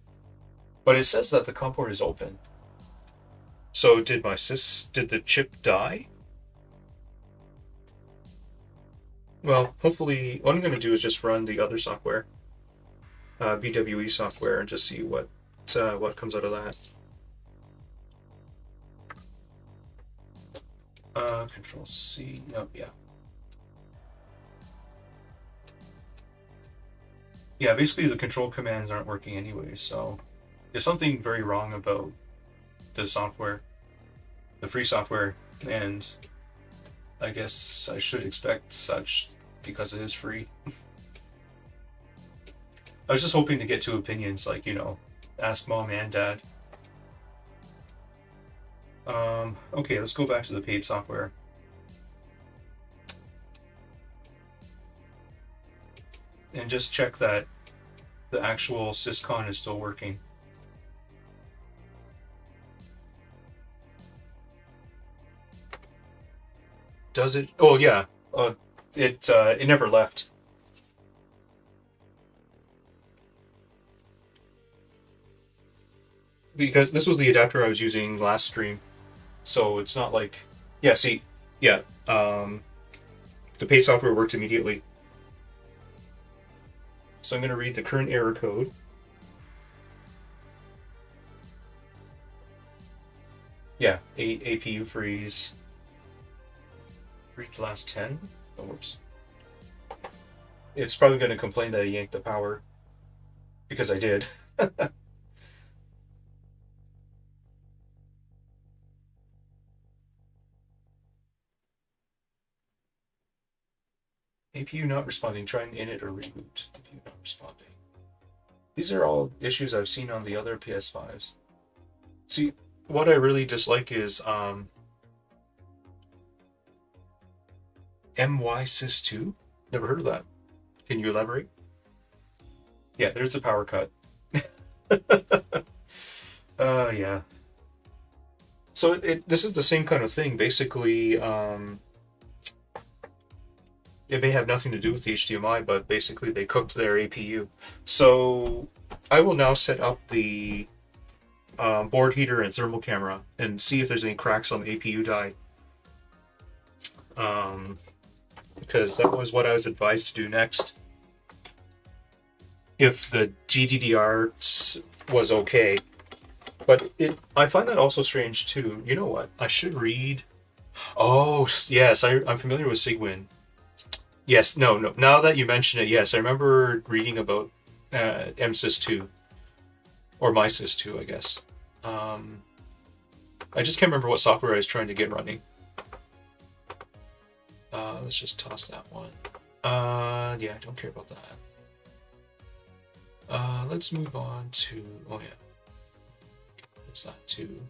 But it says that the COM port is open. So did the chip die? Well, hopefully, what I'm going to do is just run the other software, BWE software, and just see what comes out of that. Control C. No, yeah. Yeah, basically the control commands aren't working anyway, so there's something very wrong about the software, the free software, and I guess I should expect such because it is free. I was just hoping to get 2 opinions, like, ask mom and dad. Okay, let's go back to the paid software. And just check that the actual syscon is still working. Does it? Oh yeah, it never left. Because this was the adapter I was using last stream, so it's not like, yeah. See, yeah, the paid software worked immediately. So I'm going to read the current error code. Yeah, APU freeze. Read the last 10. Oh, whoops. It's probably going to complain that I yanked the power because I did. APU not responding. Try and init or reboot. APU not responding. These are all issues I've seen on the other PS5s. See, what I really dislike is MYSys2. Never heard of that. Can you elaborate? Yeah, there's a power cut. Yeah. So this is the same kind of thing. Basically, it may have nothing to do with the HDMI, but basically they cooked their APU. So I will now set up the board heater and thermal camera and see if there's any cracks on the APU die. Because that was what I was advised to do next. If the GDDR was okay. But I find that also strange too. You know what? I should read. Oh, yes, I'm familiar with Sigwin. Yes, no, no. Now that you mention it, yes, I remember reading about MSys2 or MySys2, I guess. Um, I just can't remember what software I was trying to get running. Let's just toss that one. Yeah, I don't care about that. Let's move on to. Oh yeah, what's that too?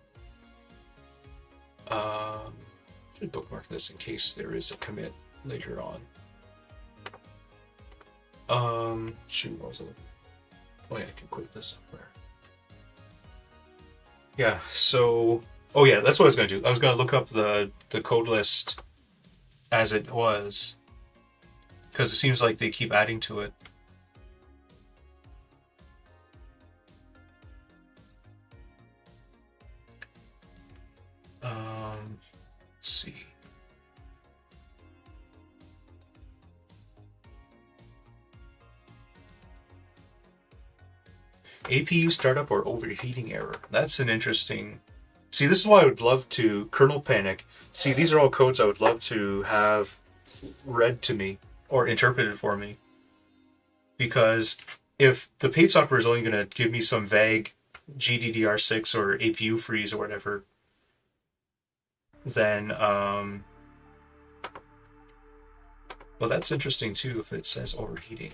Should bookmark this in case there is a commit later on. Shoot, what was it? Oh yeah, I can quit this software. Yeah, so oh yeah, that's what I was gonna do. I was gonna look up the code list as it was, because it seems like they keep adding to it. Let's see. APU startup or overheating error. That's an interesting. See, this is why I would love to kernel panic. See, these are all codes I would love to have read to me or interpreted for me. Because if the paid software is only going to give me some vague GDDR6 or APU freeze or whatever, then well, that's interesting too if it says overheating.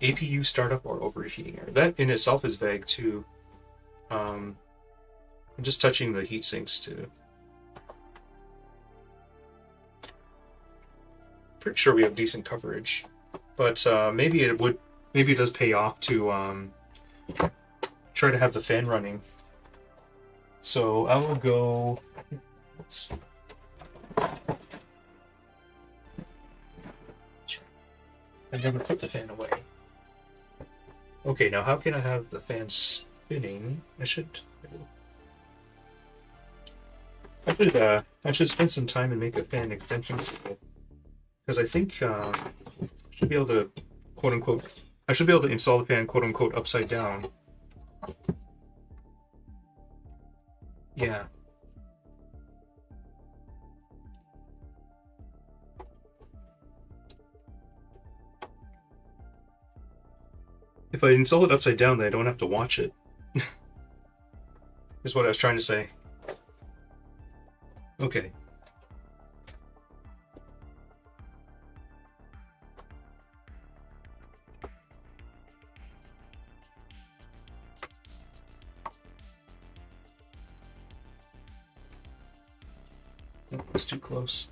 APU startup or overheating error. That in itself is vague too. I'm just touching the heat sinks too. Pretty sure we have decent coverage, but maybe it does pay off to try to have the fan running. So I will go. I never put the fan away. Okay, now how can I have the fan spinning? I should spend some time and make a fan extension because I think I should be able to quote unquote. I should be able to install the fan quote unquote upside down. Yeah. If I install it upside down, then I don't have to watch it. Is what I was trying to say. Okay. Oh, it's too close.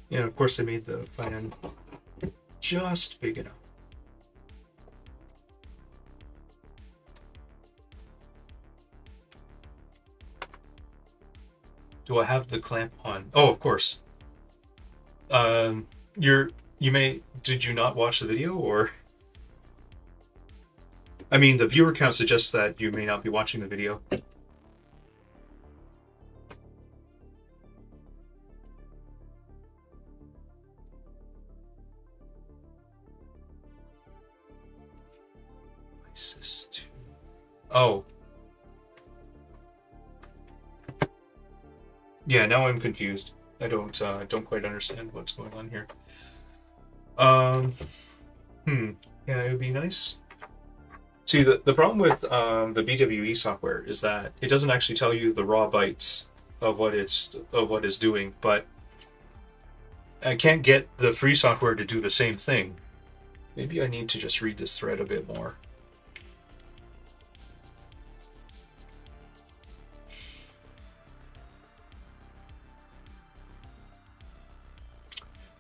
Yeah, of course I made the fan just big enough. Do I have the clamp on? Oh, of course. Did you not watch the video or? I mean, the viewer count suggests that you may not be watching the video. Oh. Yeah, now I'm confused. I don't quite understand what's going on here. Yeah, it would be nice. See, the problem with the BWE software is that it doesn't actually tell you the raw bytes of what it's doing, but I can't get the free software to do the same thing. Maybe I need to just read this thread a bit more.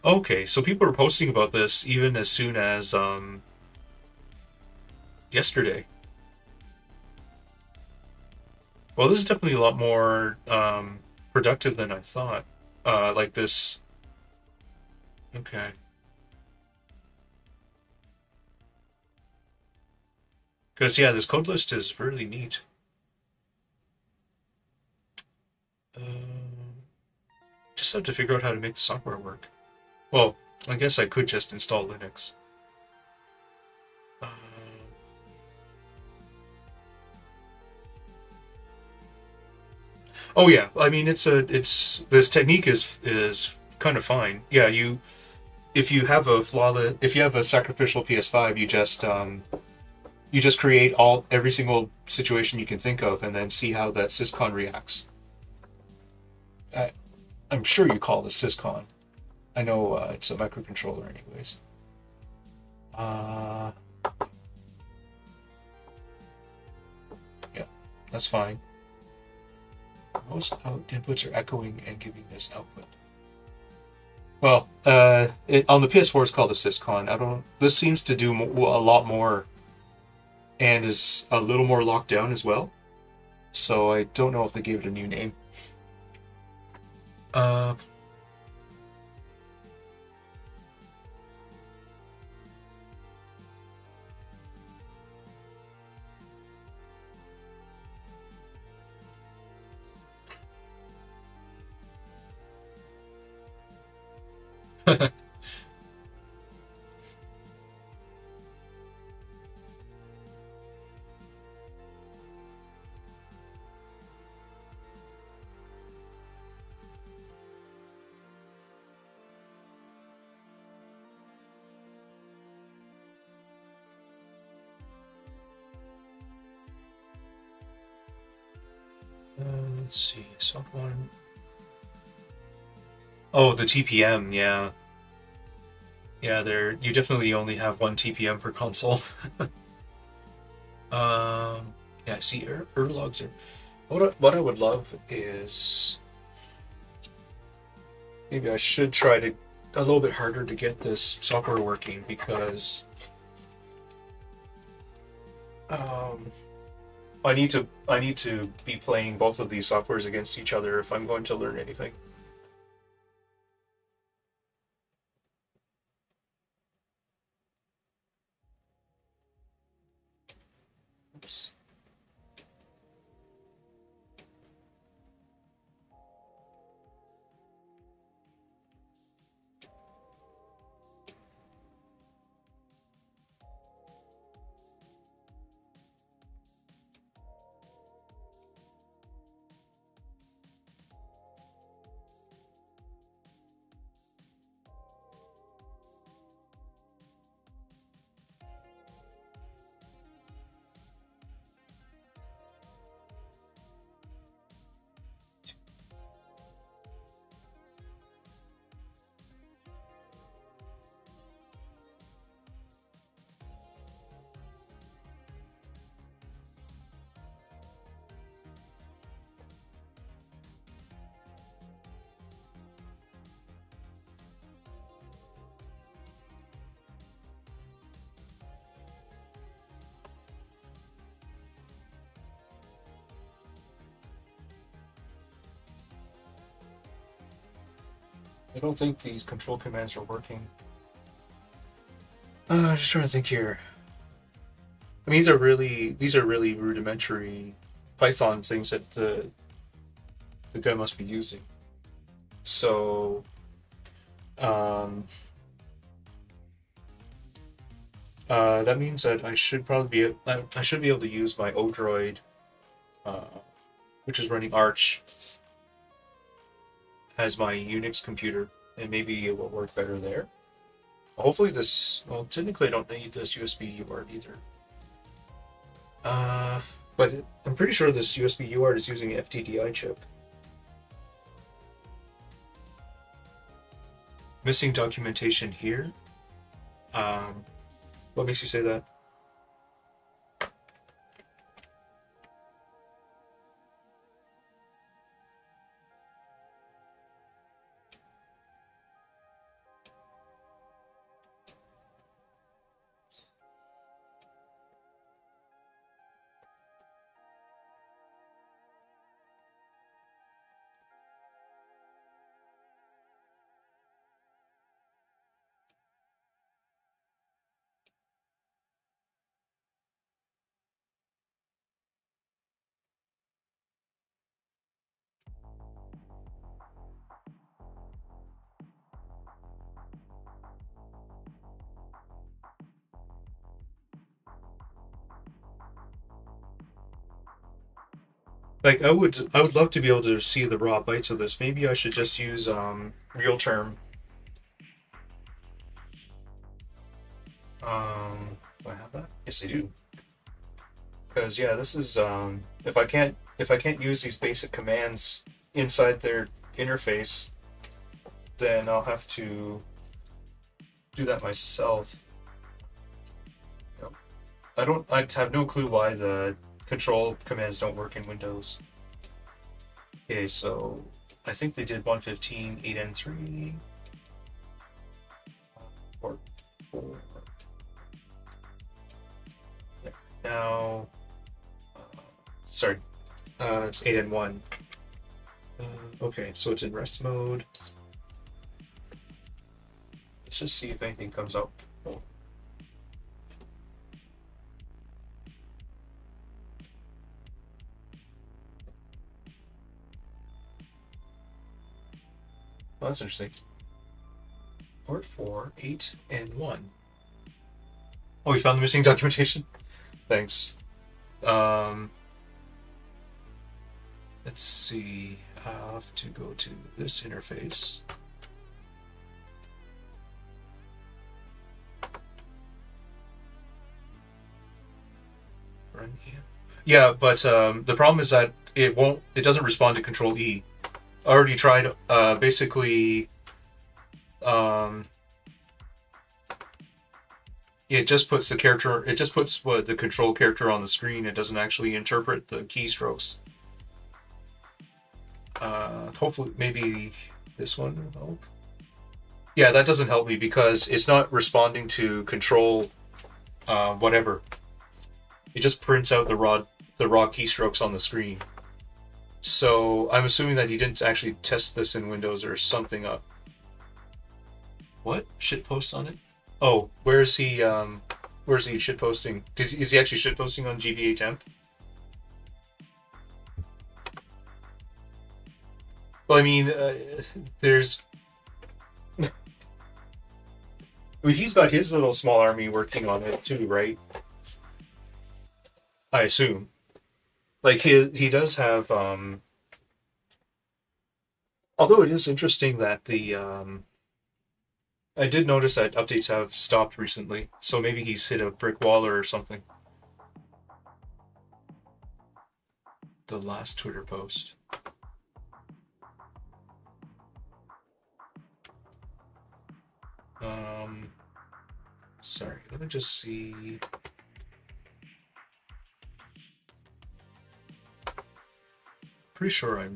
Okay, so people are posting about this even as soon as yesterday. Well, this is definitely a lot more productive than I thought. Like this. Okay. Because, yeah, this code list is really neat. Just have to figure out how to make the software work. Well, I guess I could just install Linux. Uh, oh yeah, I mean it's this technique is kind of fine. Yeah, you if you have a flawless if you have a sacrificial PS5, you just create all every single situation you can think of and then see how that syscon reacts. I, I'm sure you call this syscon. I know it's a microcontroller, anyways. Uh, yeah, that's fine. Most inputs are echoing and giving this output. Well, on the PS4 it's called a syscon. I don't. This seems to do a lot more, and is a little more locked down as well. So I don't know if they gave it a new name. Uh, let's see. Someone. Oh, the TPM. Yeah, yeah. There, you definitely only have one TPM per console. Yeah. See, logs are. What I would love is maybe I should try to a little bit harder to get this software working because um, I need to be playing both of these softwares against each other if I'm going to learn anything. Oops. I don't think these control commands are working. Just trying to think here. I mean, these are really rudimentary Python things that the guy must be using. So um, that means that I should be able to use my Odroid, uh, which is running Arch, as my Unix computer, and maybe it will work better there. Hopefully this. Well, technically I don't need this USB UART either. Uh, but I'm pretty sure this USB UART is using an FTDI chip. Missing documentation here. Um, what makes you say that? Like I would love to be able to see the raw bytes of this. Maybe I should just use real term. Do I have that? Yes, I do. Because yeah, this is if I can't use these basic commands inside their interface, then I'll have to do that myself. Yep. I have no clue why the control commands don't work in Windows. Okay, so I think they did 115, 8N3, or 4. Yeah. Now, sorry, it's 8N1. Okay, so it's in rest mode. Let's just see if anything comes up. Oh. Well, that's interesting. Port 4, 8, and 1. Oh, you found the missing documentation? Thanks. Let's see. I'll have to go to this interface. Run here. Yeah, but the problem is that it doesn't respond to Control E. I already tried basically it just puts the control character on the screen. It doesn't actually interpret the keystrokes. Hopefully maybe this one will help. Yeah, that doesn't help me because it's not responding to control whatever. It just prints out the raw keystrokes on the screen. So I'm assuming that he didn't actually test this in Windows or something up. What? Shitposts on it? Oh, where's he shitposting? Is he actually shitposting on GBA temp? Well, I mean, there's... I mean, he's got his little small army working on it too, right? I assume. Like, he does have... Although it is interesting that the... I did notice that updates have stopped recently, so maybe he's hit a brick wall or something. The last Twitter post. Sorry, let me just see. Pretty sure I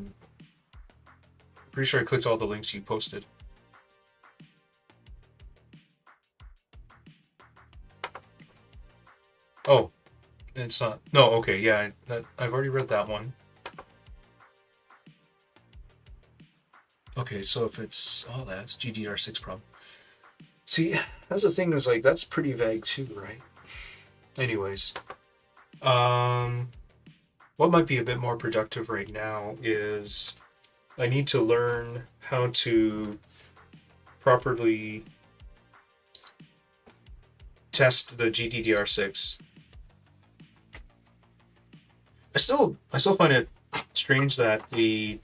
clicked all the links you posted. Oh, it's not. No, okay, yeah, I've already read that one. Okay, so if it's... Oh, that's GDR6 problem. See, that's the thing, is like, that's pretty vague too, right? Anyways. What might be a bit more productive right now is I need to learn how to properly test the GDDR6. I still find it strange that the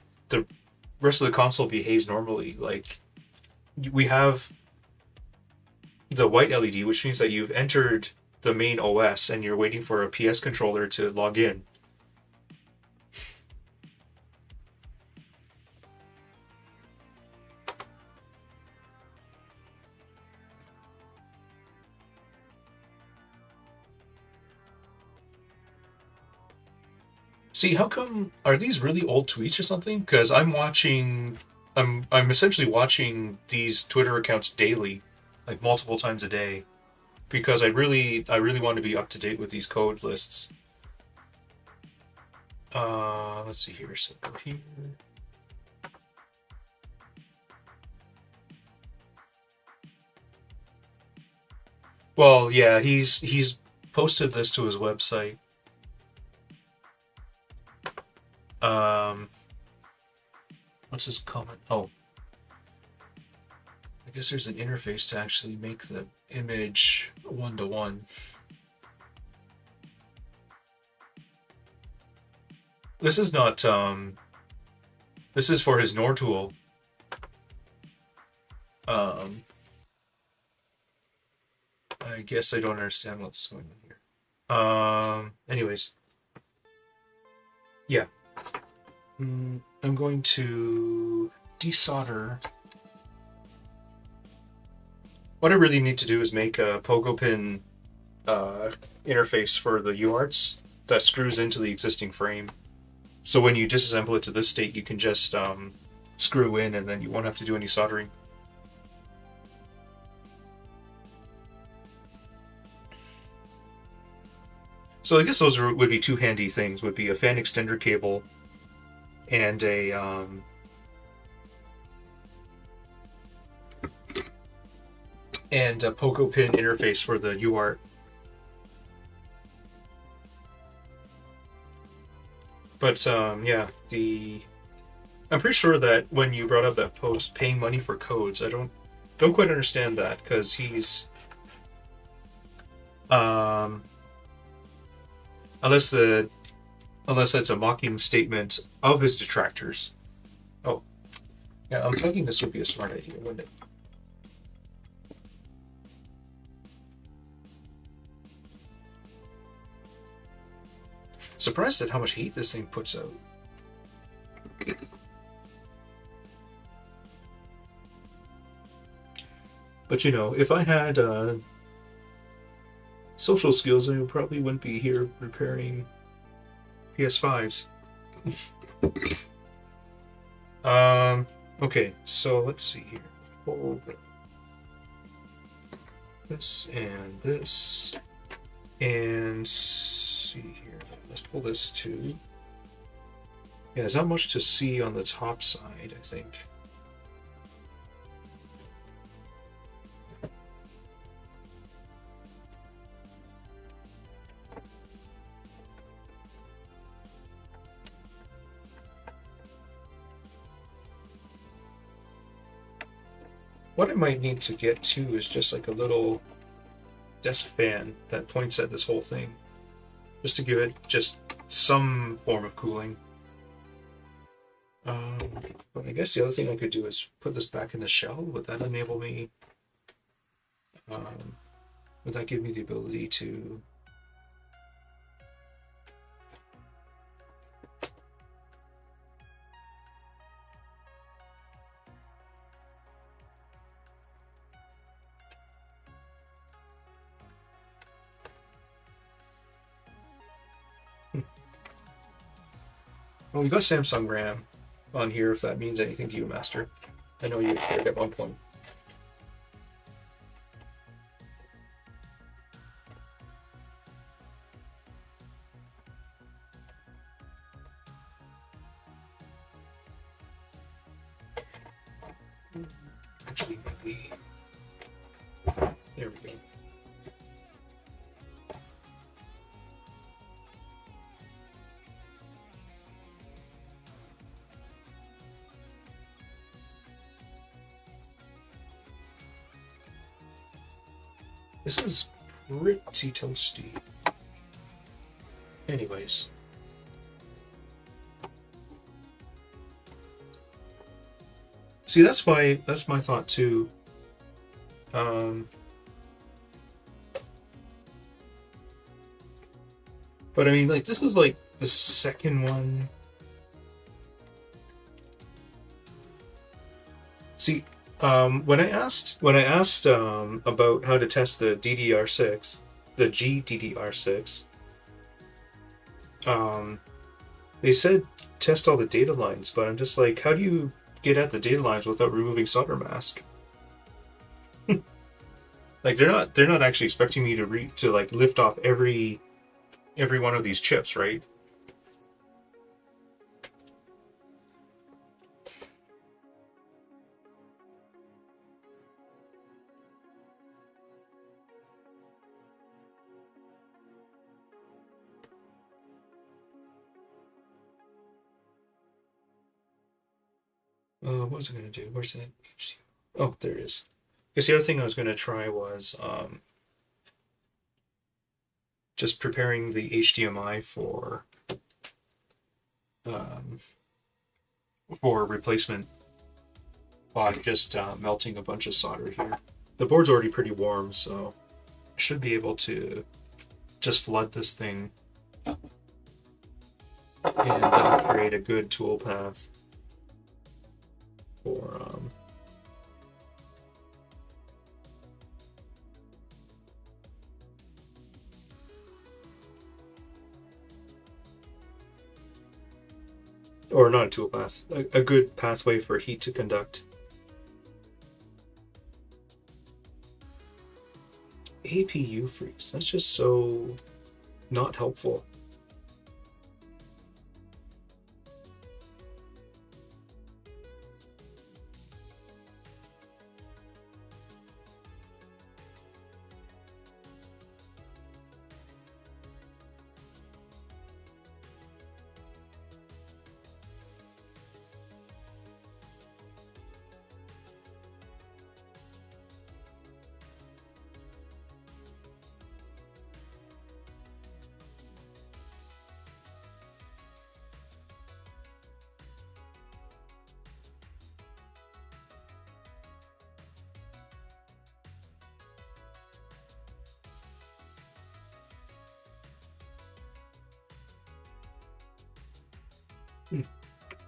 rest of the console behaves normally. Like, we have the white LED, which means that you've entered the main OS and you're waiting for a PS controller to log in. See, how come, are these really old tweets or something? Because I'm essentially watching these Twitter accounts daily, like multiple times a day, because I really want to be up to date with these code lists. Let's see here. So go here. Well, yeah, he's posted this to his website. What's his comment? Oh, I guess there's an interface to actually make the image one-to-one. This is not, this is for his NOR tool. I guess I don't understand what's going on here. Anyways. Yeah. I'm going to desolder. What I really need to do is make a pogo pin interface for the UARTs that screws into the existing frame. So when you disassemble it to this state, you can just screw in and then you won't have to do any soldering. So I guess those would be two handy things, would be a fan extender cable and a pogo pin interface for the UART. But yeah, I'm pretty sure that when you brought up that post, paying money for codes, I don't quite understand that, because he's unless that's a mocking statement of his detractors. Oh, yeah, I'm thinking this would be a smart idea, wouldn't it? Surprised at how much heat this thing puts out. But you know, if I had social skills, I probably wouldn't be here repairing PS5s. Okay, so let's see here. Pull this and this, and see here. Let's pull this too. Yeah, there's not much to see on the top side, I think. What I might need to get to is just like a little desk fan that points at this whole thing, just to give it just some form of cooling. But I guess the other thing I could do is put this back in the shell. Would that enable me? Would that give me the ability to? Well, we got Samsung RAM on here, if that means anything to you, Master. I know you cared at one point. Actually, maybe. There we go. This is pretty toasty. Anyways. See, that's my thought too. But I mean, like, this is like the second one. See, when I asked about how to test the DDR6, the GDDR6, they said test all the data lines, but I'm just like, how do you get at the data lines without removing solder mask? Like, they're not actually expecting me to like lift off every one of these chips, right? What was I going to do? Where's that HDMI? Oh, there it is. I guess the other thing I was going to try was just preparing the HDMI for um, for replacement by just melting a bunch of solder here. The board's already pretty warm, so I should be able to just flood this thing and create a good tool path for or not a tool path, a good pathway for heat to conduct. APU freeze, that's just so not helpful.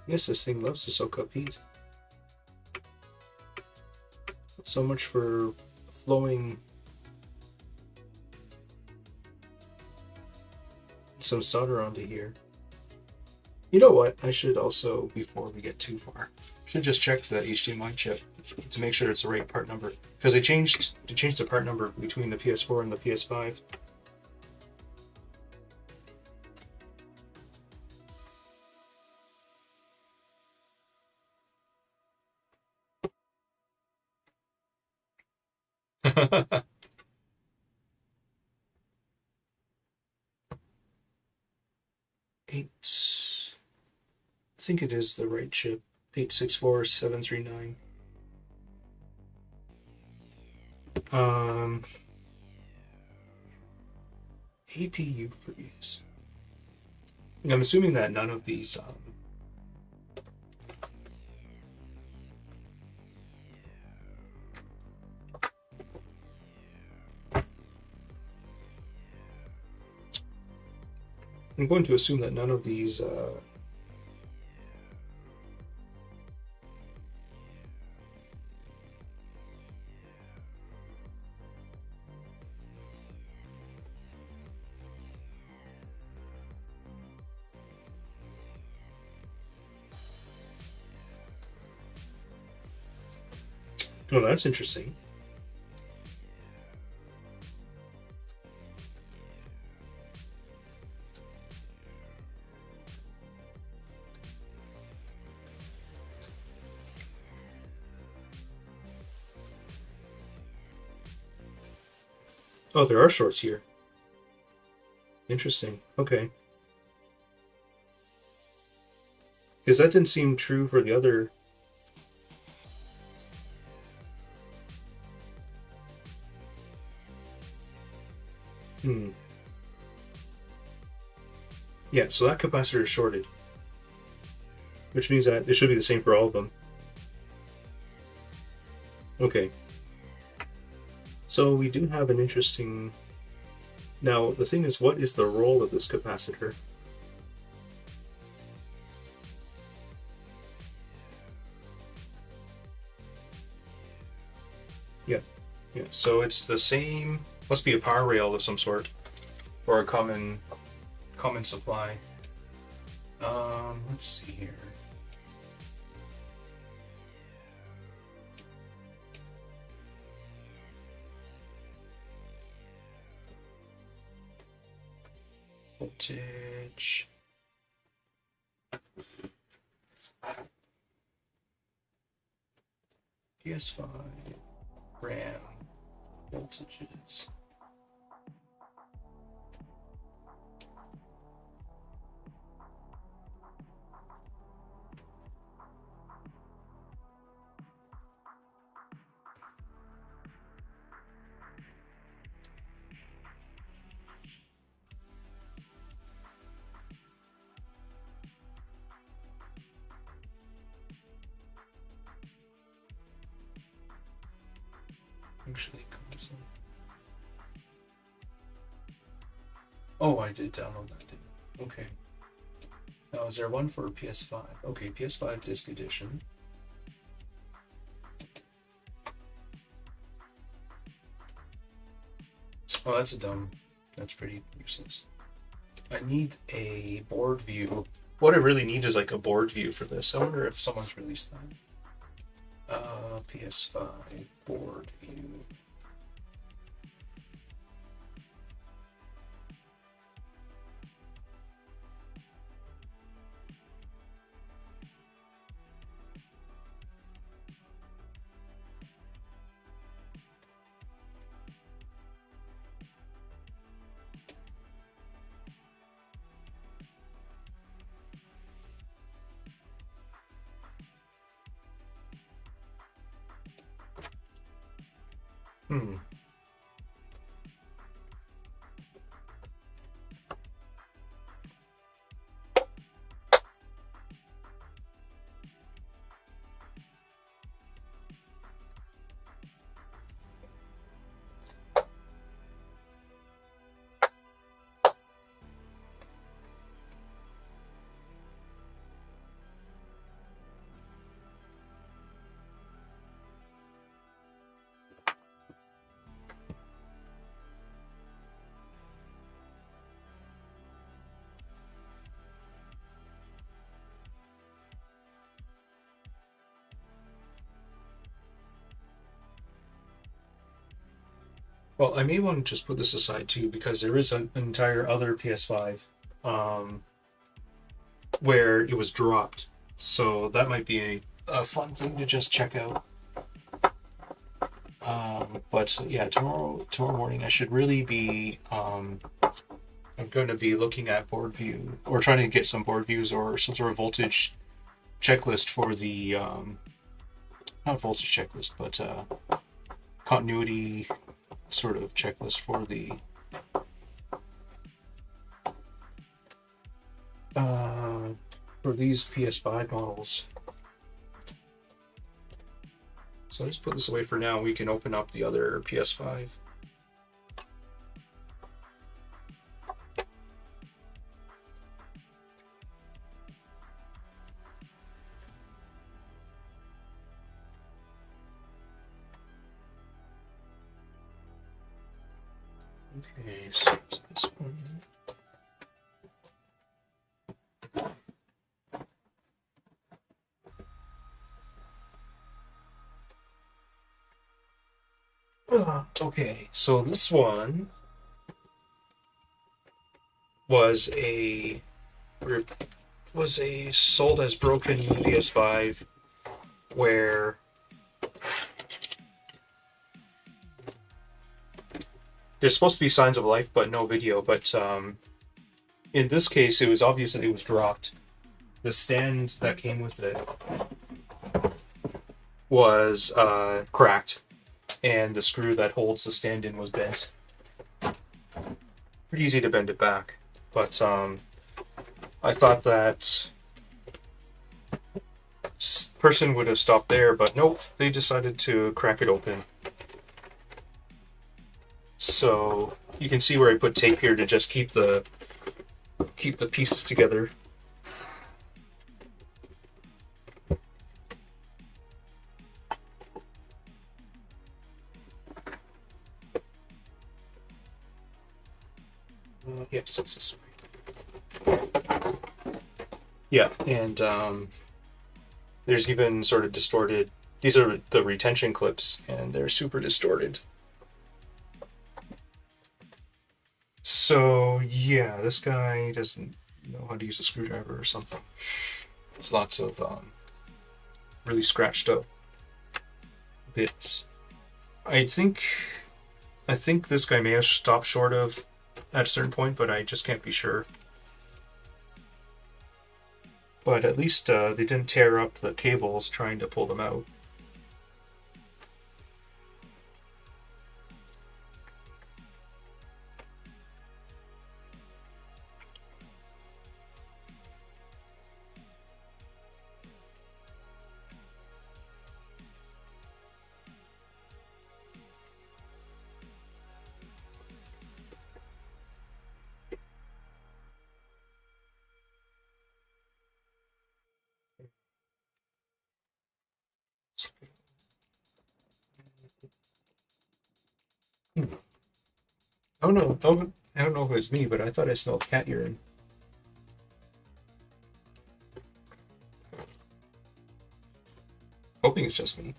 Yes, this thing loves to soak up heat. So much for flowing some solder onto here. You know what? I should also, before we get too far, should just check the HDMI chip to make sure it's the right part number. Because they changed the part number between the PS4 and the PS5. I think it is the right chip. 864739. APU freeze. I'm assuming that none of these I'm going to assume that none of these oh, that's interesting. Oh, there are shorts here. Interesting. Okay. Because that didn't seem true for the other. Yeah, so that capacitor is shorted. Which means that it should be the same for all of them. Okay. So we do have an interesting... Now, the thing is, what is the role of this capacitor? Yeah. Yeah, so it's the same... Must be a power rail of some sort. Or a common supply. Let's see here. Voltage. PS5 RAM voltages. actually console. Oh, I did download that, didn't I? Okay. Now, is there one for PS5? Okay, PS5 disc edition. Oh, that's dumb. That's pretty useless. I need a board view. What I really need is like a board view for this. I wonder if someone's released that. PS5 board view. Hmm. Well, I may want to just put this aside too, because there is an entire other PS5 where it was dropped. So that might be a fun thing to just check out. But yeah, tomorrow morning I should really be. I'm going to be looking at board view or trying to get some board views or some sort of voltage checklist for the not voltage checklist, but continuity sort of checklist for these PS5 models. So I'll just put this away for now. We can open up the other PS5. Okay, so this one. Okay, so this one was a sold as broken PS5 where there's supposed to be signs of life but no video, but in this case it was obvious that it was dropped. The stand that came with it was cracked, and the screw that holds the stand in was bent. Pretty easy to bend it back, but I thought that person would have stopped there, but nope, they decided to crack it open. So you can see where I put tape here to just keep the pieces together. Yes, it's this way. Yeah, and there's even sort of distorted. These are the retention clips, and they're super distorted. So yeah, this guy doesn't know how to use a screwdriver or something. There's lots of really scratched up bits. I think this guy may have stopped short of at a certain point, but I just can't be sure. But at least they didn't tear up the cables trying to pull them out. Oh no, oh, I don't know if it was me, but I thought I smelled cat urine. Hoping it's just me.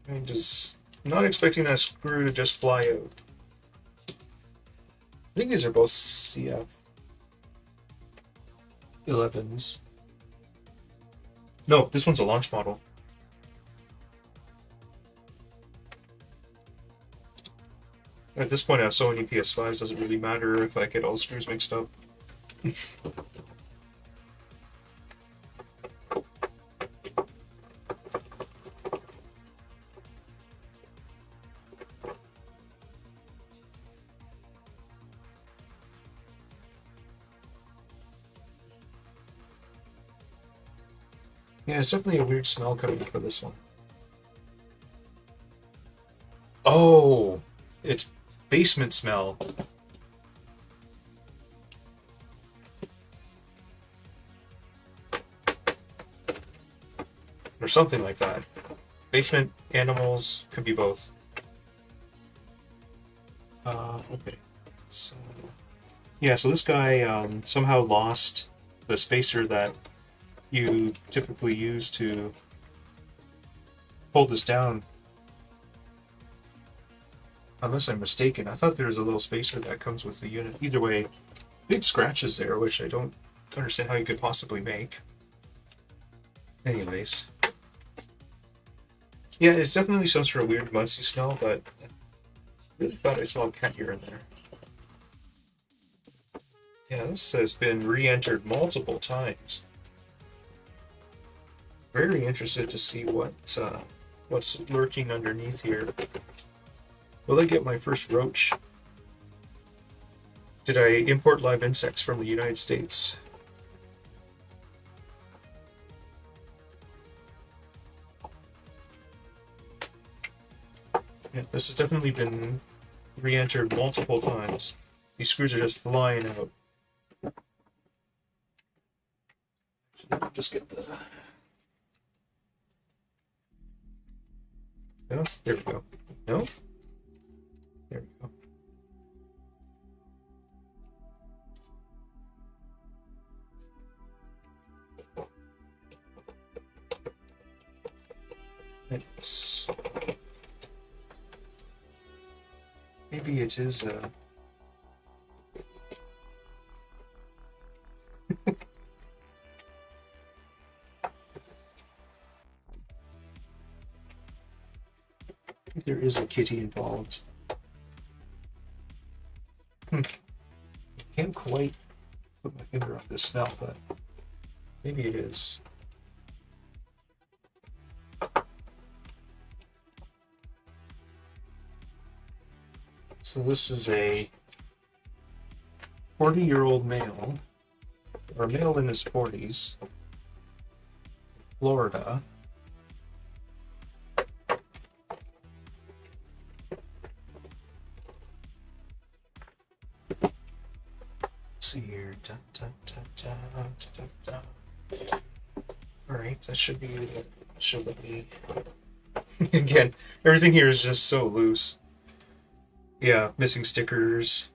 I'm just not expecting that screw to just fly out. I think these are both CF 11s. No, this one's a launch model. At this point, I have so many PS5s, doesn't really matter if I get all the screws mixed up. Yeah, it's definitely a weird smell coming for this one. Oh, it's basement smell. Or something like that. Basement animals could be both. Okay. So, yeah, so this guy somehow lost the spacer that you typically use to hold this down. Unless I'm mistaken, I thought there was a little spacer that comes with the unit. Either way, big scratches there, which I don't understand how you could possibly make. Anyways. Yeah, it's definitely some sort of weird musty smell, but I really thought I saw cat urine there. Yeah, this has been re-entered multiple times. Very interested to see what's lurking underneath here. Will I get my first roach? Did I import live insects from the United States? Yeah, this has definitely been re-entered multiple times. These screws are just flying out. So let me just get the... No? There we go. No? There we go. It's... Maybe it is there is a kitty involved. Can't quite put my finger on this smell, but maybe it is. So this is a 40-year-old male, or a male in his 40s, Florida. Let's see here. Da, da, da, da, da, da. All right, that should be it. Should let me. Again, everything here is just so loose. Yeah, missing stickers,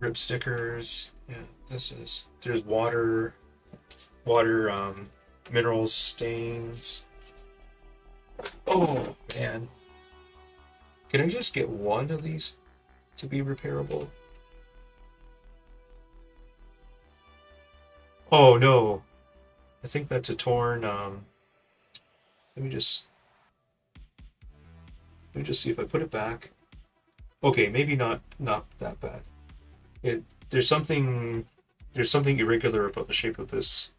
rip stickers. Yeah, there's water, minerals stains. Oh man, can I just get one of these to be repairable? Oh no, I think that's a torn. Let me just see if I put it back. Okay, maybe not that bad. There's something irregular about the shape of this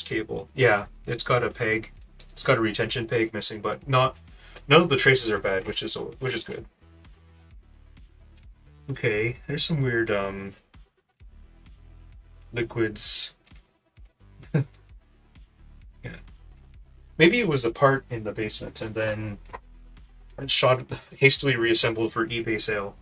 cable. Yeah, it's got a peg. It's got a retention peg missing, but none of the traces are bad, which is good. Okay, there's some weird liquids. Yeah. Maybe it was a part in the basement and then hastily reassembled for eBay sale.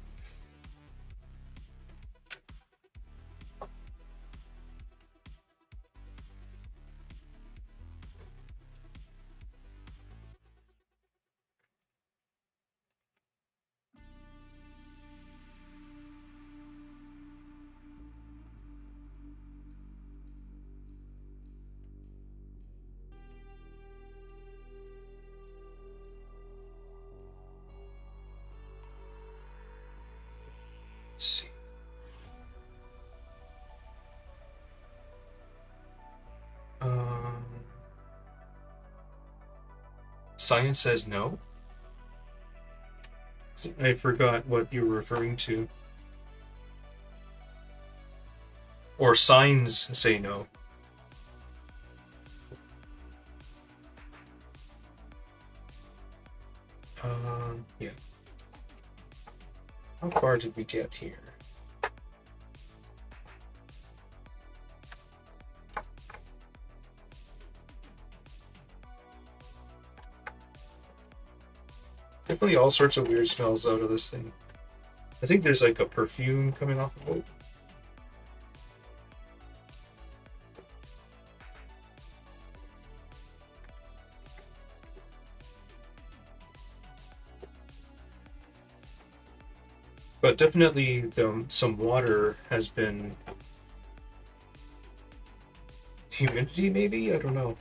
see. Science says no. I forgot what you were referring to. Or signs say no. Yeah. How far did we get here? Definitely all sorts of weird smells out of this thing. I think there's like a perfume coming off of it. But definitely some water has been... Humidity, maybe? I don't know.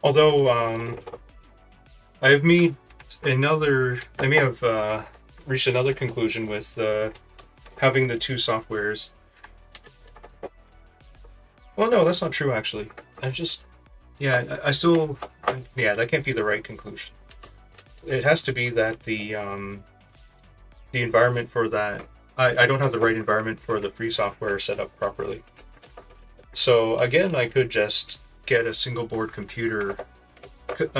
Although, I've made I may have reached another conclusion with having the two softwares. Well, no, that's not true, actually. I still, yeah, that can't be the right conclusion. It has to be that the environment for that, I don't have the right environment for the free software set up properly. So, again, I could just get a single board computer.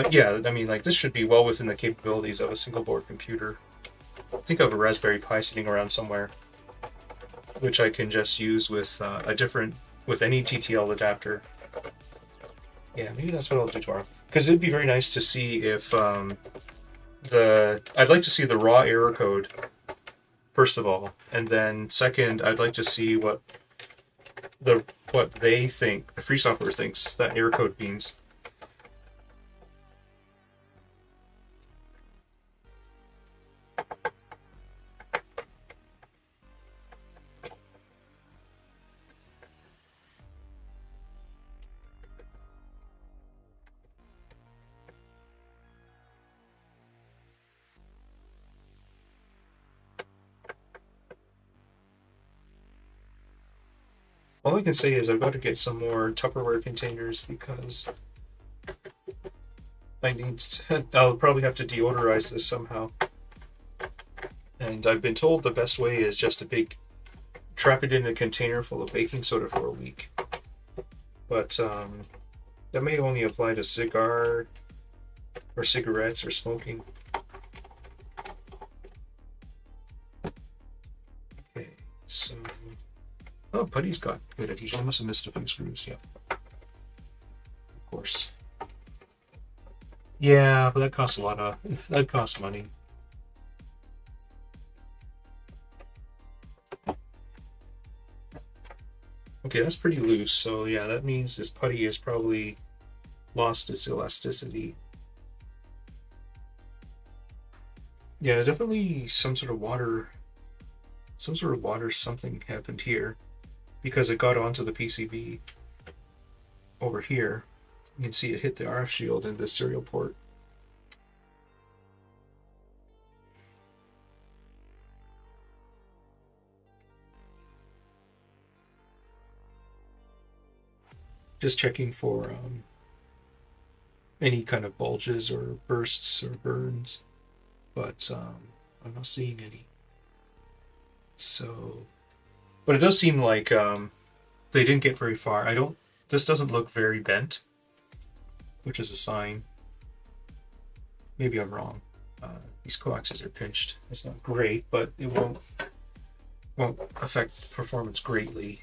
Yeah, I mean, like, this should be well within the capabilities of a single board computer. Think of a Raspberry Pi sitting around somewhere, which I can just use with with any TTL adapter. Yeah, maybe that's what I'll do tomorrow. Because it'd be very nice to see if I'd like to see the raw error code, first of all, and then second, I'd like to see what they think, the free software thinks that error code means. All I can say is I've got to get some more Tupperware containers because I'll probably have to deodorize this somehow. And I've been told the best way is just trap it in a container full of baking soda for a week. But that may only apply to cigar or cigarettes or smoking. Okay, so... Oh, Putty's got good adhesion. I must have missed a few screws, yeah. Of course. Yeah, but that costs that costs money. Okay, that's pretty loose, so yeah, that means this putty has probably lost its elasticity. Yeah, definitely some sort of water something happened here because it got onto the PCB over here. You can see it hit the RF shield and the serial port. Just checking for any kind of bulges or bursts or burns, but I'm not seeing any. So, but it does seem like they didn't get very far. This doesn't look very bent, which is a sign. Maybe I'm wrong. These coaxes are pinched. It's not great, but it won't affect performance greatly.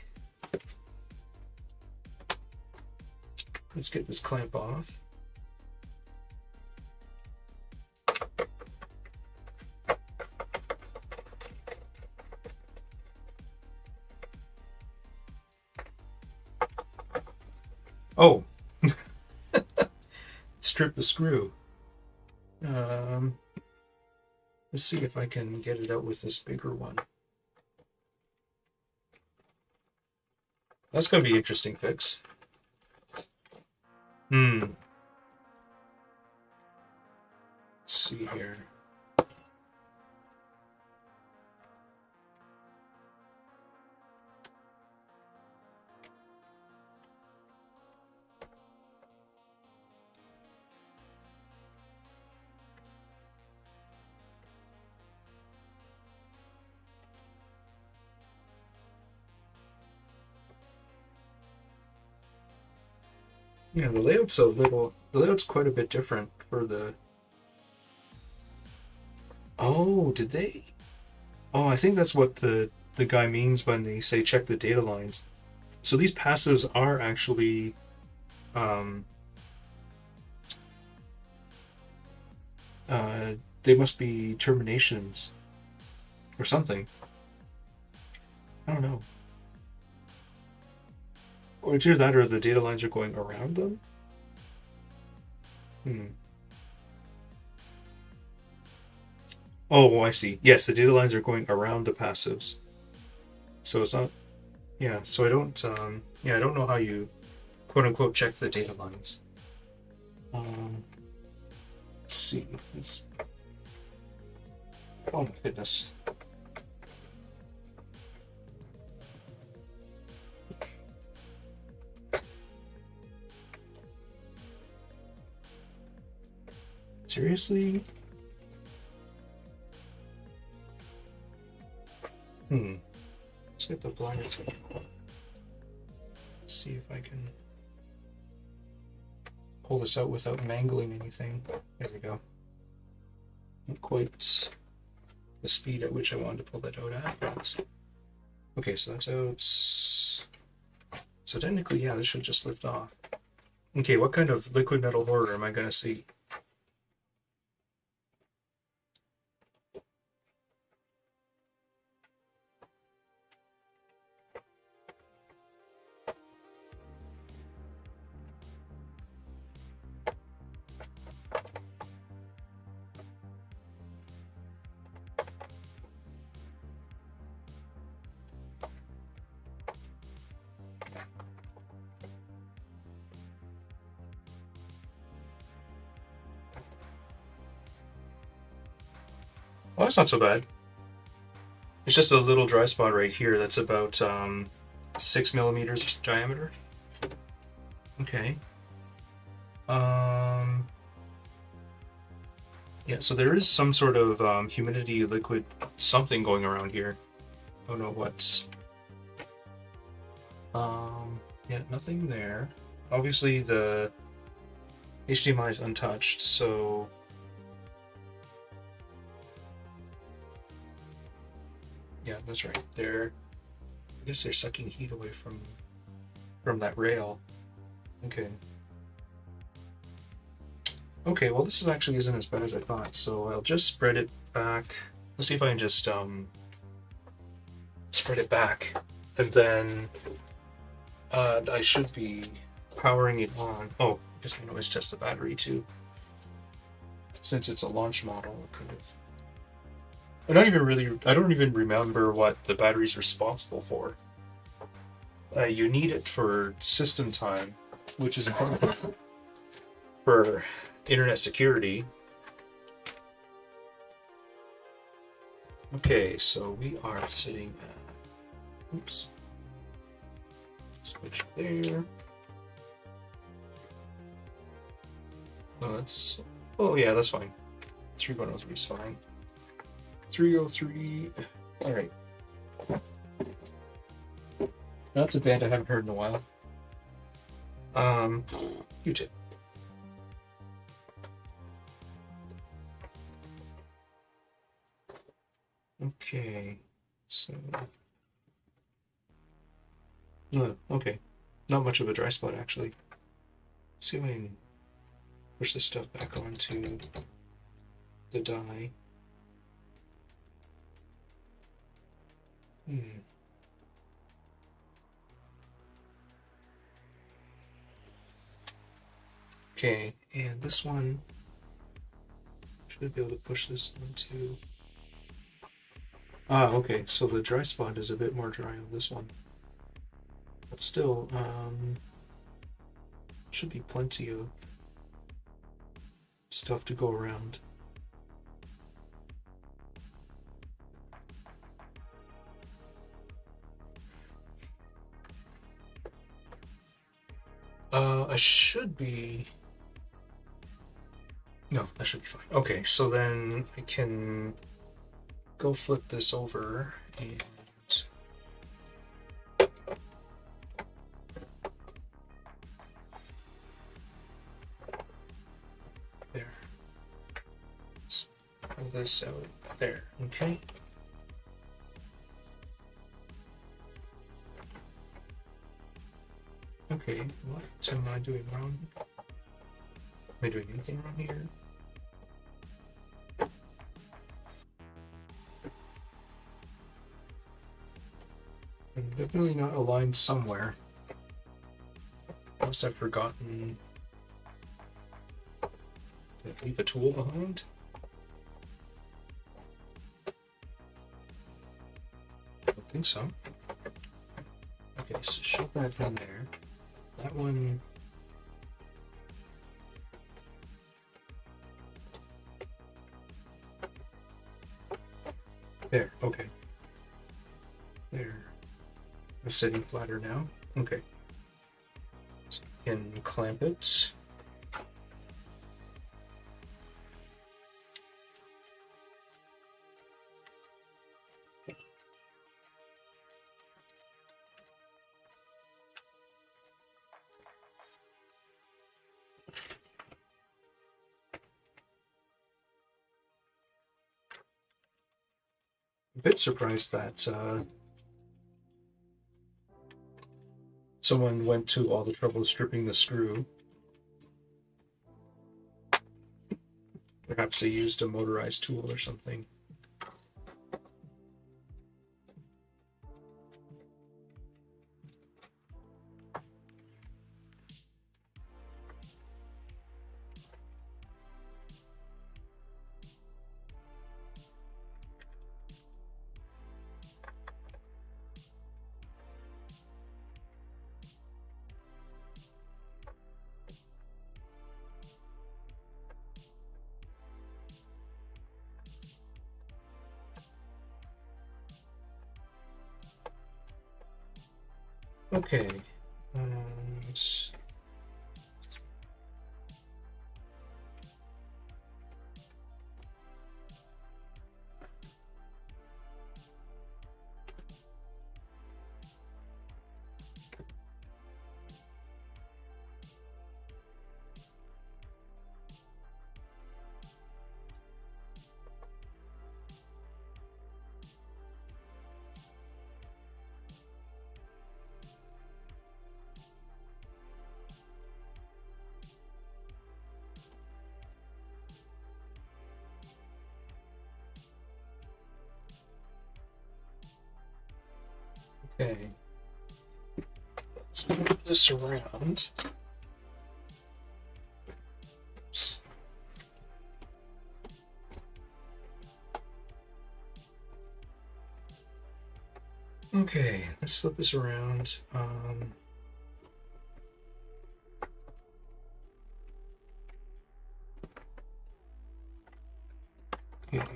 Let's get this clamp off. Oh, strip the screw. Let's see if I can get it out with this bigger one. That's going to be an interesting fix. Let's see here. Yeah, the layout's quite a bit different for the... Oh, did they? Oh, I think that's what the guy means when they say check the data lines. So these passives are actually they must be terminations or something. I don't know. Or it's either that or the data lines are going around them. Oh, I see. Yes, the data lines are going around the passives. So it's not... Yeah, so I don't know how you quote-unquote check the data lines. Let's see. Oh my goodness. Seriously? Let's get the blinder to see if I can pull this out without mangling anything. There we go. Not quite the speed at which I wanted to pull that out at, but... Okay, so that's out. So technically, yeah, this should just lift off. Okay, what kind of liquid metal horror am I going to see? Well, that's not so bad. It's just a little dry spot right here that's about 6 millimeters diameter. Okay. Yeah, so there is some sort of humidity liquid something going around here. Don't know what's... yeah, nothing there. Obviously the HDMI is untouched, so... Yeah, that's right. I guess they're sucking heat away from that rail. Okay. Okay, well this actually isn't as bad as I thought, so I'll just spread it back. Let's see if I can just spread it back, and then I should be powering it on. Oh, I guess I can always test the battery too. Since it's a launch model, kind of. I don't even remember what the battery's responsible for. You need it for system time, which is important for internet security. Okay, so we are sitting at... Oops. Switch there. No, that's... Oh, yeah, that's fine. 3.03 is fine. 303... Alright. That's a band I haven't heard in a while. Q-Tip. Okay, so... No, okay. Not much of a dry spot, actually. Let's see if I can push this stuff back onto the die. Okay, and this one should be able to push this into... Ah, okay, so the dry spot is a bit more dry on this one. But still, should be plenty of stuff to go around. I should be... No, that should be fine. Okay, so then I can go flip this over and... There. Let's pull this out. There, okay. Okay, what am I doing wrong? Am I doing anything wrong here? I'm definitely not aligned somewhere. Must have forgotten to leave a tool behind. I don't think so. Okay, so shove that in there. That one... There, okay. There. It's sitting flatter now. Okay. So I can clamp it. A bit surprised that someone went to all the trouble of stripping the screw. Perhaps they used a motorized tool or something. Okay. Okay. Let's move this around. Oops. Okay, let's flip this around. Okay.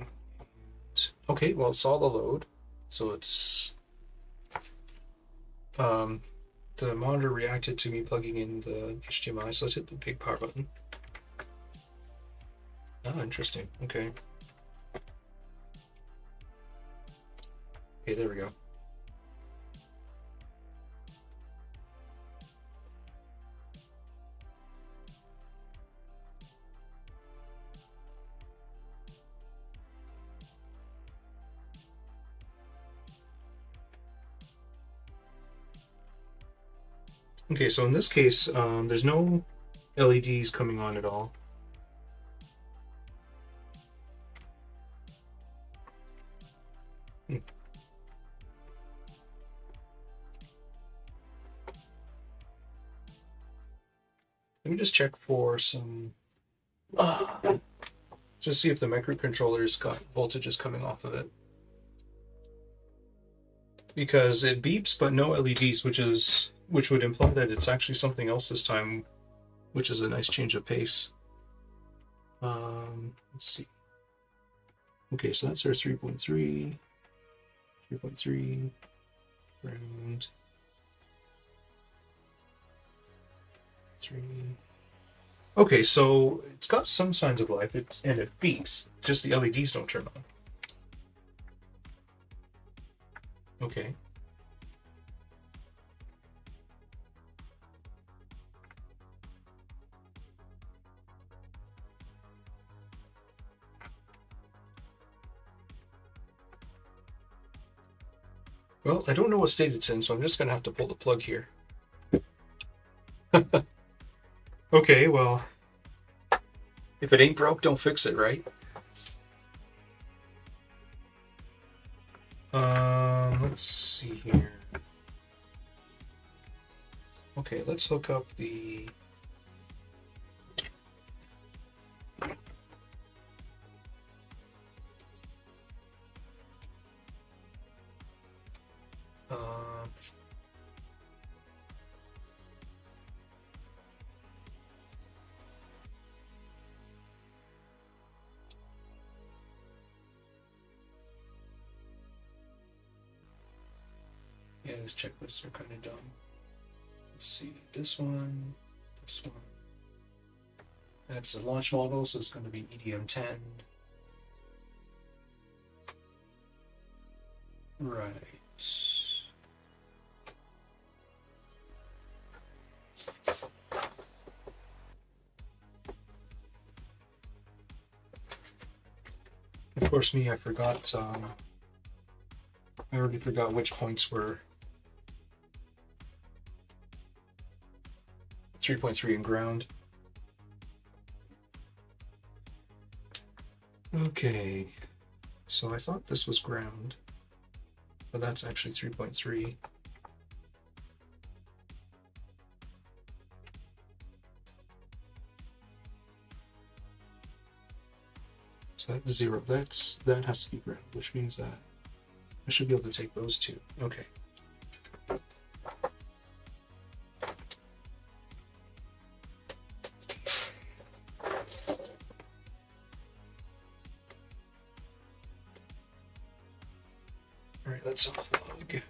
Okay, well, it saw the load, so it's the monitor reacted to me plugging in the HDMI, so let's hit the big power button. Oh, interesting. Okay. Okay, there we go. Okay, so in this case, there's no LEDs coming on at all. Hmm. Let me just check for some. Just see if the microcontroller's got voltages coming off of it. Because it beeps but no LEDs, which would imply that it's actually something else this time, which is a nice change of pace. Let's see. Okay, so that's our 3.3, 3.3, ground, 3. Okay, so it's got some signs of life, and it beeps. Just the LEDs don't turn on. Okay. Well, I don't know what state it's in, so I'm just going to have to pull the plug here. Okay, well, if it ain't broke, don't fix it, right? Let's see here. Okay, let's hook up the... Yeah, these checklists are kind of dumb. Let's see, this one, this one. That's the launch model, so it's going to be EDM10. Right. Of course, me, I forgot. I already forgot which points were 3.3 and ground. Okay, so I thought this was ground, but that's actually 3.3. So that's 0. That has to be ground, which means that I should be able to take those two. Okay. All right, let's unplug.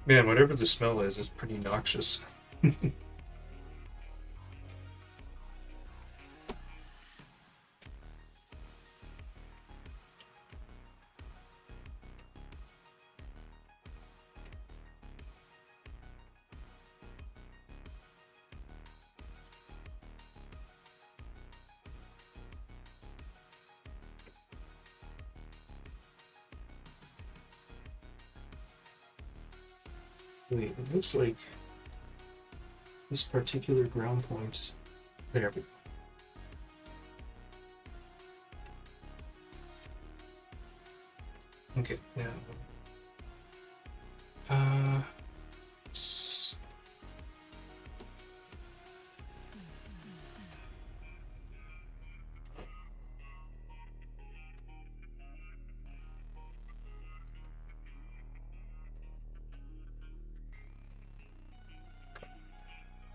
Man, whatever the smell is pretty noxious. Wait, it looks like this particular ground point. There we go. Okay, now.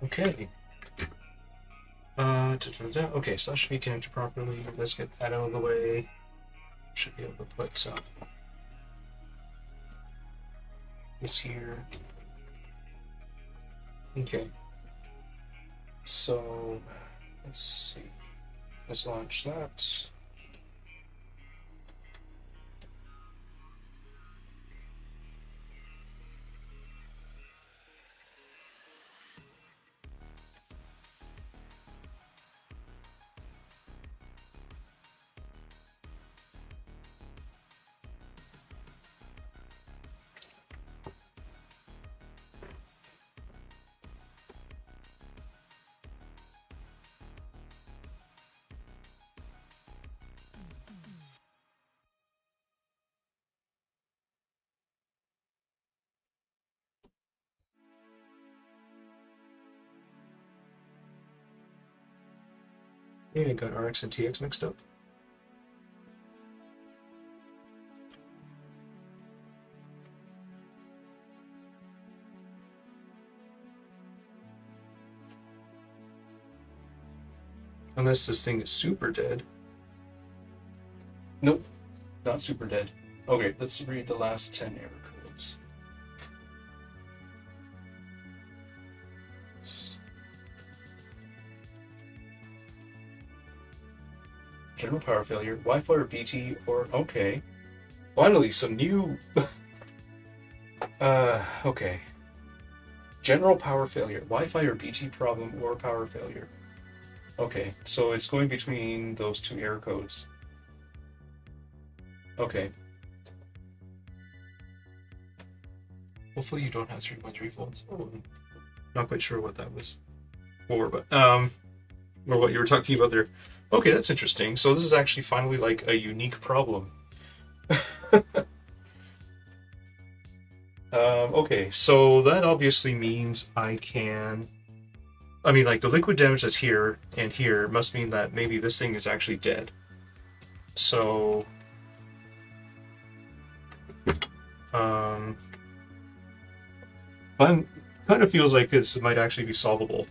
Okay. Okay, so that should be connected properly. Let's get that out of the way. Should be able to put this here. Okay. So let's see. Let's launch that. Yeah, I got RX and TX mixed up. Unless this thing is super dead. Nope, not super dead. Okay, let's read the last 10 error codes. General power failure, Wi-Fi or BT, or okay. Finally, some new. Okay. General power failure, Wi-Fi or BT problem, or power failure. Okay, so it's going between those two error codes. Okay. Hopefully you don't have 3.3 volts. Oh, not quite sure what that was for, but or what you were talking about there. Okay, that's interesting. So this is actually finally like a unique problem. Okay, so that obviously means I mean, like the liquid damage that's here and here must mean that maybe this thing is actually dead. So, kind of feels like this might actually be solvable.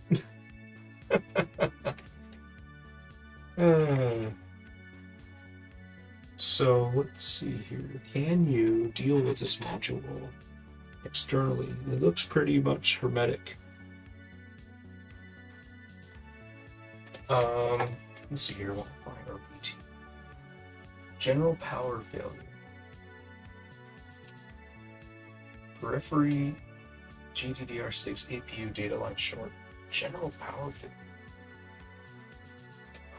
So let's see here. Can you deal with this module externally? It looks pretty much hermetic. Let's see here. Wi-Fi or BT. General power failure. Periphery GDDR6 APU data line short. General power failure.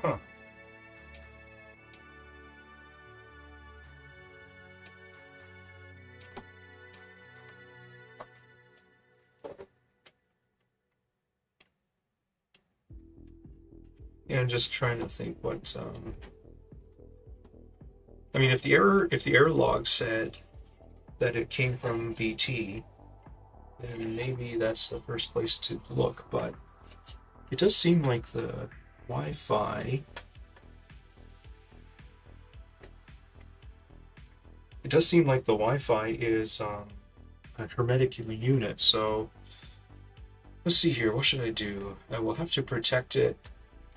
Huh. Yeah, I'm just trying to think what I mean, if the error log said that it came from BT, then maybe that's the first place to look, but it does seem like the Wi-Fi is a hermetic unit, so let's see here. What should I do? I will have to protect it.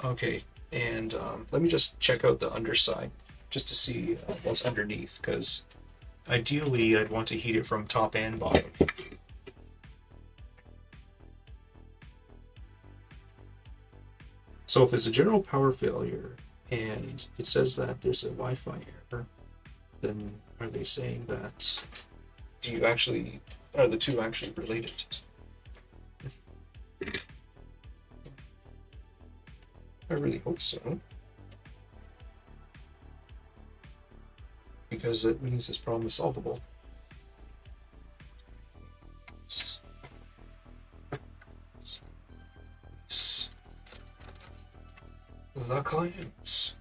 Okay, and let me just check out the underside just to see what's underneath, because ideally I'd want to heat it from top and bottom. So if it's a general power failure and it says that there's a Wi-Fi error, then are they saying that are the two actually related? I really hope so, because it means this problem is solvable. clients.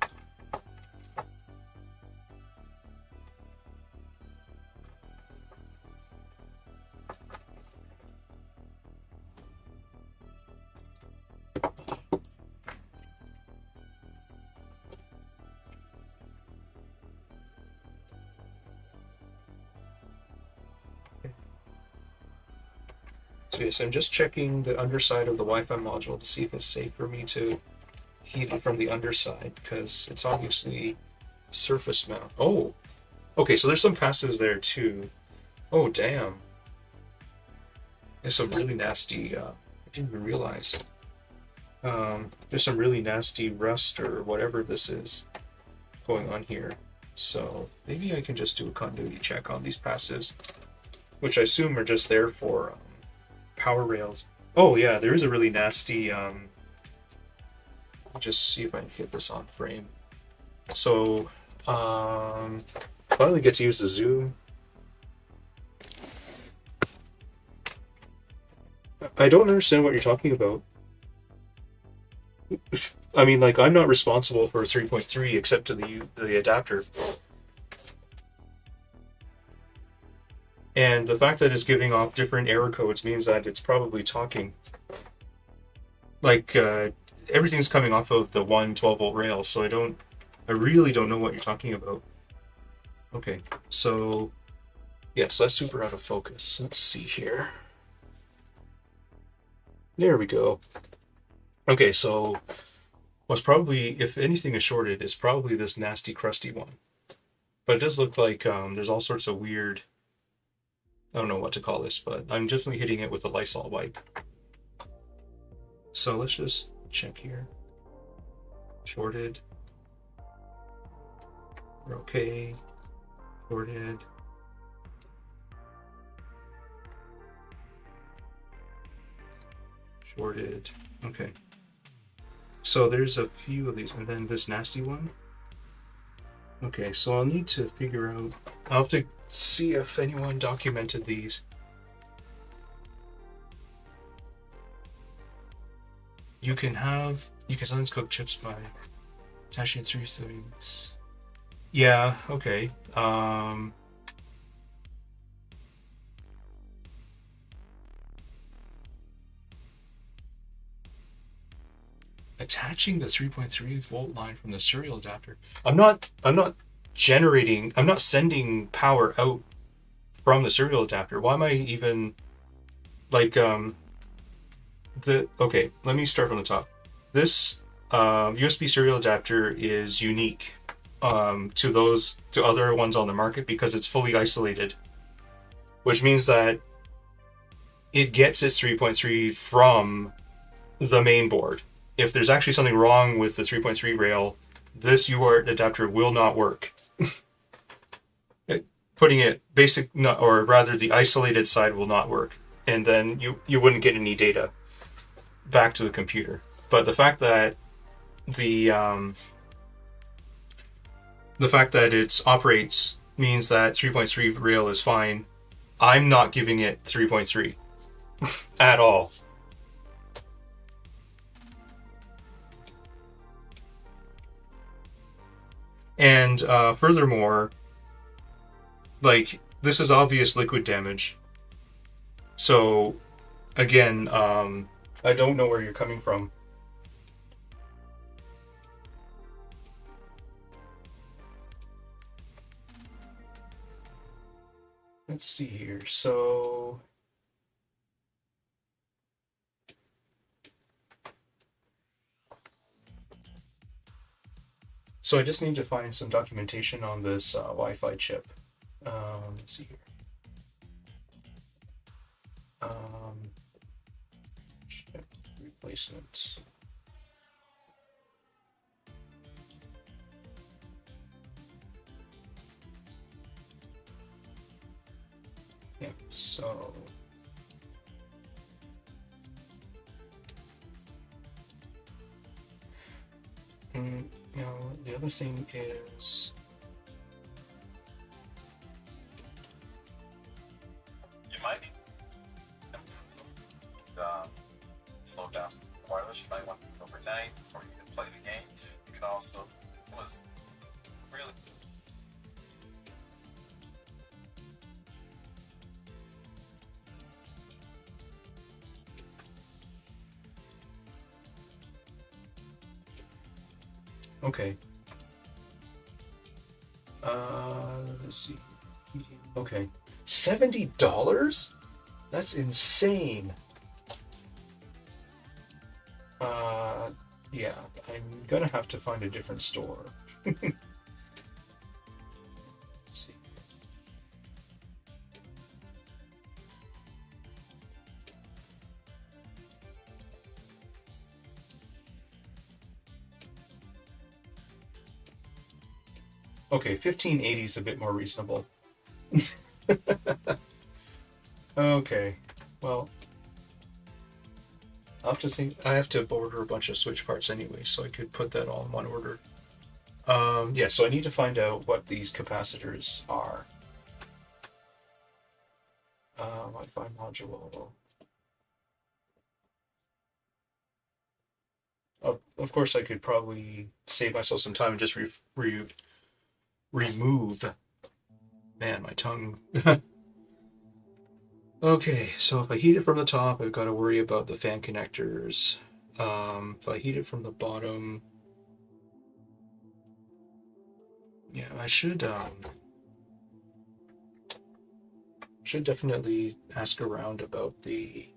So yes, I'm just checking the underside of the Wi-Fi module to see if it's safe for me to heat it from the underside, because it's obviously surface mount. Oh, okay, so there's some passives there too. Oh, damn. There's some really nasty, I didn't even realize. There's some really nasty rust or whatever this is going on here. So maybe I can just do a continuity check on these passives, which I assume are just there for power rails. Oh yeah, there is a really nasty, I'll just see if I can get this on frame. So, finally get to use the zoom. I don't understand what you're talking about. I mean, like, I'm not responsible for 3.3 except to the adapter. And the fact that it's giving off different error codes means that it's probably talking. Like, everything's coming off of the 12-volt rail, so I really don't know what you're talking about. Okay, so, yes, that's super out of focus. Let's see here. There we go. Okay, so what's probably, if anything is shorted, is probably this nasty, crusty one. But it does look like there's all sorts of weird, I don't know what to call this, but I'm definitely hitting it with a Lysol wipe. So let's just check here. Shorted. We're okay. Shorted. Shorted. Okay. So there's a few of these, and then this nasty one. Okay, so I'll need to figure out, I'll have to see if anyone documented these. You can sometimes cook chips by attaching 3 things. Yeah, okay. Attaching the 3.3 volt line from the serial adapter. I'm not sending power out from the serial adapter. Why am I even like okay, let me start from the top. This USB serial adapter is unique to other ones on the market because it's fully isolated, which means that it gets its 3.3 from the main board. If there's actually something wrong with the 3.3 rail, this UART adapter will not work. Putting it or rather the isolated side will not work, and then you wouldn't get any data back to the computer. But the fact that the fact that it operates means that 3.3 rail is fine. I'm not giving it 3.3 at all. And furthermore, like, this is obvious liquid damage. So, again, I don't know where you're coming from. Let's see here. So I just need to find some documentation on this Wi-Fi chip. Let's see here. Chip replacement. Yeah, so now the other thing is you might need slow down wireless. You might want it overnight before you can play the game, because also was really Okay. Let's see. Okay. $70? That's insane. Yeah, I'm gonna have to find a different store. Let's see. Okay, 1580 is a bit more reasonable. Okay, well, I'll have to think. I have to order a bunch of switch parts anyway, so I could put that all in one order. Yeah, so I need to find out what these capacitors are. Wi-Fi module. Of course, I could probably save myself some time and just remove. Man, my tongue. Okay, so if I heat it from the top, I've got to worry about the fan connectors. If I heat it from the bottom, yeah, I should definitely ask around about the.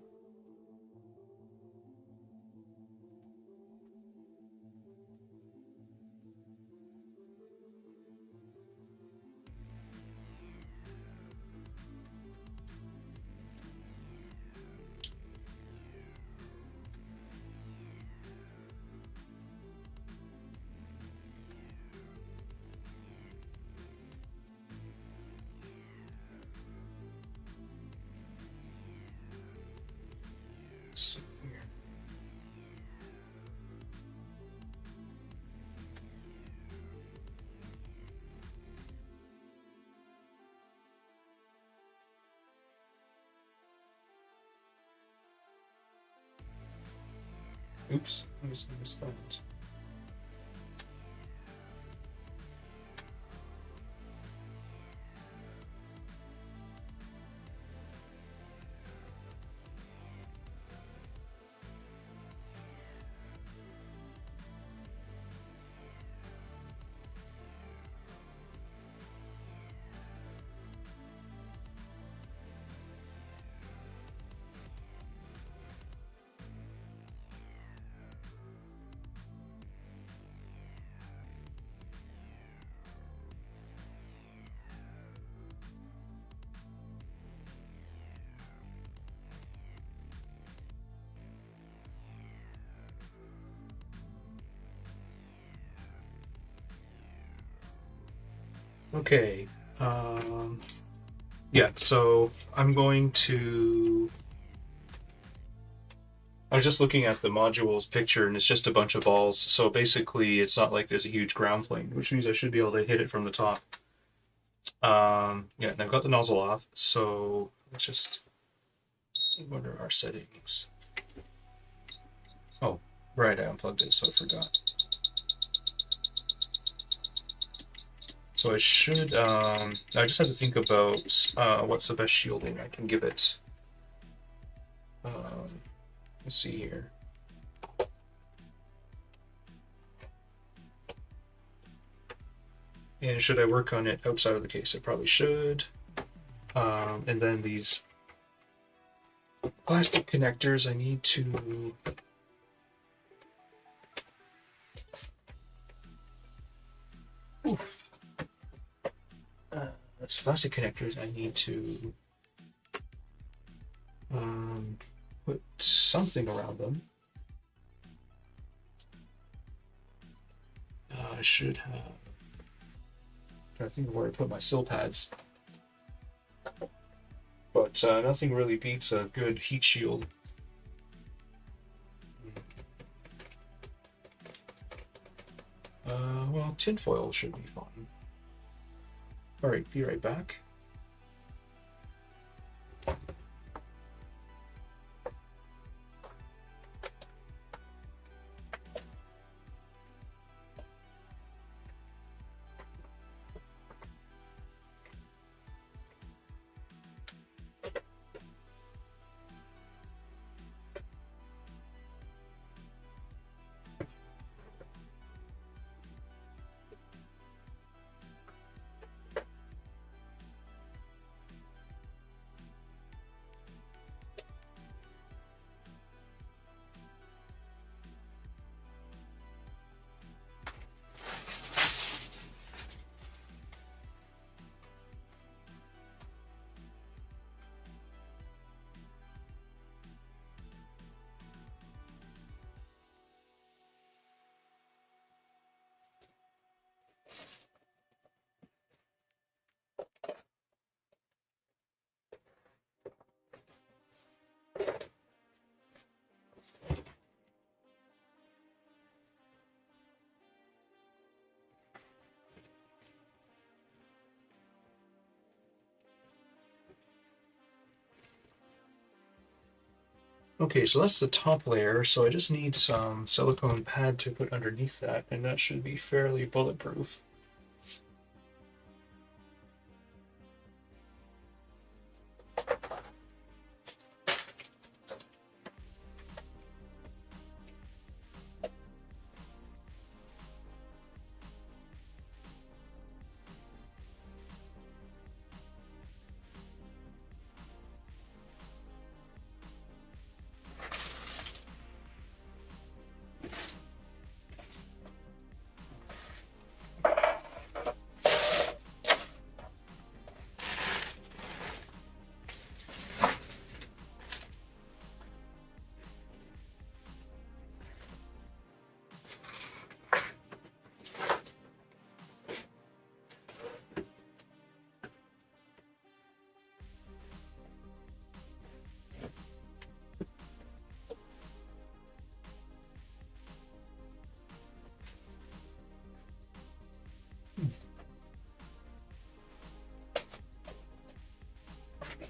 Let's see here. Oops, I missed that. Okay. Yeah, so I'm going to. I was just looking at the modules picture and it's just a bunch of balls. So basically, it's not like there's a huge ground plane, which means I should be able to hit it from the top. Yeah, and I've got the nozzle off. So let's just. What are our settings? Oh, right, I unplugged it, so I forgot. So I should, I just have to think about what's the best shielding I can give it. Let's see here. And should I work on it outside of the case? I probably should. And then these plastic connectors, I need to. Oof. These plastic connectors, I need to put something around them. I should have. I'm trying to think of where I put my sill pads. But nothing really beats a good heat shield. Well, tinfoil should be fine. Alright, be right back. Okay, so that's the top layer, so I just need some silicone pad to put underneath that, and that should be fairly bulletproof.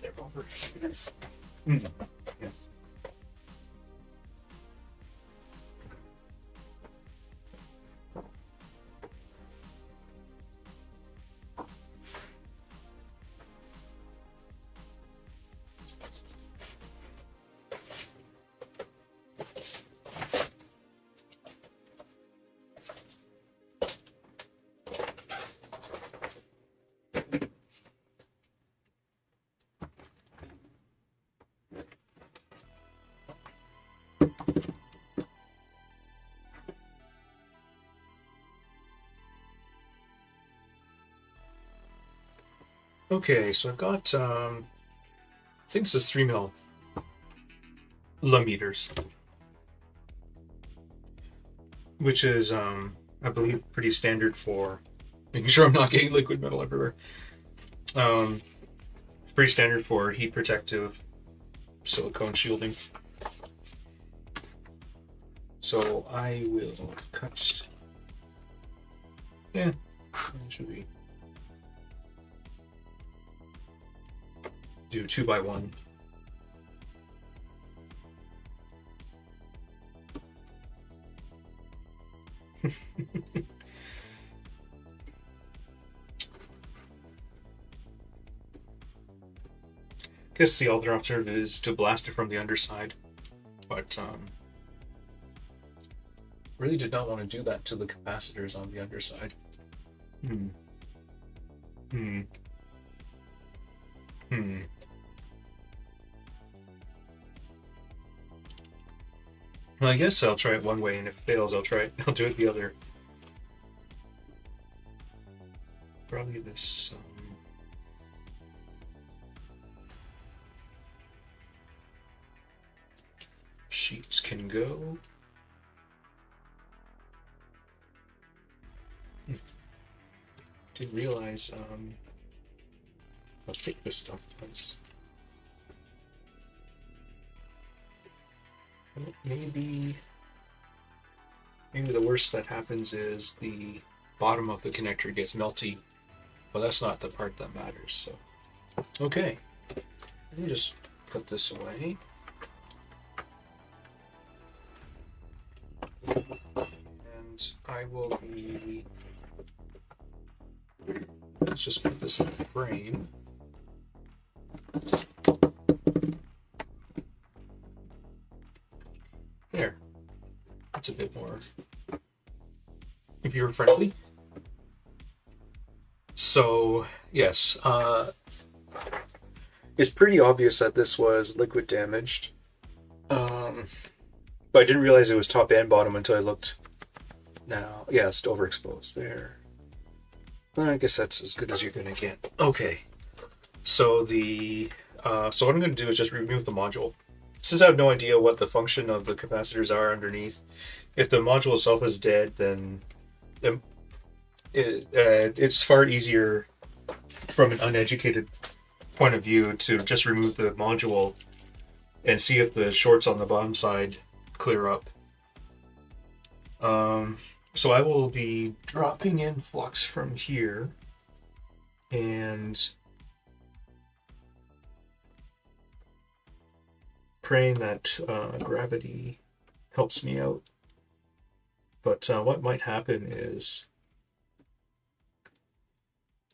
They're over. Yes. Okay, so I've got I think this is 3 millimeters, which is I believe pretty standard for making sure I'm not getting liquid metal everywhere. It's pretty standard for heat protective silicone shielding. So I will cut. Yeah, it should be. Do 2x1. Guess the other alternative is to blast it from the underside, but really did not want to do that to the capacitors on the underside. Well, I guess I'll try it one way, and if it fails, I'll do it the other. Probably this. Sheets can go. Didn't realize how thick this stuff was. Maybe the worst that happens is the bottom of the connector gets melty, but that's not the part that matters. So, okay, let me just put this away. And I will be. Let's just put this in the frame. There. That's a bit more viewer friendly. So, yes, it's pretty obvious that this was liquid damaged. But I didn't realize it was top and bottom until I looked. Now, yeah, it's overexposed there. I guess that's as good as you're gonna get. Okay. So so what I'm gonna do is just remove the module. Since I have no idea what the function of the capacitors are underneath, if the module itself is dead, then it's far easier from an uneducated point of view to just remove the module and see if the shorts on the bottom side clear up. So I will be dropping in flux from here and praying that gravity helps me out. But what might happen is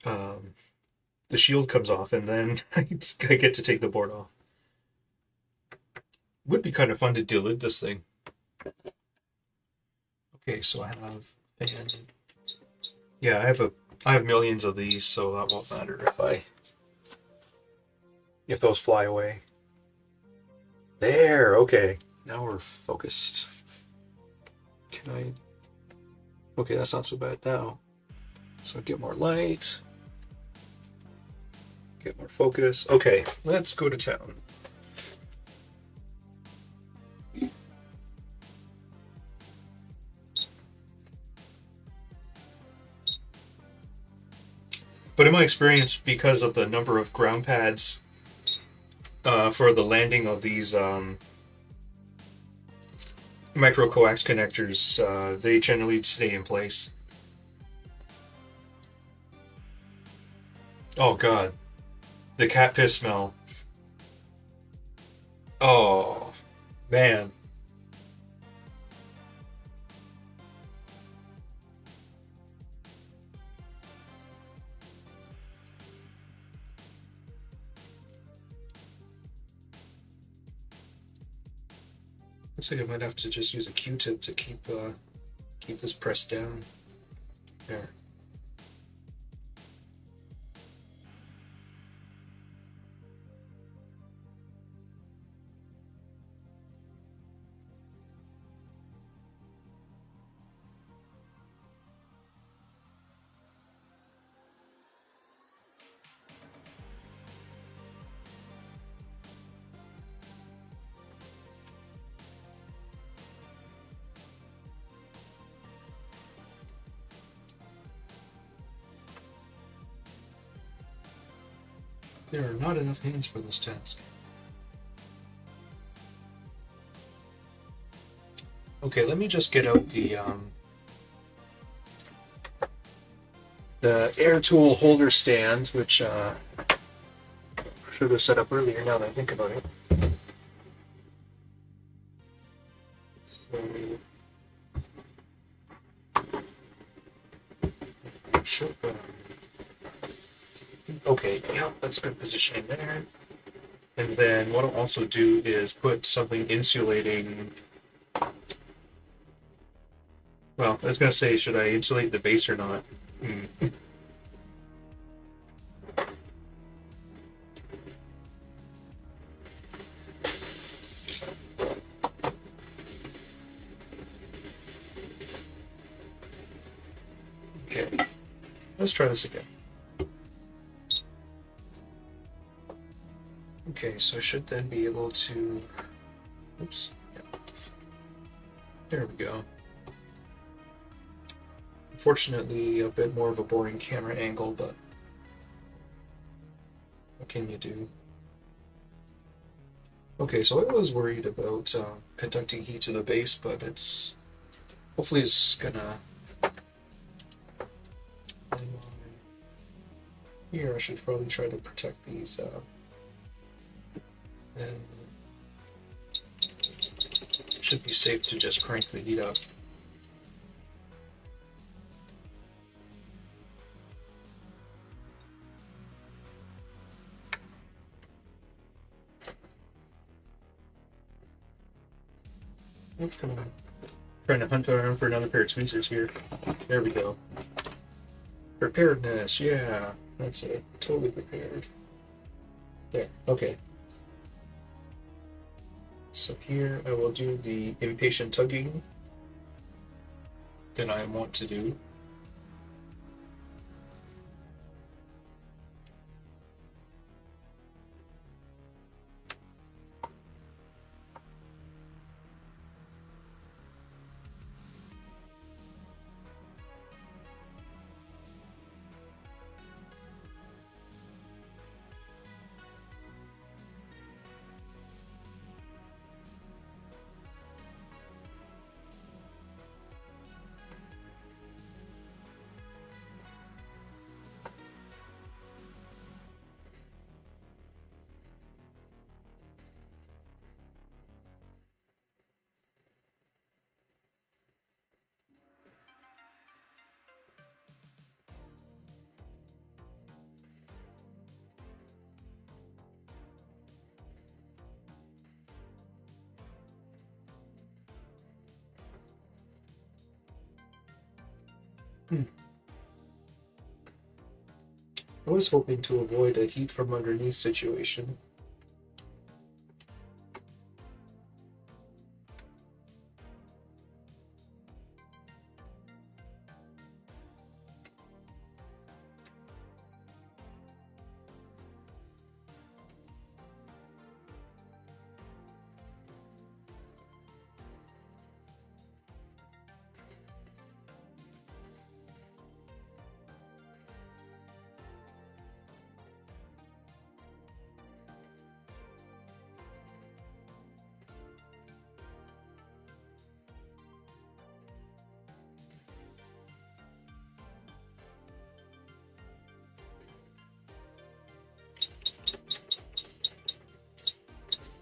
the shield comes off, and then I get to take the board off. Would be kind of fun to delete this thing. Okay, so I have, yeah, I have millions of these, so that won't matter if those fly away. There, okay. Now we're focused. Can I? Okay, that's not so bad now. So get more light. Get more focus. Okay, let's go to town. But in my experience, because of the number of ground pads for the landing of these micro coax connectors, they generally stay in place. Oh god. The cat piss smell. Oh, man. Looks like I might have to just use a Q-tip to keep this pressed down. There. There are not enough hands for this task. Okay, let me just get out the air tool holder stand, which should have set up earlier now that I think about it. So, should, okay, yeah, that's good positioning there. And then what I'll also do is put something insulating. Well, I was going to say, should I insulate the base or not? Okay, let's try this again. Okay, so I should then be able to, oops, yeah. There we go. Unfortunately, a bit more of a boring camera angle, but what can you do? Okay, so I was worried about conducting heat to the base, but hopefully it's gonna. Here, I should probably try to protect these. And it should be safe to just crank the heat up. Oops, come on. Trying to hunt around for another pair of tweezers here. There we go. Preparedness, yeah. That's it. Totally prepared. There, okay. So here I will do the impatient tugging that I want to do. I was hoping to avoid a heat from underneath situation.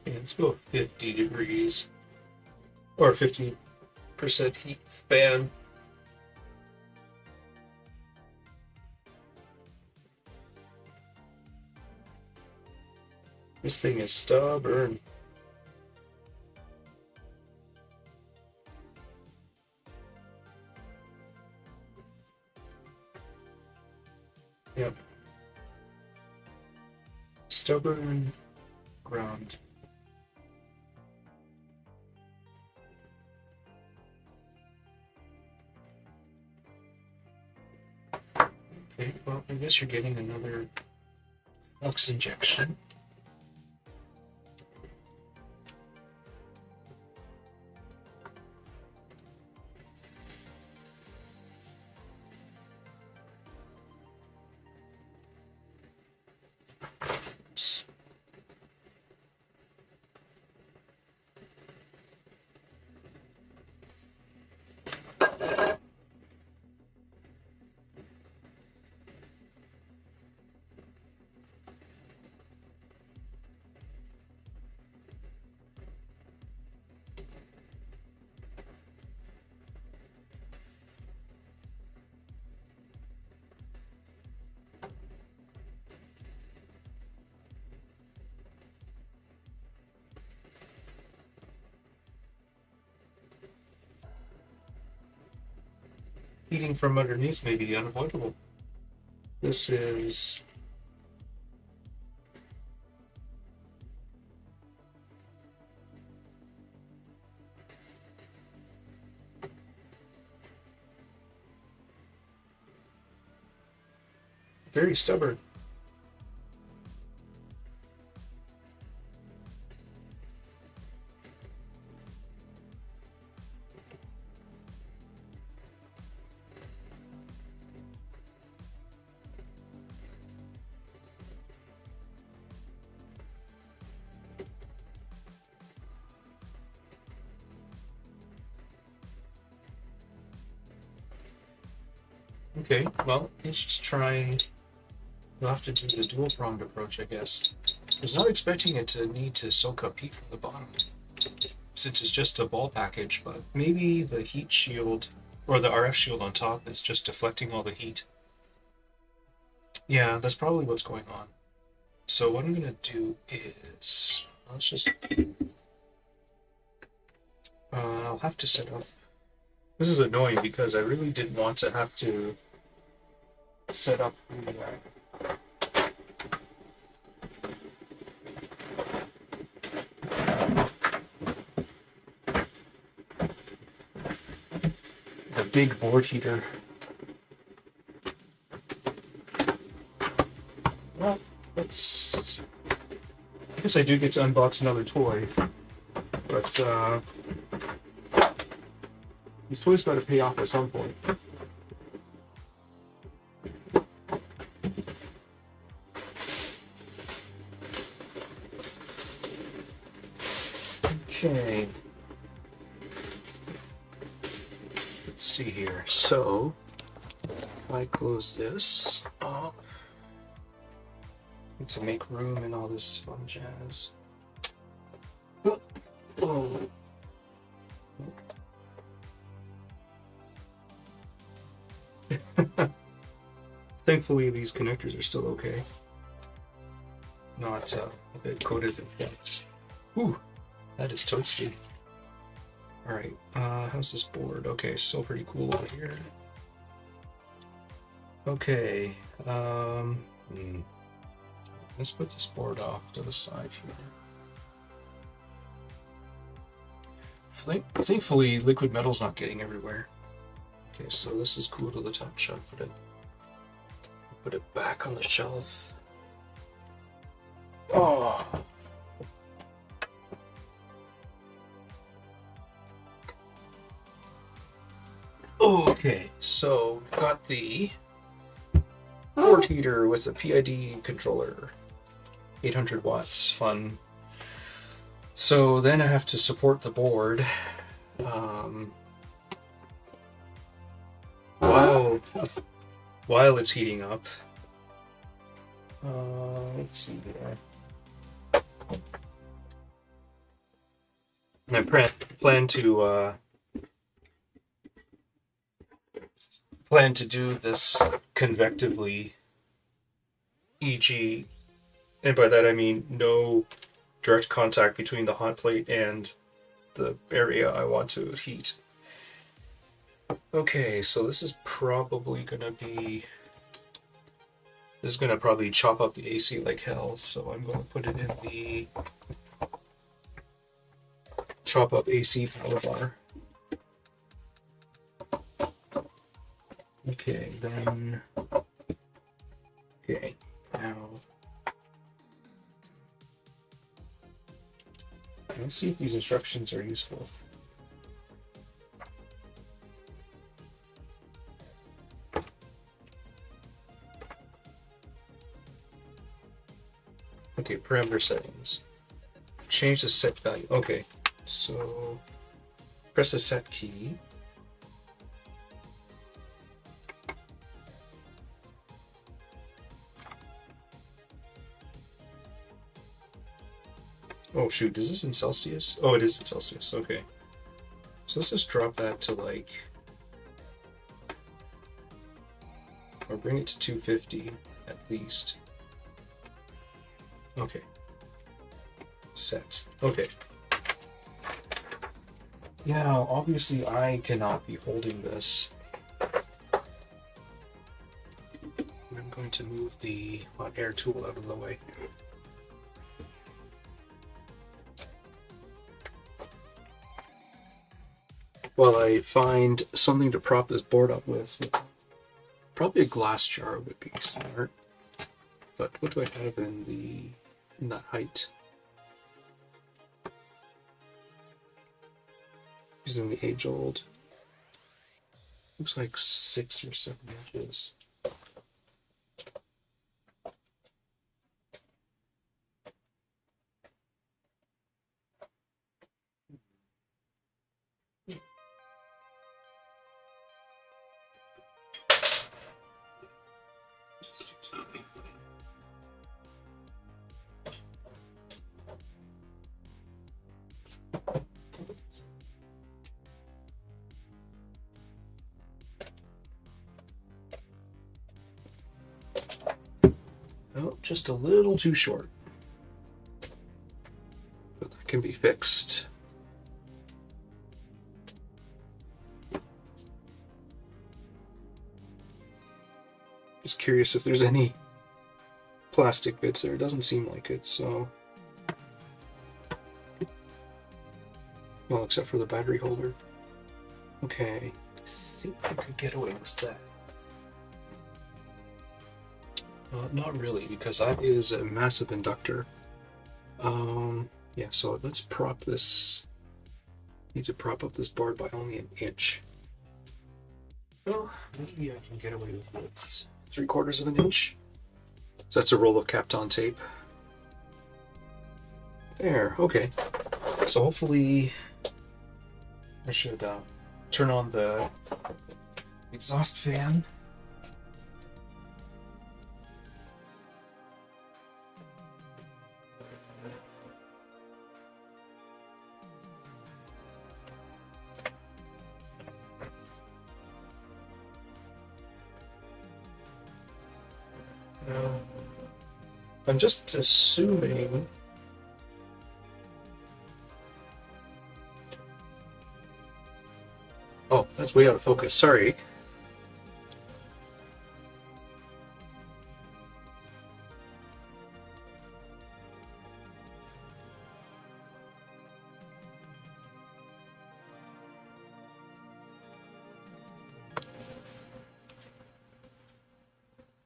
Okay, let's go 50 degrees. Or 50% heat fan. This thing is stubborn. Yep. Stubborn ground. Okay, well, I guess you're getting another flux injection. Oops. Heating from underneath may be unavoidable. This is very stubborn. Okay, well, let's just try. You'll have to do the dual pronged approach, I guess. I was not expecting it to need to soak up heat from the bottom, since it's just a ball package, but maybe the heat shield or the RF shield on top is just deflecting all the heat. Yeah, that's probably what's going on. So what I'm gonna do is let's just I'll have to set up. This is annoying because I really didn't want to have to set up the big board heater. Well, let's. I guess I do get to unbox another toy, but these toys got to pay off at some point. Okay. Let's see here. So, if I close this up to make room and all this fun jazz. Oh. Thankfully, these connectors are still okay. Not a bit coated in flux. Ooh, that is toasty. Alright, how's this board? Okay, still pretty cool over here. Okay. Let's put this board off to the side here. Thankfully, liquid metal's not getting everywhere. Okay, so this is cool to the touch. I'll put it back on the shelf. Oh. Okay, so got the board heater with a PID controller, 800 watts, fun. So then I have to support the board while it's heating up. Let's see here. I plan to do this convectively, e.g., and by that I mean no direct contact between the hot plate and the area I want to heat. Okay, so this is probably gonna probably chop up the AC like hell, so I'm gonna put it in the chop up AC power bar. Okay, then. Okay, now. Let's see if these instructions are useful. Okay, parameter settings. Change the set value. Okay, so press the set key. Oh shoot, is this in Celsius? Oh, it is in Celsius, okay. So let's just drop that to like, or bring it to 250 at least. Okay. Set. Okay. Now, obviously I cannot be holding this. I'm going to move the hot air tool out of the way. While I find something to prop this board up with, probably a glass jar would be smart. But what do I have in that height? Using the age-old. Looks like 6 or 7 inches. Oh, just a little too short. But that can be fixed. Just curious if there's any plastic bits there. It doesn't seem like it, so. Well, except for the battery holder. Okay, I think I could get away with that. Not really, because that is a massive inductor. Yeah, so let's prop this. Need to prop up this board by only an inch. Well, maybe I can get away with it. 3/4 of an inch. So that's a roll of Kapton tape. There, okay. So hopefully I should turn on the exhaust fan. I'm just assuming. Oh, that's way out of focus. Sorry.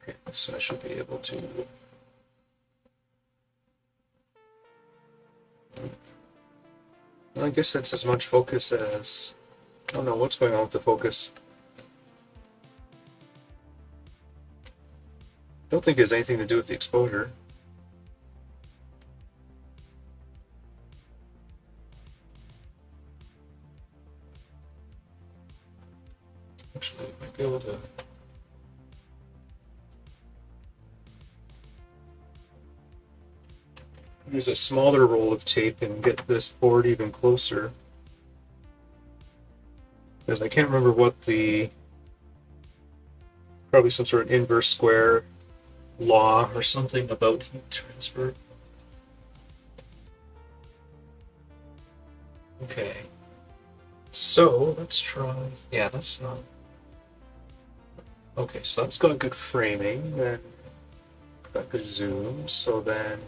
Okay, so I should be able to. Well, I guess that's as much focus as. I don't know what's going on with the focus. I don't think it has anything to do with the exposure. Actually, I might be able to. Use a smaller roll of tape and get this board even closer. Because I can't remember what the. Probably some sort of inverse square law or something about heat transfer. Okay. So let's try. Yeah, that's not. Okay, so that's got good framing, then got good zoom. So then.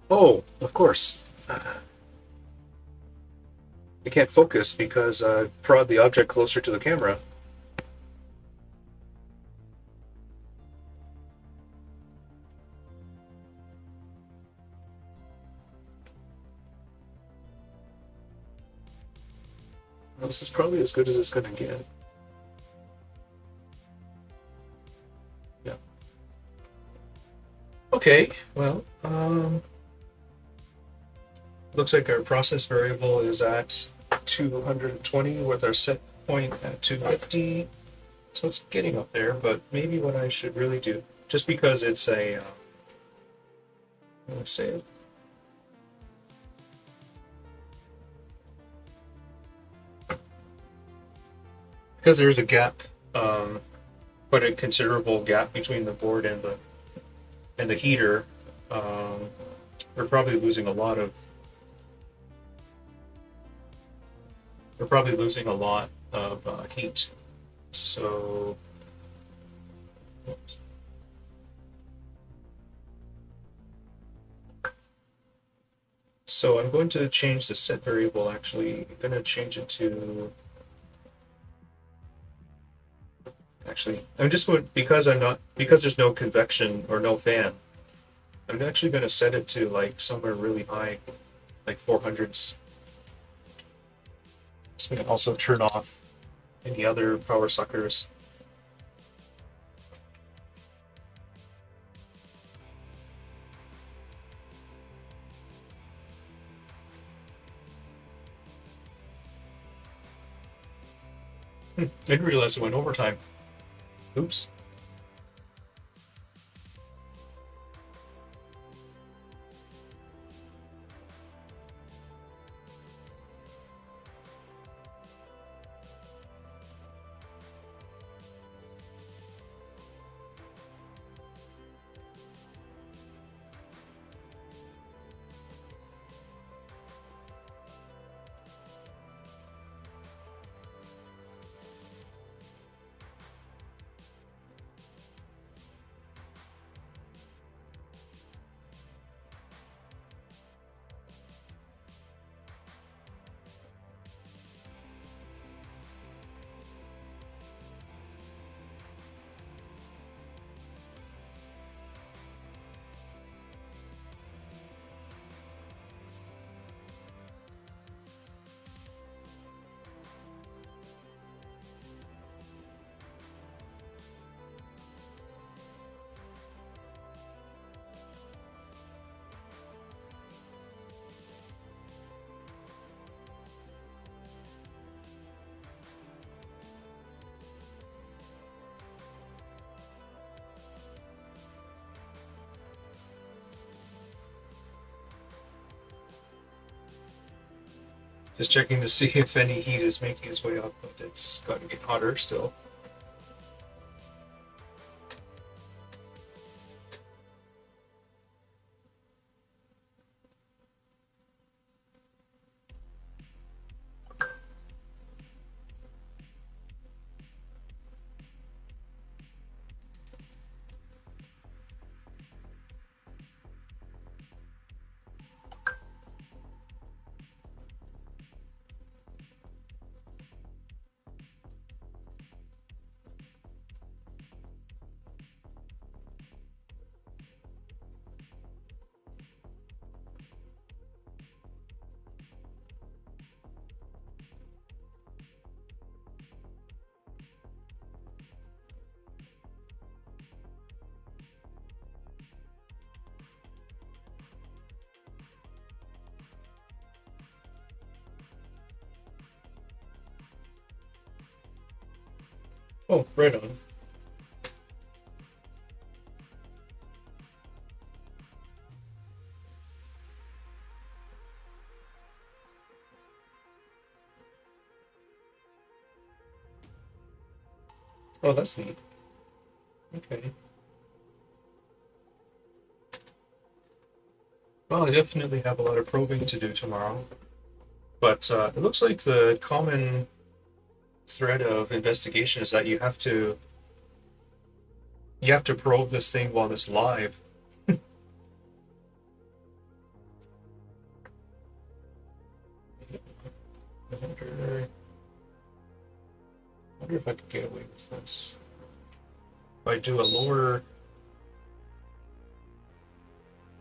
Oh, of course. I can't focus because I brought the object closer to the camera. Well, this is probably as good as it's going to get. Yeah. Okay, well, looks like our process variable is at 220 with our set point at 250. So it's getting up there, but maybe what I should really do, just because it's a, let's say it. Because there's a gap, quite a considerable gap between the board and the heater, we're probably losing a lot of. We're probably losing a lot of heat. So. Oops. So I'm going to change the set variable. Actually, I'm going to change it to. Actually, I'm just going because there's no convection or no fan. I'm actually going to set it to like somewhere really high, like 400s. It's going to also turn off any other power suckers. Didn't realize it went overtime. Oops. Just checking to see if any heat is making its way up, but it's got to get hotter still. Oh, right on. Oh, that's neat. Okay. Well, I definitely have a lot of probing to do tomorrow. But it looks like the common thread of investigation is that you have to probe this thing while it's live. I wonder if I could get away with this. If I do a lower,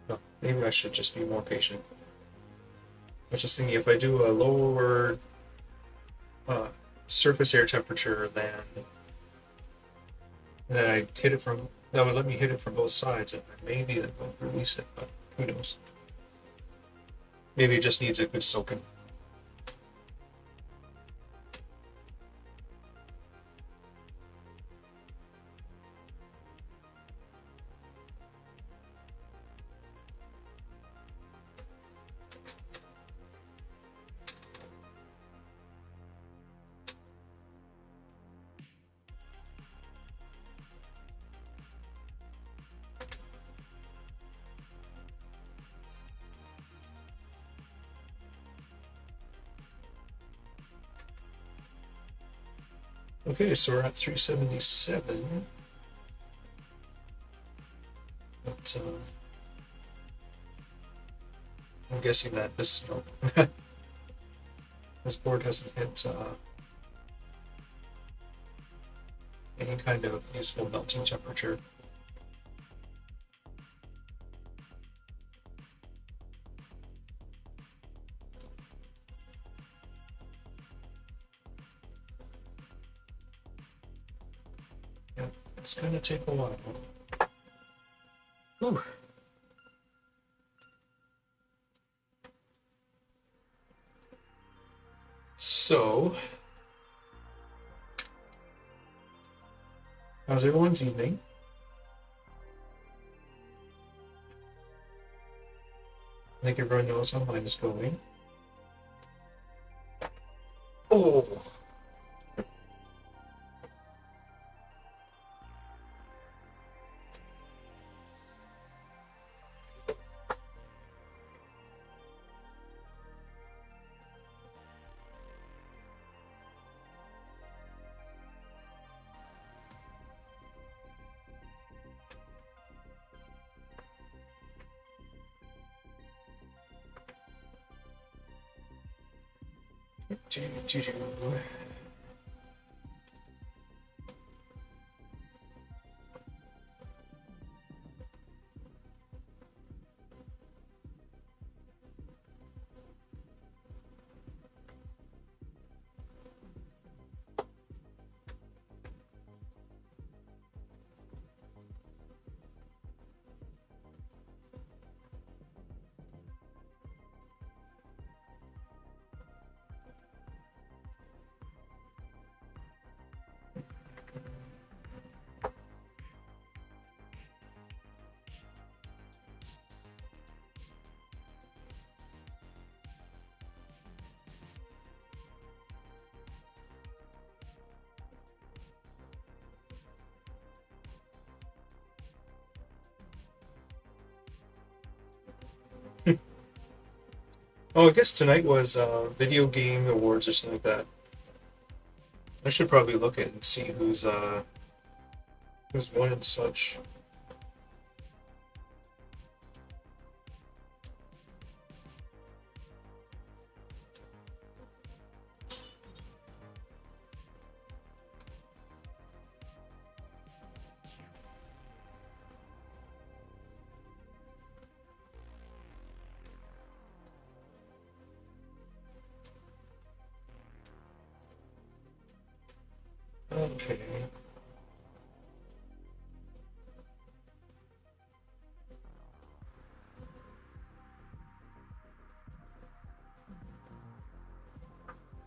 no, maybe I should just be more patient. I was just thinking if I do a lower uh, surface air temperature then I hit it from that would let me hit it from both sides, and maybe that would release it, but who knows? Maybe it just needs a good soaking. Okay, so we're at 377. But I'm guessing that this no, this board hasn't hit any kind of useful melting temperature. Yeah, it's gonna take a while. Whew. So, how's everyone's evening? I think everyone knows how mine is going. Oh, do. Oh, I guess tonight was video game awards or something like that. I should probably look at and see who's won and such. Okay.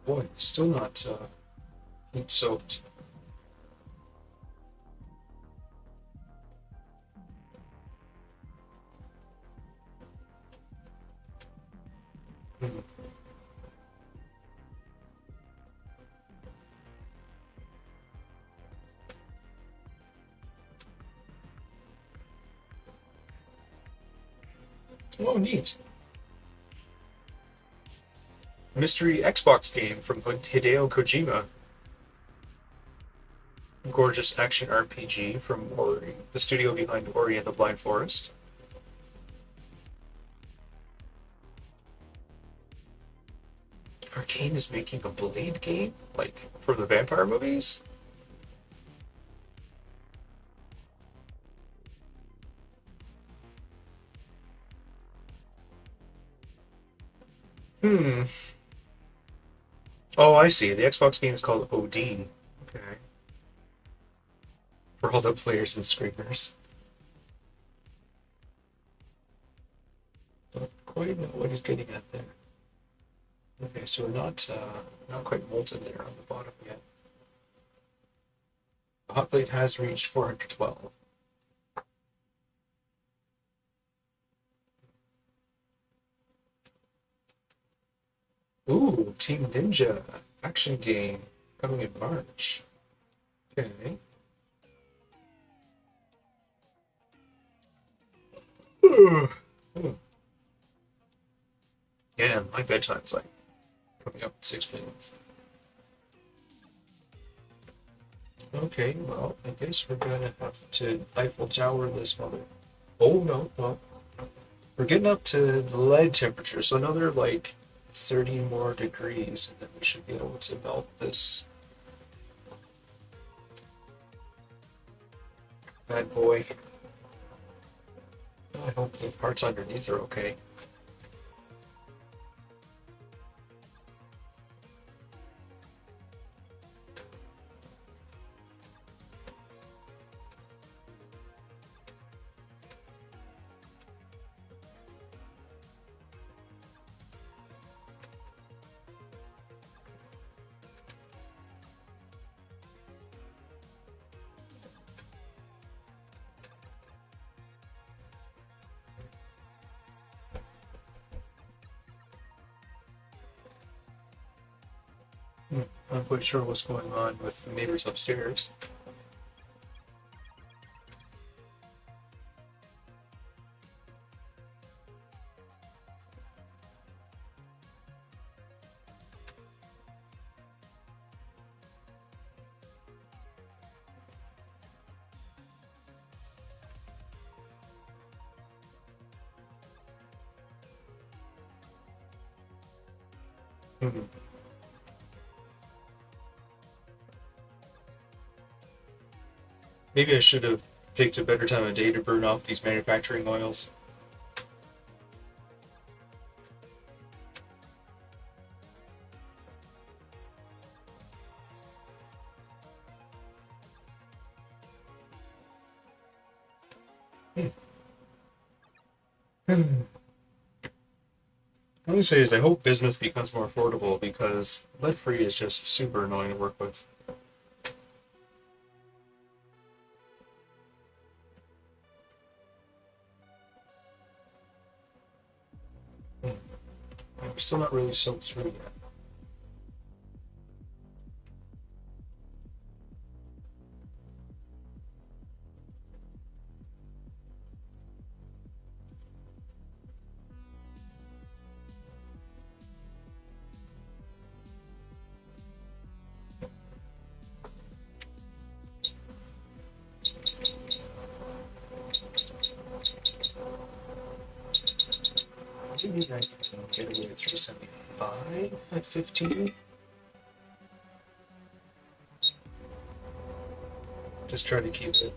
Boy, still not heat soaked. Hmm. Oh, neat. Mystery Xbox game from Hideo Kojima. Gorgeous action RPG from Ori, the studio behind Ori and the Blind Forest. Arcane is making a Blade game? Like, for the vampire movies? Hmm. Oh, I see. The Xbox game is called OD. Okay. For all the players and screamers. Don't quite know what he's getting at there. Okay, so we're not quite molten there on the bottom yet. The hot plate has reached 412. Ooh, Team Ninja action game coming in March. Okay. Ooh. Yeah, my bedtime's like coming up in 6 minutes. Okay, well, I guess we're gonna have to Eiffel Tower this mother. Oh no, well, we're getting up to the lead temperature, so another like 30 more degrees, and then we should be able to melt this bad boy. I hope the parts underneath are okay. I'm not quite sure what's going on with the neighbors upstairs. Hmm. Maybe I should have picked a better time of day to burn off these manufacturing oils. Hmm. All I say is I hope bismuth becomes more affordable because lead-free is just super annoying to work with. Hmm. I'm still not really soaked through yet. Maybe I can get away with 375 at 15. Just try to keep it.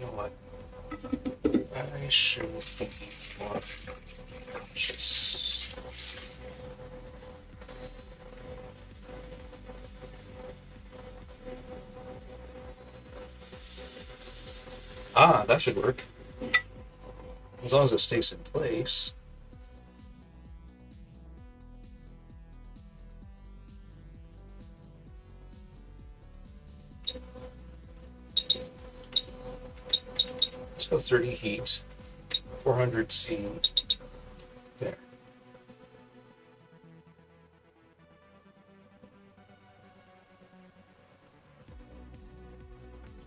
You know what? I should be more conscious. Ah, that should work. As long as it stays in place. So 30 heat, 400 C. There.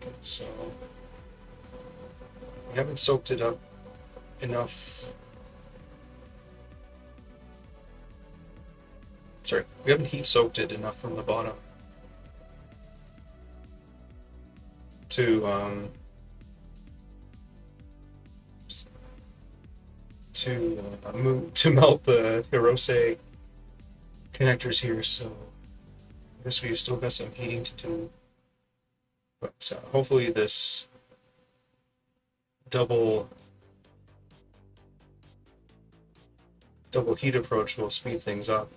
Okay, so we haven't soaked it up enough. Sorry, we haven't heat soaked it enough from the bottom to to melt the Hirose connectors here. So I guess we've still got some heating to do, but hopefully this double heat approach will speed things up.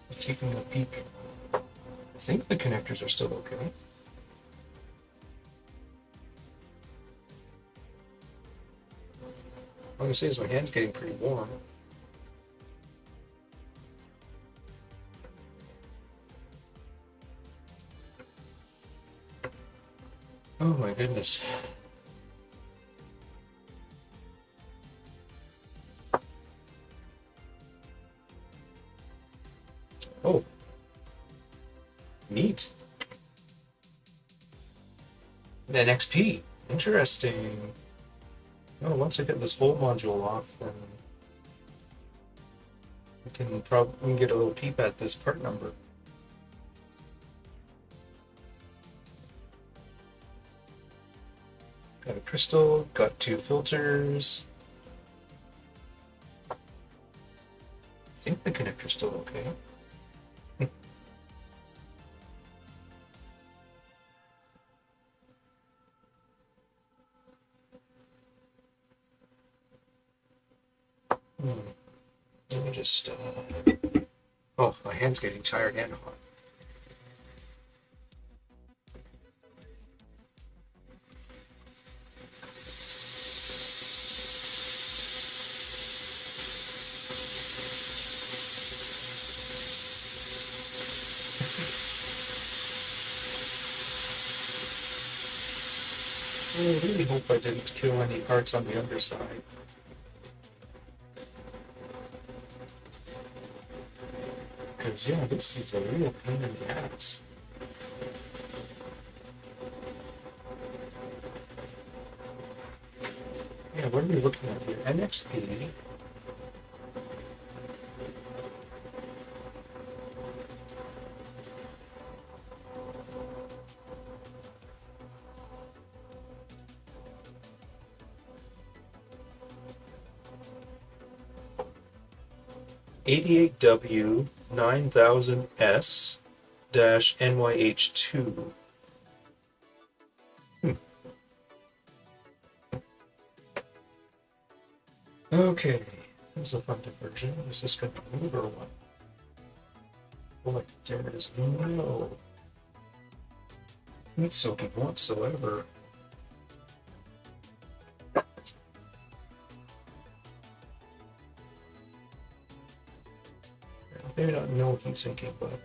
Just taking a peek. I think the connectors are still okay. All I can say is my hand's getting pretty warm. Oh my goodness. Oh. Neat. Then XP. Interesting. Oh, once I get this whole module off, then we can get a little peep at this part number. Got a crystal, got 2 filters. I think the connector's still okay. Let me just, oh, my hand's getting tired and hot. I really hope I didn't kill any parts on the underside. Because, yeah, this is a real pain in the ass. Yeah, what are we looking at here? NXP. $88W 9000S NYH2. Okay, here's a fun version. Is this going to move or what? Oh, like there is no heat soaking whatsoever. Maybe not no heat sinking, but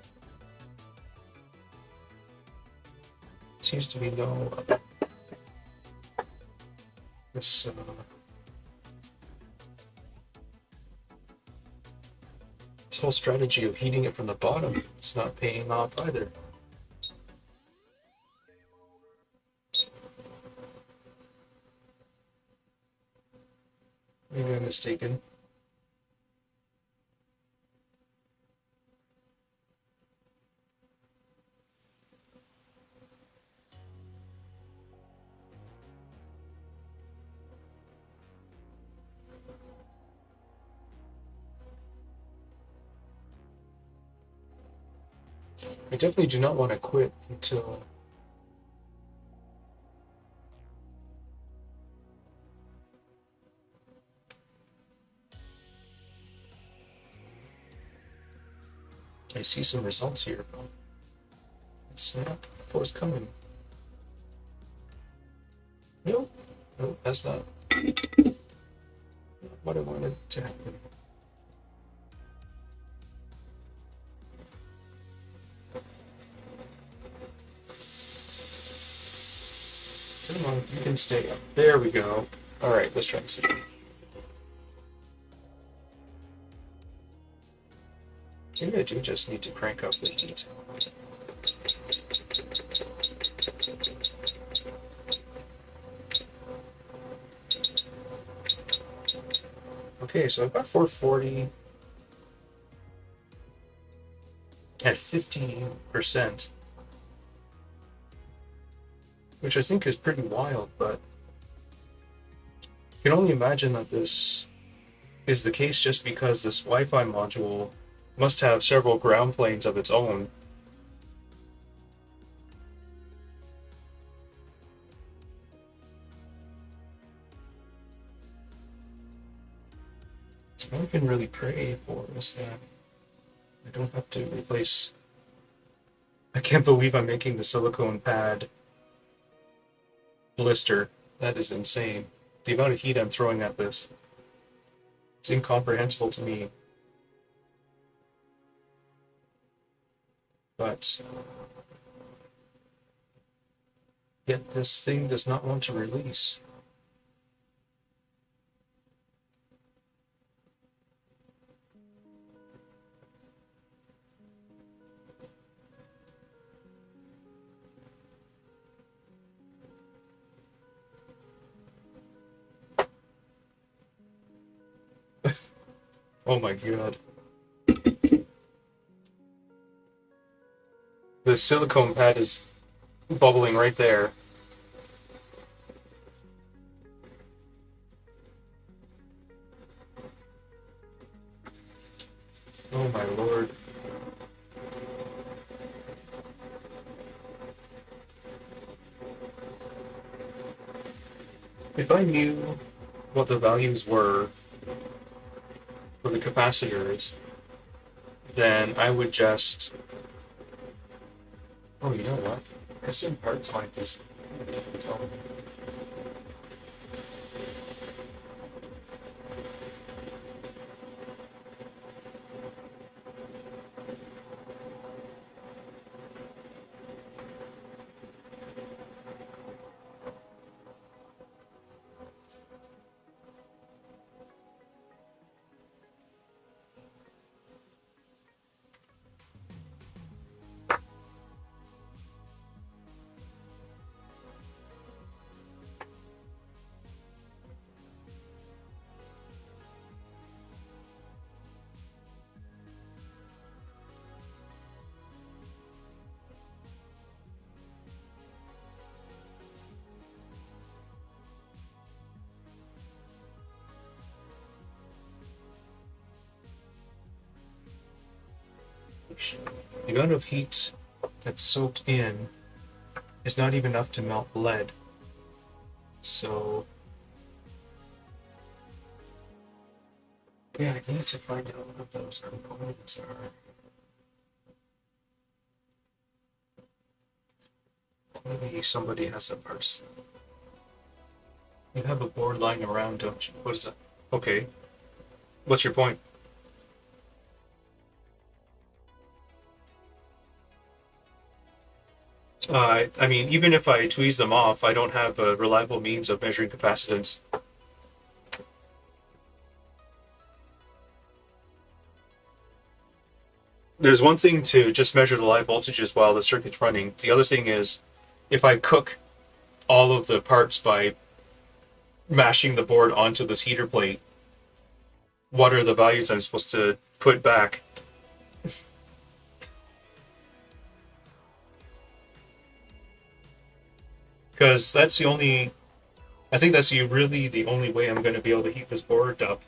seems to be no this this whole strategy of heating it from the bottom, it's not paying off either. Maybe I'm mistaken. I definitely do not want to quit until... I see some results here, but it's not forthcoming. Nope. Nope, that's not what I wanted to happen. Come on, you can stay up. There we go. Alright, let's try this again. Maybe I do just need to crank up the heat. Okay, so I've got 440 at 15%, which I think is pretty wild, but you can only imagine that this is the case just because this Wi-Fi module must have several ground planes of its own. All I can really pray for is that I don't have to replace... I can't believe I'm making the silicone pad blister. That is insane. The amount of heat I'm throwing at this. It's incomprehensible to me. But yet this thing does not want to release. Oh my god. The silicone pad is bubbling right there. Oh my lord. If I knew what the values were for the capacitors, then I would just... Oh, you know what? I think parts might just... The amount of heat that's soaked in is not even enough to melt lead. So, yeah, I need to find out what those components are. Maybe somebody has a parts. You have a board lying around, don't you? What is that? Okay. What's your point? I mean, even if I tweeze them off, I don't have a reliable means of measuring capacitance. There's one thing to just measure the live voltages while the circuit's running. The other thing is, if I cook all of the parts by mashing the board onto this heater plate, what are the values I'm supposed to put back? Because that's the only... I think that's really the only way I'm going to be able to heat this board up.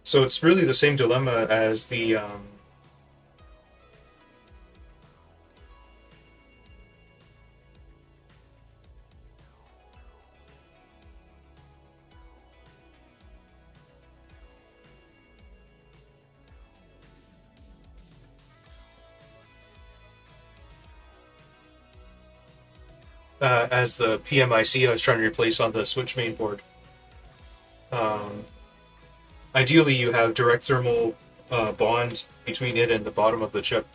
So it's really the same dilemma as the as the PMIC I was trying to replace on the Switch mainboard. Um, Ideally, you have direct thermal bond between it and the bottom of the chip.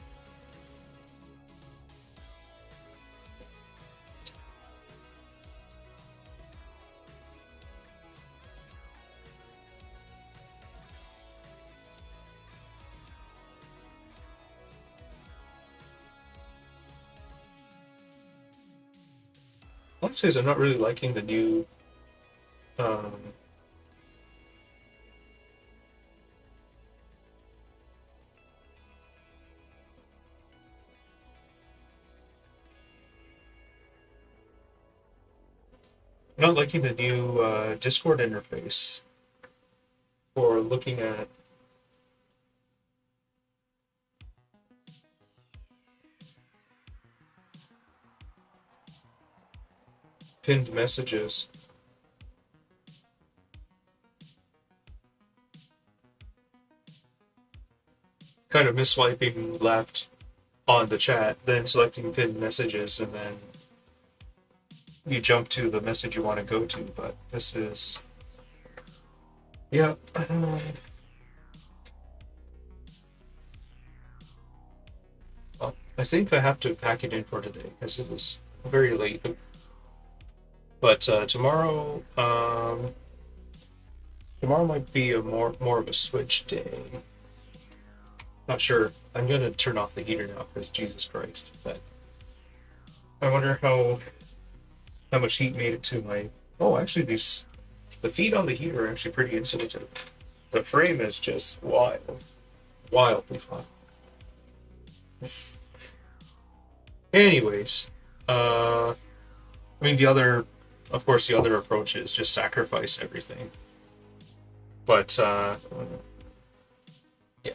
Honestly, I'm not really liking the new um, not liking the new Discord interface for looking at pinned messages. Kind of misswiping left on the chat, then selecting pinned messages, and then you jump to the message you want to go to. But this is, yeah. Well, I think I have to pack it in for today because it was very late. But tomorrow might be a more of a Switch day. Not sure. I'm gonna turn off the heater now because Jesus Christ. But I wonder how much heat made it to my. Oh, actually, the feet on the heater are actually pretty insulative. The frame is just wildly hot. Anyways, I mean of course, the other approach is just sacrifice everything. But yeah.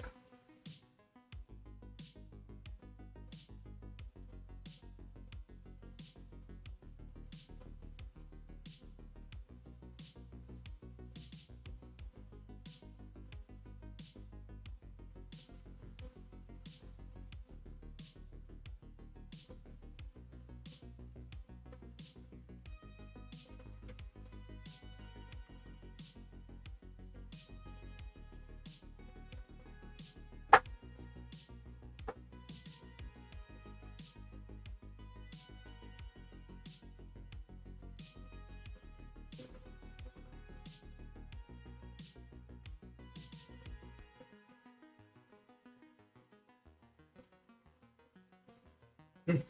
Hmm.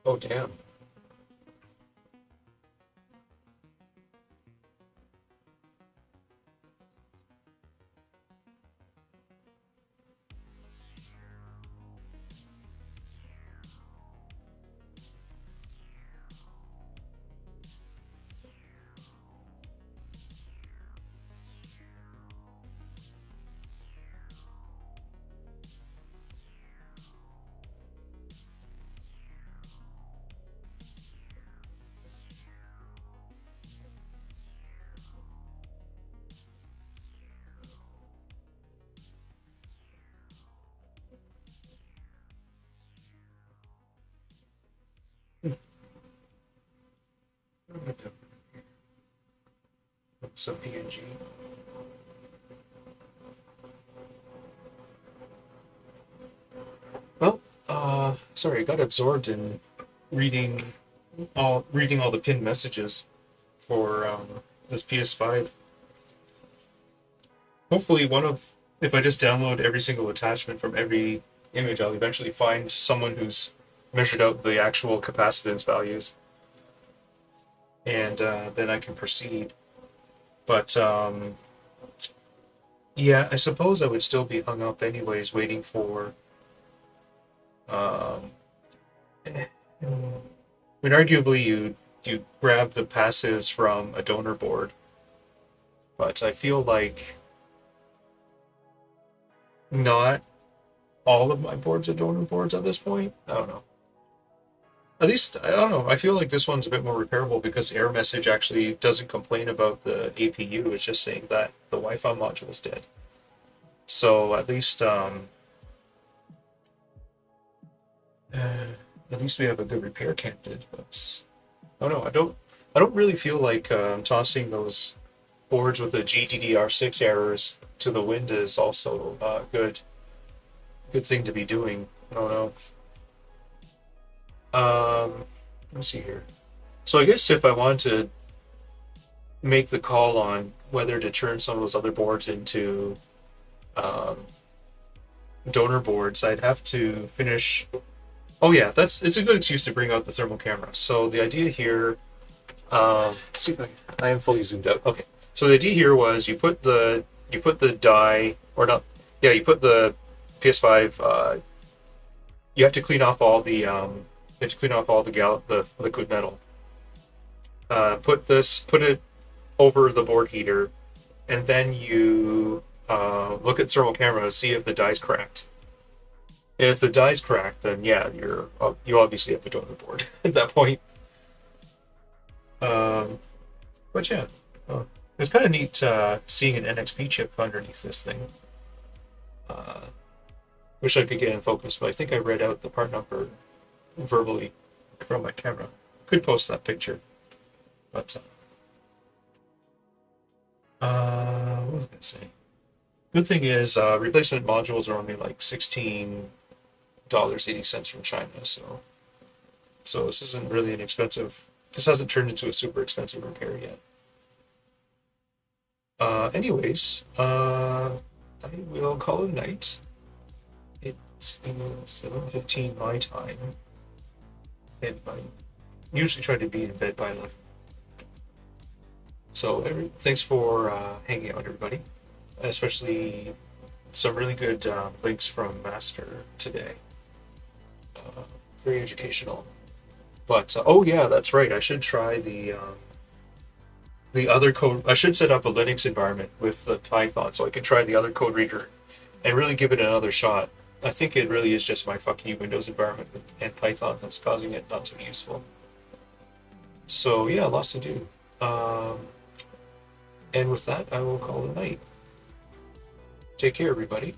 Oh damn. Some PNG. Well, sorry, I got absorbed in reading reading all the pinned messages for this PS5. Hopefully, if I just download every single attachment from every image, I'll eventually find someone who's measured out the actual capacitance values, and then I can proceed. But yeah, I suppose I would still be hung up anyways, waiting for. Um, I mean, arguably, you grab the passives from a donor board, but I feel like not all of my boards are donor boards at this point. I don't know. At least, I don't know. I feel like this one's a bit more repairable because Air Message actually doesn't complain about the APU. It's just saying that the Wi-Fi module is dead. So at least we have a good repair candidate. But I don't know. I don't really feel like tossing those boards with the GDDR6 errors to the wind is also good thing to be doing. I don't know. Let's see here. So I guess if I want to make the call on whether to turn some of those other boards into donor boards, I'd have to finish. Oh yeah, it's a good excuse to bring out the thermal camera. So the idea here, let's see if I am fully zoomed out. Okay, so the idea here was you put the die or not? Yeah, you put the PS5. You have to clean off all the the liquid metal. Put it over the board heater, and then you look at the thermal camera to see if the die's cracked. And if the die's cracked, then yeah, you obviously have a donor board at that point. But yeah, it's kind of neat seeing an NXP chip underneath this thing. Wish I could get in focus, but I think I read out the part number verbally from my camera. Could post that picture, but what was I gonna say? Good thing is replacement modules are only like $16.80 from China, so this isn't really an expensive. This hasn't turned into a super expensive repair yet. Anyways, I will call it a night. It's 7:15 my time, and I usually try to be in bed by 11. So thanks for hanging out, everybody. Especially some really good links from Master today. Very educational. But oh yeah, that's right. I should try the other code. I should set up a Linux environment with the Python so I can try the other code reader and really give it another shot. I think it really is just my fucking Windows environment and Python that's causing it not to be useful. So yeah, lots to do. And with that, I will call it a night. Take care, everybody.